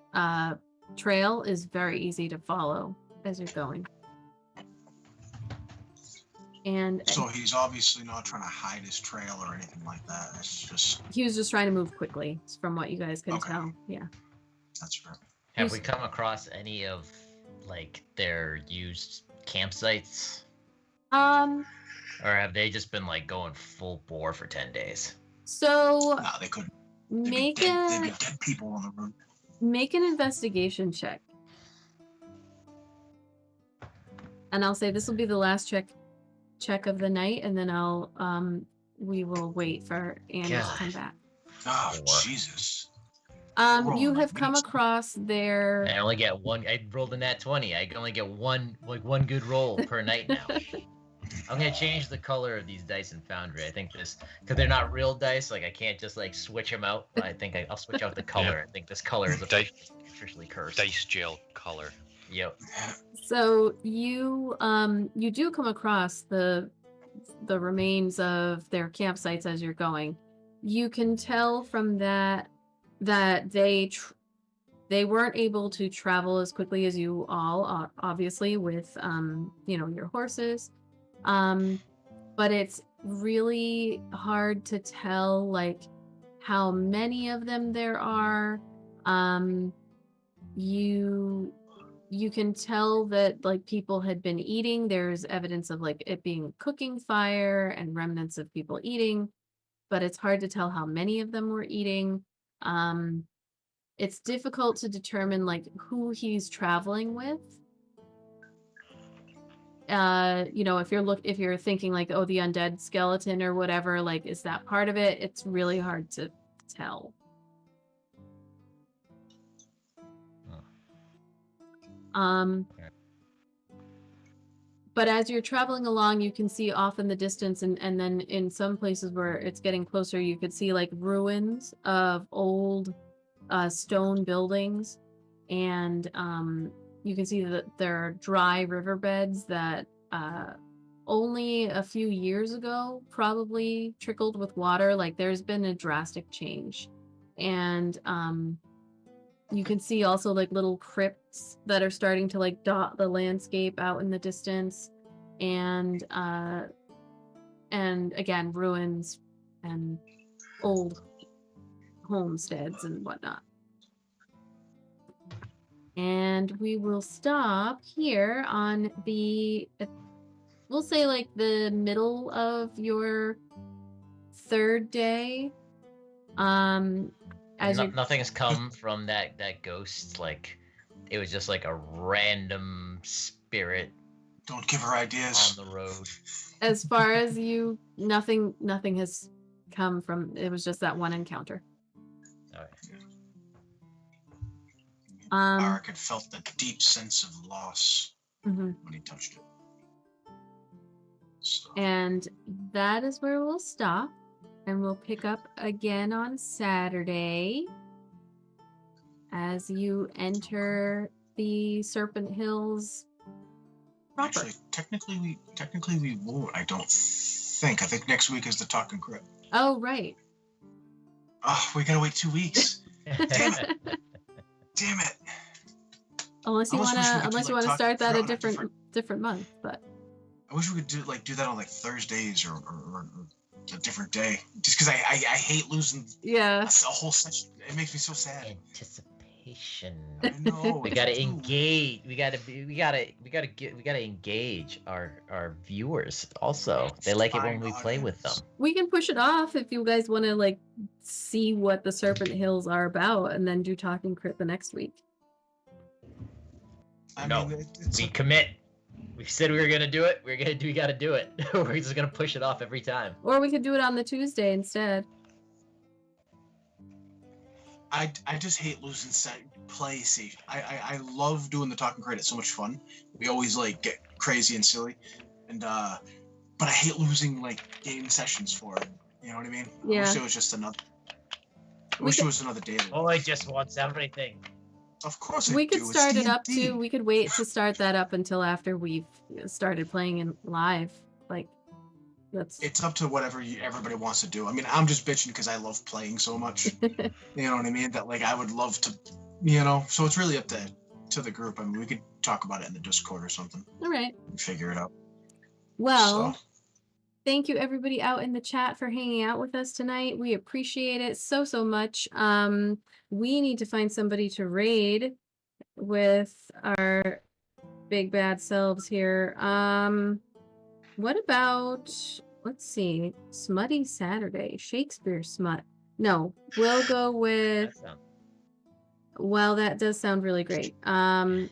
trail is very easy to follow as you're going. And so he's obviously not trying to hide his trail or anything like that. It's just he was just trying to move quickly, from what you guys can tell. Yeah. That's fair. Have we come across any of like their used campsites? Or have they just been like going full bore for 10 days? So no, they couldn't. They'd be dead people on the road. Make an investigation check. And I'll say this will be the last check of the night, and then we will wait for Anna to come back. Oh, Jesus. You have come across their... I only get one. I rolled a NAT20. I can only get one good roll per night now. I'm gonna change the color of these dice in Foundry. I think this, because they're not real dice, like I can't just like switch them out. I think I'll switch out the color. Yeah. I think this color is officially cursed. Dice jail color. Yep. So you do come across the remains of their campsites as you're going. You can tell from that they weren't able to travel as quickly as you all, obviously, with your horses. But it's really hard to tell like how many of them there are. You can tell that like people had been eating. There's evidence of like it being cooking fire and remnants of people eating, but it's hard to tell how many of them were eating. It's difficult to determine like who he's traveling with. If you're thinking like, oh, the undead skeleton or whatever, like, is that part of it? It's really hard to tell. But as you're traveling along, you can see off in the distance, and then in some places where it's getting closer, you could see like ruins of old stone buildings, and you can see that there are dry riverbeds that only a few years ago probably trickled with water. Like there's been a drastic change. And you can see also like little crypts that are starting to like dot the landscape out in the distance. And again, ruins and old homesteads and whatnot. And we will stop here on the, we'll say like the middle of your third day. As you Nothing's come from that ghost. Like, it was just like a random spirit Don't give her ideas. on the road. as far as you, nothing has come from. It was just that one encounter. All right. Arik had felt a deep sense of loss Mhm. when he touched it. So, And that is where we'll stop. And we'll pick up again on Saturday as you enter the Serpent Hills proper. actually, technically we won't. I don't think. I think next week is the talk and crit. Oh, right. Oh, we gotta wait 2 weeks. Damn it. Unless you I almost wish we wanna, could do, unless you like, wanna talk start that throughout a a different month, but I wish we could do that on like Thursdays or a different day. Just because I hate losing yeah. a whole session. It makes me so sad. Anticipation. I know. We gotta engage. We gotta engage our viewers. Also, they like it when we play with them. We can push it off if you guys want to like see what the Serpent Hills are about, and then do talking crit the next week. No, we commit. We said we were gonna do it. We gotta do it. We're just gonna push it off every time. Or we could do it on the Tuesday instead. I just hate losing play safe. I love doing the talking crit. It's so much fun. We always like get crazy and silly, and but I hate losing like game sessions for it. You know what I mean? Yeah. I wish it was just another. I wish it was another day. Oh, I just wants everything. Of course, We could start it up D&D. too. We could wait to start that up until after we've started playing in live. Like, that's. It's up to whatever everybody wants to do. I mean, I'm just bitching because I love playing so much. You know what I mean? That like I would love to, So it's really up to the group. I mean, we could talk about it in the Discord or something. All right. And figure it out. Well, So, thank you everybody out in the chat for hanging out with us tonight. We appreciate it so much. We need to find somebody to raid with our big bad selves here. What about, let's see, Smutty Saturday, Shakespeare smut. No, we'll go with, well, that does sound really great. yeah.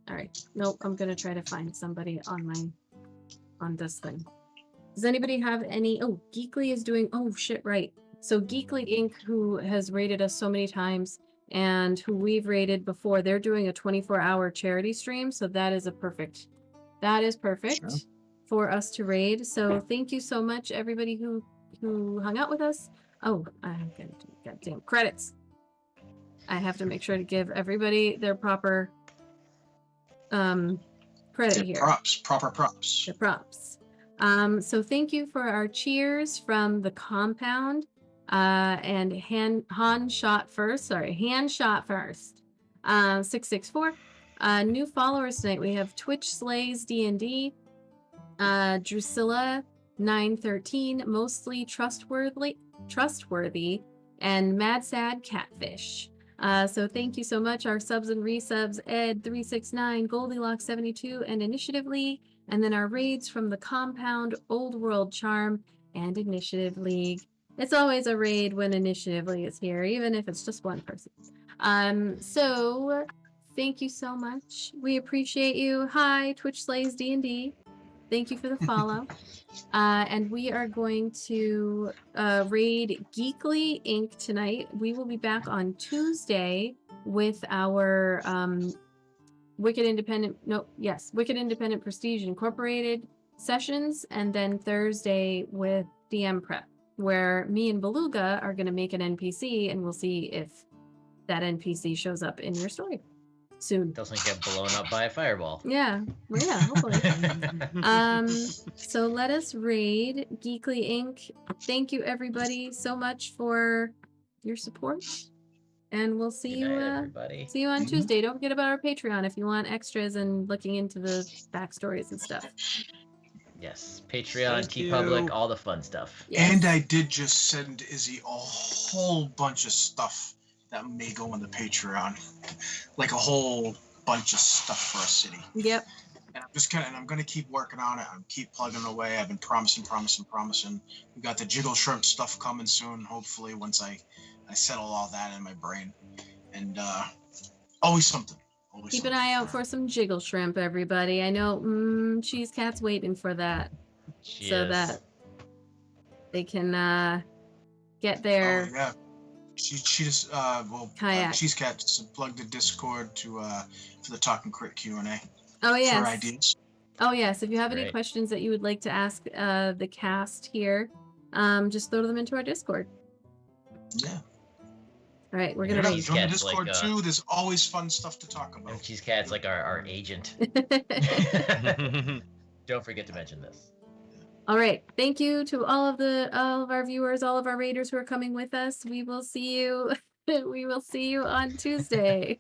All right. Nope, I'm gonna try to find somebody on this thing. Does anybody have any? Oh, Geekly is doing. Oh shit, right. So Geekly Inc., who has rated us so many times and who we've rated before, they're doing a 24-hour charity stream. So that is perfect. That is perfect Sure. for us to raid. So thank you so much, everybody who hung out with us. Oh, I'm gonna do goddamn credits. I have to make sure to give everybody their proper credit here. Proper props. The props. So thank you for our cheers from the compound. And hand shot first. 664. New followers tonight. We have Twitch Slays D&D, Drusilla 913, mostly trustworthy, and Mad Sad Catfish. So thank you so much. Our subs and resubs, Ed369, Goldilocks 72, and Initiative League. And then our raids from the Compound, Old World Charm, and Initiative League. It's always a raid when Initiative League is here, even if it's just one person. So thank you so much. We appreciate you. Hi, Twitch Slays D&D. Thank you for the follow. And we are going to raid Geekly Inc. tonight. We will be back on Tuesday with our Wicked Independent Prestige Incorporated sessions, and then Thursday with DM Prep, where me and Beluga are going to make an NPC, and we'll see if that NPC shows up in your story soon. Doesn't get blown up by a fireball. Yeah, well, yeah, hopefully. So let us raid Geekly Inc. Thank you everybody so much for your support, and we'll see Good night, everybody. see you on Tuesday. Don't forget about our Patreon if you want extras and looking into the backstories and stuff. Yes, Patreon, Thank you. TeePublic, all the fun stuff. Yes. And I did just send Izzy a whole bunch of stuff that may go on the Patreon, like a whole bunch of stuff for a city. Yep. And I'm gonna keep working on it. I'm keep plugging away. I've been promising. We got the jiggle shrimp stuff coming soon. Hopefully, once I settle all that in my brain. And always something. Always Keep an something. eye out for some jiggle shrimp, everybody. I know Cheese Cat's waiting for that so that they can get their Oh, yeah. She just kayak. Cheese Cat just plugged the Discord to for the Talking Crit Q&A. Oh For yes. ideas. Oh yes. If you have any Great. questions that you would like to ask the cast here, just throw them into our Discord. Yeah. All right, we're Yeah, gonna Yeah, Cheese join the Cat's Discord like, too. There's always fun stuff to talk about. Cheese Cat's like our agent. Don't forget to mention this. All right. Thank you to all of our viewers, all of our raiders who are coming with us. We will see you. We will see you on Tuesday.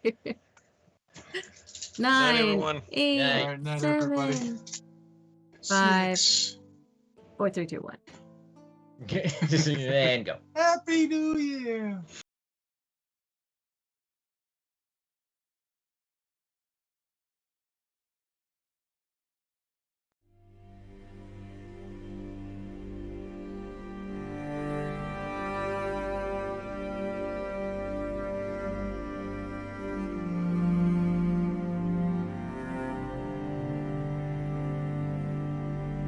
Night, 9, everyone. 8, Night. All right, night, everybody. 7, 5, 6. 4, 3, 2, 1. And go. Happy New Year.